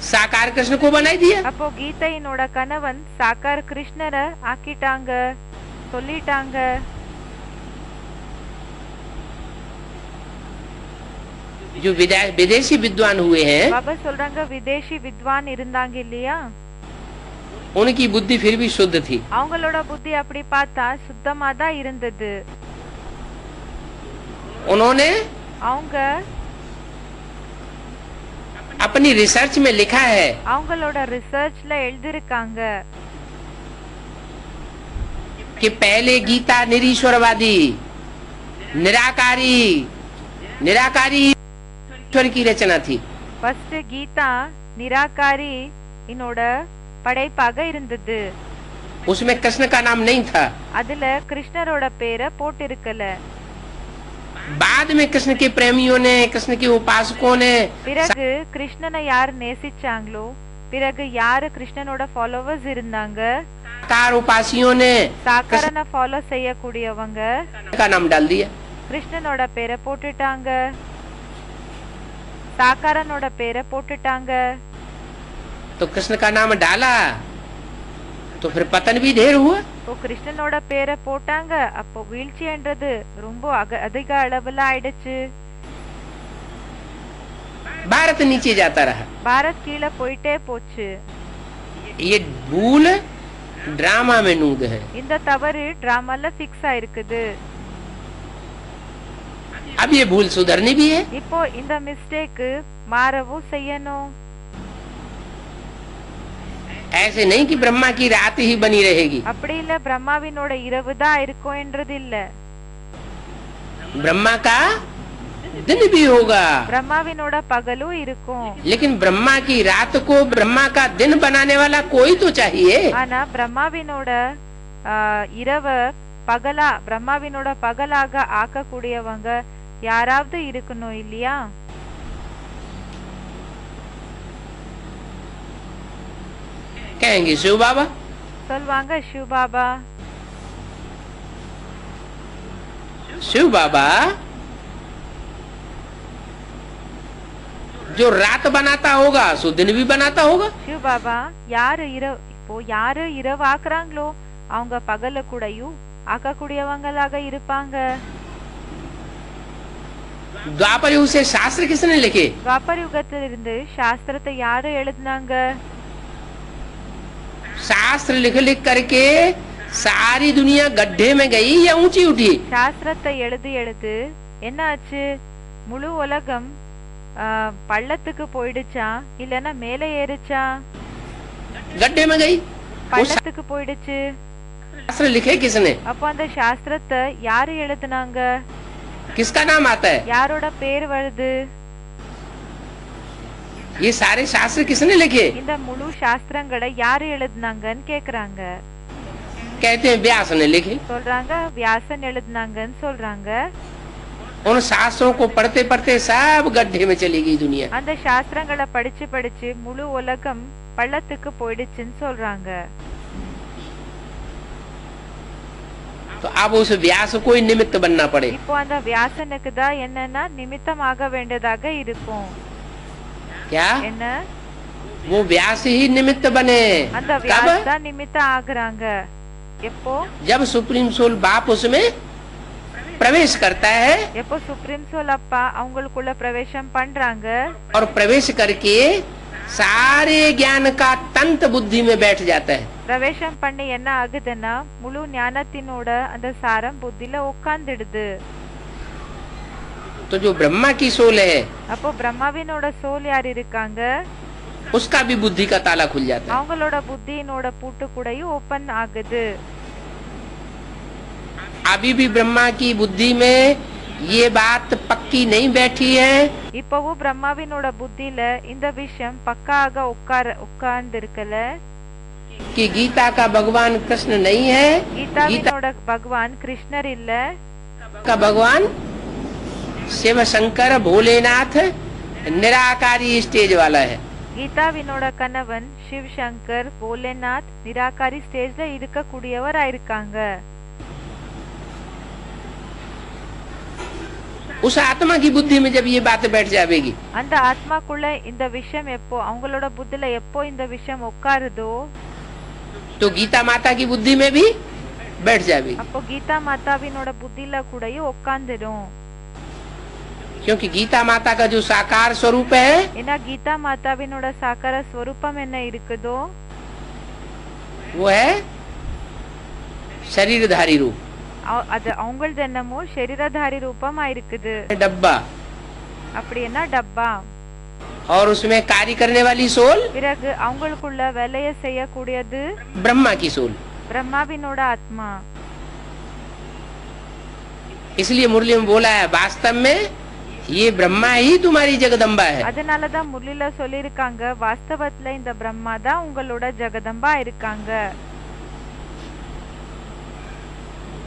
साकार कृष्ण को बनाई दिया. அப்போ கீதையினோட கணவன் சாக்கார் கிருஷ்ணரை ஆக்கிட்டாங்க, சொல்லிட்டாங்க. जो विदेशी विद्वान हुए हैं, பாபா சொல்றாங்க விதேசி வித்வான் இருந்தாங்க இல்லையா, उनकी बुद्धि फिर भी शुद्ध थी. அவங்களோட புத்தி அப்படி பார்த்தா சுத்தமா தான் இருந்தது. उन्होंने அவங்க अपनी रिसर्च में लिखा है அவங்களோட ரிசர்ச்ல எழுதிருக்காங்க कि पहले गीता निरीश्वरवादी निराकारी ईश्वर की रचना थी. ஃபர்ஸ்ட் கீதா நிராகாரி இன்னோட படைப்பாக இருந்தது. उसमें कृष्ण का नाम नहीं था. அதுல கிருஷ்ணரோட பேரை போட்டிருக்கல. बाद में कृष्ण के प्रेमियों ने, कृष्ण के उपासकों ने, பிறகு கிருஷ்ணனை யார் நேசிச்சாங்களோ, பிறகு யாரு கிருஷ்ணனோட ஃபாலோவர்ஸ் இருந்தாங்க, साकार उपासियों ने சாக்காரனை ஃபாலோ செய்யக்கூடியவங்க का नाम डाल दिया. கிருஷ்ணனோட பேரை போட்டுட்டாங்க, சாக்காரனோட பேரை போட்டுட்டாங்க. तो कृष्ण का नाम डाला तो फिर पतन भी ढेर हुआ. இப்போ கிருஷ்ணனோட பேரை போட்டாங்க, அப்போ வீழ்ச்சின்றது ரொம்ப அதிக அளவுல ஆயிடுச்சு. भारत नीचे जाता रहा. பாரத் கீழே போயிட்டே போச்சு. ये भूल ड्रामा में नूद है. இந்த தவறு டிராமால பிக்ஸ் ஆயிருக்குது. अब ये भूल सुधरनी भी है. இப்போ இந்த மிஸ்டேக் மாறவும் செய்யணும். ऐसे नहीं कि ब्रह्मा की रात ही बनी रहेगी. அப்படி இல்ல பிரம்மாவினோட இரவு தான் இருக்கும் என்றது இல்ல. ब्रह्मा का दिन भी होगा, பிரம்மாவினோட பகலும் இருக்கும். लेकिन ब्रह्मा की रात को ब्रह्मा का दिन बनाने वाला कोई तो चाहिए। ஆனா பிரம்மாவினோட இரவ பகலா பிரம்மாவினோட பகலாக ஆக்கக்கூடியவங்க யாராவது இருக்கணும் இல்லையா? कहेंगे शिव बाबा। சொல்வாங்க சிவ் பாபா. शिव बाबा जो रात बनाता होगा सो दिन भी बनाता होगा। சிவ் பாபா யாரு இரவு ஆக்குறாங்களோ அவங்க பகல கூடயும் ஆக்கக்கூடியவங்களாக இருப்பாங்க. द्वापर युग से शास्त्र किसने लिखे? துவாபர் யுகத்திலிருந்து சாஸ்திரத்தை யாரு எழுதினாங்க? शास्त्र लिख लिख करके सारी दुनिया गड्ढे में गई या ऊंची उठी? சாஸ்திரத்தை எழுதி எழுது என்ன ஆச்சு? முழு உலகம் பள்ளத்துக்கு போயிடுச்சா இல்லனா மேலே ஏறிச்சா? गड्ढे में गई। பள்ளத்துக்கு போயிடுச்சு. शास्त्र लिखे किसने? அப்ப அந்த சாஸ்திரத்தை யாரு எழுதினாங்க? किसका नाम आता है? யாரோட பேர் வருது? ये सारे शास्त्र किसने लिखे? இந்த முழு சாஸ்திரங்களை யாரு எழுதினாங்கன்னு கேக்குறாங்க. कहते हैं व्यास ने लिखे। சொல்றாங்க வியாசன் எழுதினாங்கன்னு சொல்றாங்க. उन शास्त्रों को पढ़ते पढ़ते सब गड्ढे में चली गई दुनिया। அந்த சாஸ்திரங்களை படிச்சு படிச்சு முழு உலகம் பள்ளத்துக்கு போயிடுச்சுன்னு சொல்றாங்க. तो अब उस व्यास को ही निमित्त बनना पड़े। இப்போ அந்த வியாசனுக்கு தான் என்னன்னா நிமித்தமாக வேண்டியதாக இருக்கும். क्या? என்ன? वो व्यास ही निमित्त बने। அந்த வியாஸ் தான் நிமித்த ஆகுறாங்க. எப்போ? जब सुप्रीम सोल बाप उसमें प्रवेश करता है எப்போ சுப்ரீம் சோல் அப்பா அவங்களுக்குள்ள பிரவேசம் பண்றாங்க और प्रवेश करके सारे ज्ञान का तंत बुद्धि में बैठ जाता है। பிரவேசம் பண்ணி என்ன ஆகுதுன்னா முழு ஞானத்தினோட அந்த சாரம் புத்தில உட்கார்ந்துடுது. तो जो ब्रह्मा की सोल है அப்போ பிரம்மாவினோட சோல் யார் இருக்காங்க? उसका भी बुद्धि का ताला खुल जाता है। அவங்களோட புத்தியினோட பூட்டு கூடயும் ஓபன் ஆகுது. अभी भी ब्रह्मा की बुद्धि में ये बात पक्की नहीं बैठी है இப்பவும் பிரம்மாவினோட புத்தியில இந்த விஷயம் பக்காக உட்கார்ந்து இருக்கல कि गीता का भगवान कृष्ण नहीं है। கீதாவினோட பகவான் கிருஷ்ணர் இல்ல, का भगवान शिव शंकर भोलेनाथ निराकारी स्टेज वाला है। கீதாவினோட கணவன் சிவ் சங்கர் போலேநாத் நிராகாரி ஸ்டேஜ்ல இருக்கக்கூடியவரா இருக்காங்க. उस आत्मा की बुद्धि में जब ये बात बैठ जाएगी அந்த ஆத்மாக்குள்ள இந்த விஷயம் எப்போ அவங்களோட புத்தில எப்போ இந்த விஷயம் உட்காருதோ तो गीता माता की बुद्धि में भी बैठ जाएगी। அப்போ கீதா மாதாவினோட புத்தில கூடயும் உட்கார்ந்துடும். क्योंकि गीता माता का जो साकार स्वरूप है ஏன்னா கீதா மாதாவினோட சாகார ஸ்வரூபம் என்ன இருக்குதோ वो है शरीरधारी रूप, அது அவங்களது என்னமோ शरीरधारी ரூபமா இருக்குது. डब्बा, அப்படின்னா டப்பா. और उसमें कार्य करने वाली सोल பிறகு அவங்களுக்குள்ள வேலையை செய்யக்கூடியது ब्रह्मा की सोल। பிரம்மாவினோட ஆத்மா. इसलिए मुरली में बोला है वास्तव में ये ब्रह्मा ही तुम्हारी जगदम्बा है। அதனாலதான் முரளில சொல்லிருக்காங்க வாஸ்தவத்துல இந்த பிரம்மா தான் உங்களோட ஜெகதம்பா இருக்காங்க.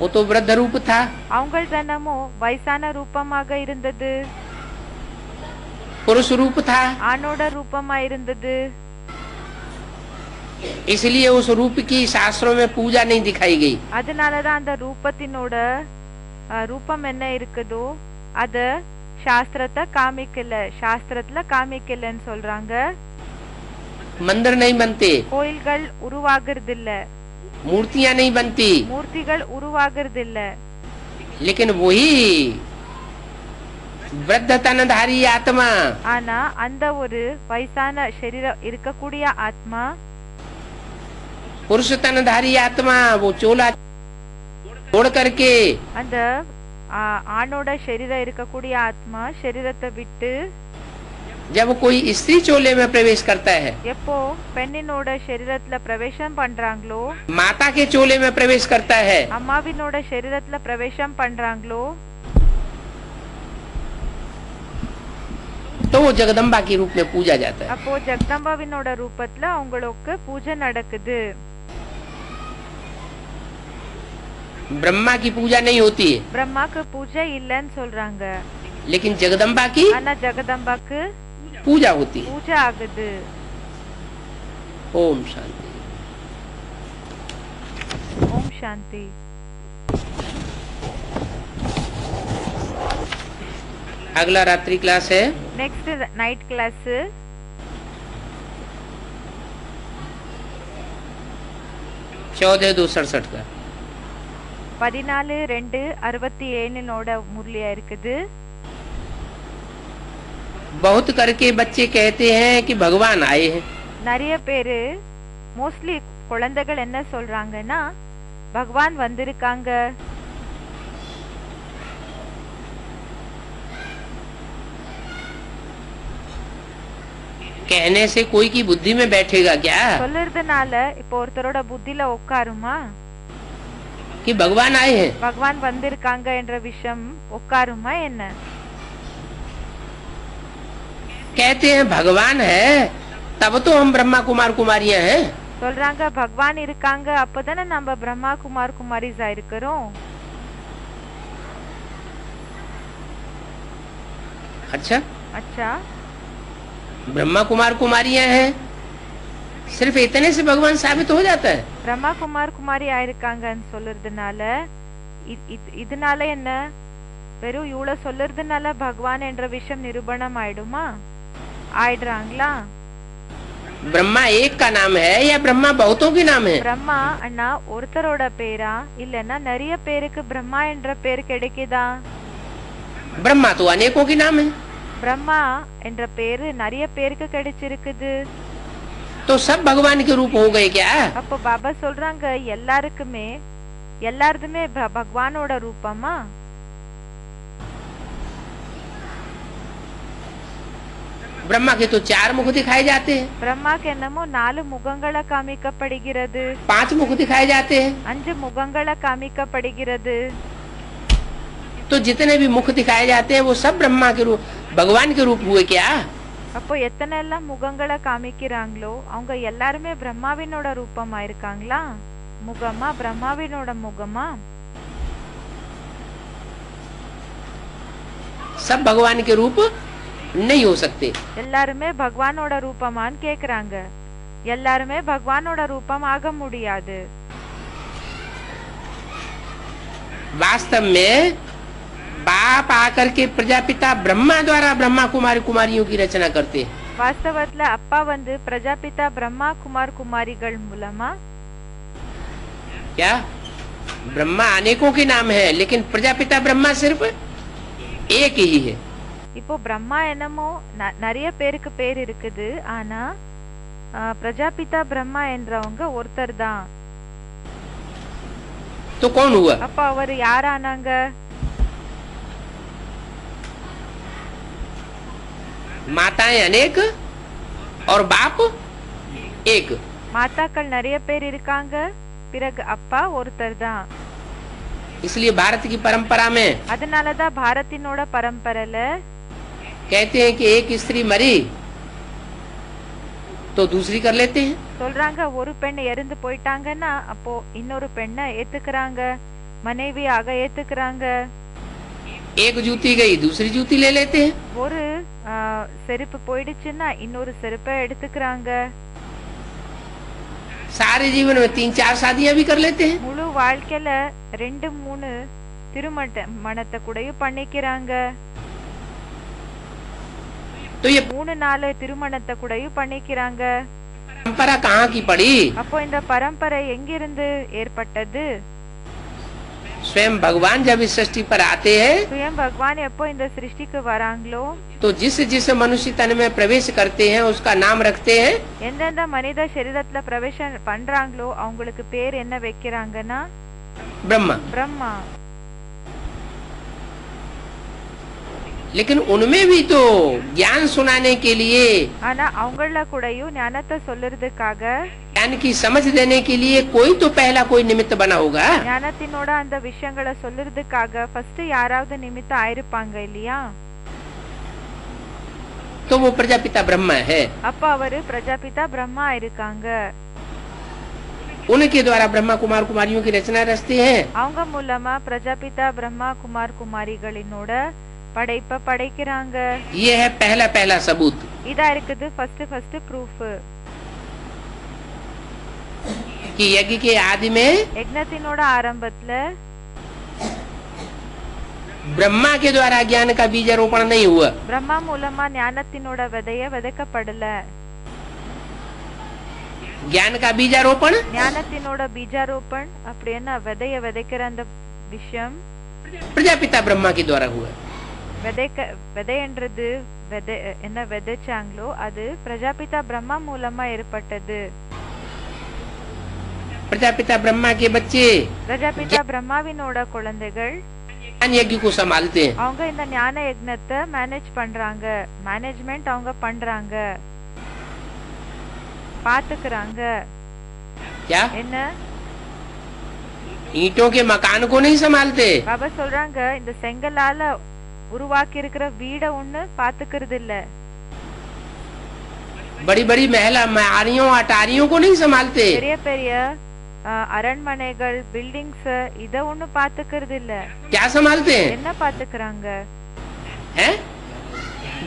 वो तो वृद्ध रूप था, அவங்களது என்னமோ வயசான ரூபமாக இருந்தது, पुरुष रूप था, ஆணோட ரூபமா இருந்தது. इसलिए उस रूप की शास्त्रों में पूजा नहीं दिखाई गई। அதனாலதான் அந்த ரூபத்தினோட ரூபம் என்ன இருக்குதோ அத சாஸ்திரத்தை காமிக்கல, சாஸ்திரத்துல காமிக்கலன்னு சொல்றாங்க. मंदिर नहीं बनते, கோயில்கள் உருவாகிறது இல்ல, मूर्तियां नहीं बनती, மூர்த்திகள் உருவாகிறது இல்ல. लेकिन वही वृद्ध तनधारी आत्मा ஆனா அந்த ஒரு வயசான சரீரம் இருக்கக்கூடிய ஆத்மா, पुरुष तनधारी आत्मा वो चोला छोड़ करके அந்த ஆணோட சரீரம் இருக்கக்கூடிய ஆத்மா சரீரத்தை விட்டு जब कोई स्त्री चोले में प्रवेश करता है, எப்போ பெண்ணினோட சரீரத்துல பிரவேசம் பண்றாங்களோ, माता के चोले में प्रवेश करता है, அம்மாவினோட சரீரத்துல பிரவேசம் பண்றாங்களோ जगदम्बा के रूप में पूजा जाता है। அப்போ ஜெகதம்பாவினோட ரூபத்துல அவங்களுக்கு பூஜை நடக்குது. ब्रह्मा की पूजा नहीं होती है, பிரம்மாக்கு பூஜை இல்லன்னு சொல்றாங்க. लेकिन जगदम्बा की ஆனா ஜெகதம்பாக்கு पूजा होती है। பூஜை ஆகுது. ओम शांति। ஓம் சாந்தி. अगला रात्रि क्लास है நெக்ஸ்ட் நைட் கிளாஸ் 14/2/67 का। 14/2/67 முரளியா இருக்குது. बहुत करके बच्चे कहते हैं कि भगवान आए हैं। நிறைய பேரு மோஸ்ட்லி குழந்தைகள் என்ன சொல்றாங்கன்னா பகவான் வந்திருக்காங்க. कहने से कोई की बुद्धि में बैठेगा क्या சொல்றதுனால இப்போ ஒருத்தரோட புத்தில உட்காருமா कि भगवान आए हैं? பகவான் வந்திருக்காங்க என்ற விஷயம் உட்காருமா என்ன? कहते हैं भगवान है तब तो हम ब्रह्मा कुमार कुमारियां हैं। சொல்றாங்க பகவான் இருக்காங்க அப்பதானே நம்ம பிரம்மா குமார் குமாரிஸா இருக்கிறோம். अच्छा अच्छा ब्रह्मा कुमार कुमारियां हैं, सिर्फ इतने से भगवान साबित हो जाता है। பிரம்மா குமார் குமாரி ஆயிருக்காங்கன்னு சொல்றதுனால இதனால என்ன வெறும் இவ்வளவு சொல்றதுனால பகவான் என்ற விஷயம் நிரூபணம் ஆயிடுமா? ஆயிடுறாங்களா? ब्रह्मा एक का नाम है या ब्रह्मा बहुतों के नाम है? பிரம்மா அண்ணா ஒருத்தரோட பேரா இல்லன்னா நிறைய பேருக்கு பிரம்மா என்ற பேர் கிடைக்குதா? ब्रह्मा तो अनेकों के नाम है। பிரம்மா என்ற பேரு நிறைய பேருக்கு கிடைச்சிருக்குது. तो सब भगवान के रूप हो गए क्या? அப்போ பாபா சொல்றாங்க எல்லாருதுமே பகவானோட ரூபமா? ब्रह्मा के तो 4 मुख दिखाए जाते हैं, பிரம்மாக்கு என்னமோ 4 முகங்களை காமிக்கப்படுகிறது, 5 मुख दिखाए जाते हैं। 5 முகங்களை காமிக்கப்படுகிறது. तो जितने भी मुख दिखाए जाते हैं वो सब ब्रह्मा के रूप भगवान के रूप हुए क्या? அப்போ எத்தனை எல்லாம் முகங்களை காமிக்கிறாங்களோ அவங்க எல்லாருமே பிரம்மாவினோட ரூபமா இருக்காங்களா? முகமா பிரம்மாவினோட முகமா? सब भगवान के रूप नहीं हो सकते। எல்லாருமே பகவானோட ரூபமான்னு கேக்குறாங்க. எல்லாருமே பகவானோட ரூபம் ஆக முடியாது. वास्तव में बाप आकर के प्रजापिता ब्रह्मा द्वारा ब्रह्मा कुमारी कुमारियों की रचना करते हैं। வாஸ்தவத்துல அப்பா வந்து பிரஜாபிதா பிரம்மா குமார் குமாரிகள் மூலமா क्या ब्रह्मा अनेकों के नाम है, लेकिन प्रजापिता ब्रह्मा सिर्फ एक ही है। இப்போ பிரம்மா என்னமோ நிறைய பேருக்கு பேர் இருக்குது, ஆனா பிரஜாபிதா பிரம்மா என்றவங்க ஒருத்தர் தான். तो कौन हुआ? அப்ப அவர் யாரானாங்க? माताएं अनेक और बाप एक। மாதாக்கள் நிறைய பேர் இருக்காங்க, பிறகு அப்பா ஒருத்தர் தான். इसलिए भारत की परंपरा में அதனாலதான் பாரத்தினோட பரம்பரையில कहते हैं कि एक स्त्री मरी तो दूसरी कर लेते हैं। சொல்றாங்க ஒரு பெண் இறந்து போயிட்டாங்கன்னா அப்போ இன்னொரு பெண்ணை ஏத்துக்கிறாங்க, மனைவியாக ஏத்துக்கிறாங்க. एक जूती गई दूसरी जूती ले लेते हैं। ஒரு செருப்பு போயிடுச்சுன்னா இன்னொரு செருப்பை எடுத்துக்கிறாங்க. सारे जीवन में 3-4 शादियां भी कर लेते हैं। முழு வாழ்க்கையில 2-3 திருமணத்தை கூடயும் பண்ணிக்கிறாங்க. तो ये 3-4 திருமணத்தை கூடயும் பண்ணிக்கிறாங்க. परंपरा कहाँ की पड़ी? அப்போ இந்த பரம்பரை எங்கிருந்து ஏற்பட்டது? स्वयं भगवान जब इस सृष्टि पर आते हैं சுயம் பகவான் எப்போ இந்த சிருஷ்டிக்கு வராங்களோ तो जिस जिस मनुष्य तन में प्रवेश करते हैं उसका नाम रखते हैं எந்தெந்த மனித சரீரத்துல பிரவேசம் பண்றாங்களோ அவங்களுக்கு பேர் என்ன வைக்கிறாங்கன்னா ब्रह्मा। பிரம்மா. लेकिन उनमें भी तो ज्ञान सुनाने के लिए, ஆனா அவங்கள கூடயும் ஞானத்தை சொல்றதுக்காக, ज्ञान की समझ देने के लिए कोई तो पहला कोई निमित्त बना होगा। ஞானத்தினோட அந்த விஷயங்களை சொல்றதுக்காக ஃபர்ஸ்ட் யாராவது நிமித்தம் ஆயிருப்பாங்க இல்லையா? तो वो प्रजापिता ब्रह्मा है। அப்ப அவரு பிரஜாபிதா பிரம்மா இருக்காங்க. उनके द्वारा ब्रह्मा कुमार कुमारियों की रचना रचते हैं। அவங்க மூலமா பிரஜாபிதா பிரம்மா குமார் குமாரிகளினோட படைப்ப படைக்கிறாங்க. ये है पहला पहला सबूत। இதா இருக்குது ஃபர்ஸ்ட் ப்ரூஃப் कि यज्ञ के आदि में யஜ்ஞத்தினோட ஆரம்பத்துல ब्रह्मा के द्वारा ज्ञान का बीजारोपण नहीं हुआ। பிரம்மா மூலமா ஞானத்தினோட விதைய விதைக்கப்படல. ज्ञान का बीजारोपण ஞானத்தினோட பீஜாரோபण அப்படின்னா விதைய விதைக்கிற அந்த விஷயம் प्रजापिता ब्रह्मा के द्वारा हुआ। விதைன்றது என்ன விதைச்சாங்களோ அது பிரஜாபிதா பிரம்மா மூலமா ஏற்பட்டது. प्रजापिता ब्रह्मा के बच्चे பிரஜாபிதா பிரம்மாவினோட குழந்தைகள் ज्ञान यज्ञ को संभालते हैं। அவங்க இந்த ஞான யஜ்ஞத்தை மேனேஜ் பண்றாங்க. மேனேஜ்மெண்ட் அவங்க பண்றாங்க, பாத்துக்கிறாங்க. क्या என்ன ईंटों के मकान को नहीं संभालते। பாபா சொல்றாங்க இந்த செங்கலால உருவாக்கி இருக்கிற வீட ஒண்ணு பாத்துக்கிறது இல்ல. बड़ी बड़ी महला मारियों अटारियों को नहीं संभालते। பெரிய பெரிய அரண்மனைகள் பில்டிங்ஸ் இத ஒண்ணு பாத்துக்கிறது இல்ல. क्या संभालते हैं? என்ன பாத்துக்கிறாங்க? हैं?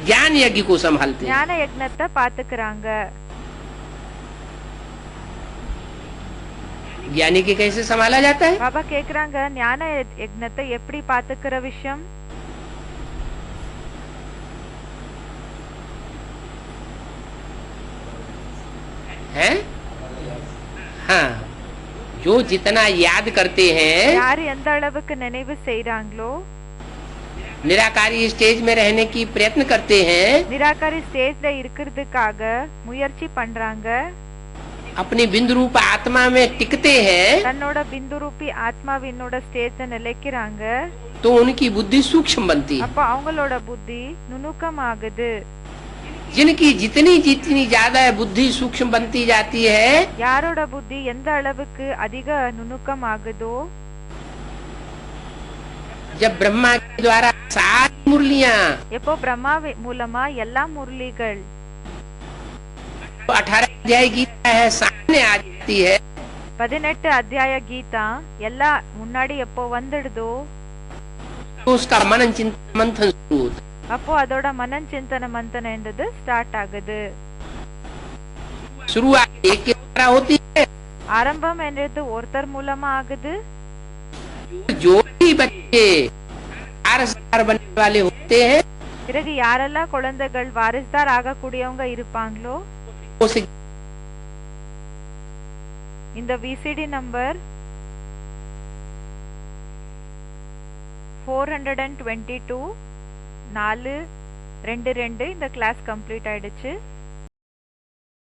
ज्ञान यज्ञ को संभालते हैं। ஞான யஜ்ஞத்தை பாத்துக்கிறாங்க. ज्ञानी के कैसे संभाला जाता है? பாபா கேக்குறாங்க ஞான யஜ்ஞத்தை எப்படி பாத்துக்கிற விஷயம். हैं? हाँ, जो जितना याद करते हैं யார் எந்த அளவுக்கு நினைவு செய்றாங்களோ निराकारी स्टेज में रहने की प्रयत्न करते हैं, நிராகாரி ஸ்டேஜ்ல இருக்கிறதுக்காக முயற்சி பண்றாங்க, अपनी बिंदु रूप आत्मा में टिकते हैं, தன்னோட பிந்து ரூபி ஆத்மாவினோட ஸ்டேஜ்ல நிலைக்கிறாங்க. तो उनकी बुद्धि सूक्ष्म बनती है। அப்ப அவங்களோட புத்தி நுணுக்கம் ஆகுது. जिनकी जितनी जितनी ज्यादा बुद्धि सूक्ष्म बनती जाती है, யாரோட புத்தி எந்த அளவுக்கு அதிக நுணுக்கம் ஆகுதோ जब ब्रह्मा के द्वारा सारी मुरलियां எப்போ பிரம்மா மூலமா எல்லா முரளிகள் 18 अध्याय गीता है सामने आ जाती है, 18 அத்தியாய கீதா எல்லா முன்னாடி எப்போ வந்துடுதோ तो उसका मनन चिंतन मंथन शुरू होता है। அப்போ அதோட மனன் சிந்தன மந்தனன்றது ஸ்டார்ட் ஆகுது. शुरुआत एक के द्वारा होती है। ஆரம்பம் என்றது ஒருத்தர் மூலமா ஆகுது. जो भी बच्चे वारसदार बनने वाले होते हैं, பிறகு யாரெல்லாம் குழந்தைகள் வாரிசுதார் ஆகக்கூடியவங்க இருப்பாங்களோ उसे இந்த விசிடி நம்பர் 422 422 இந்த கிளாஸ் கம்ப்ளீட் ஆயிடுச்சு.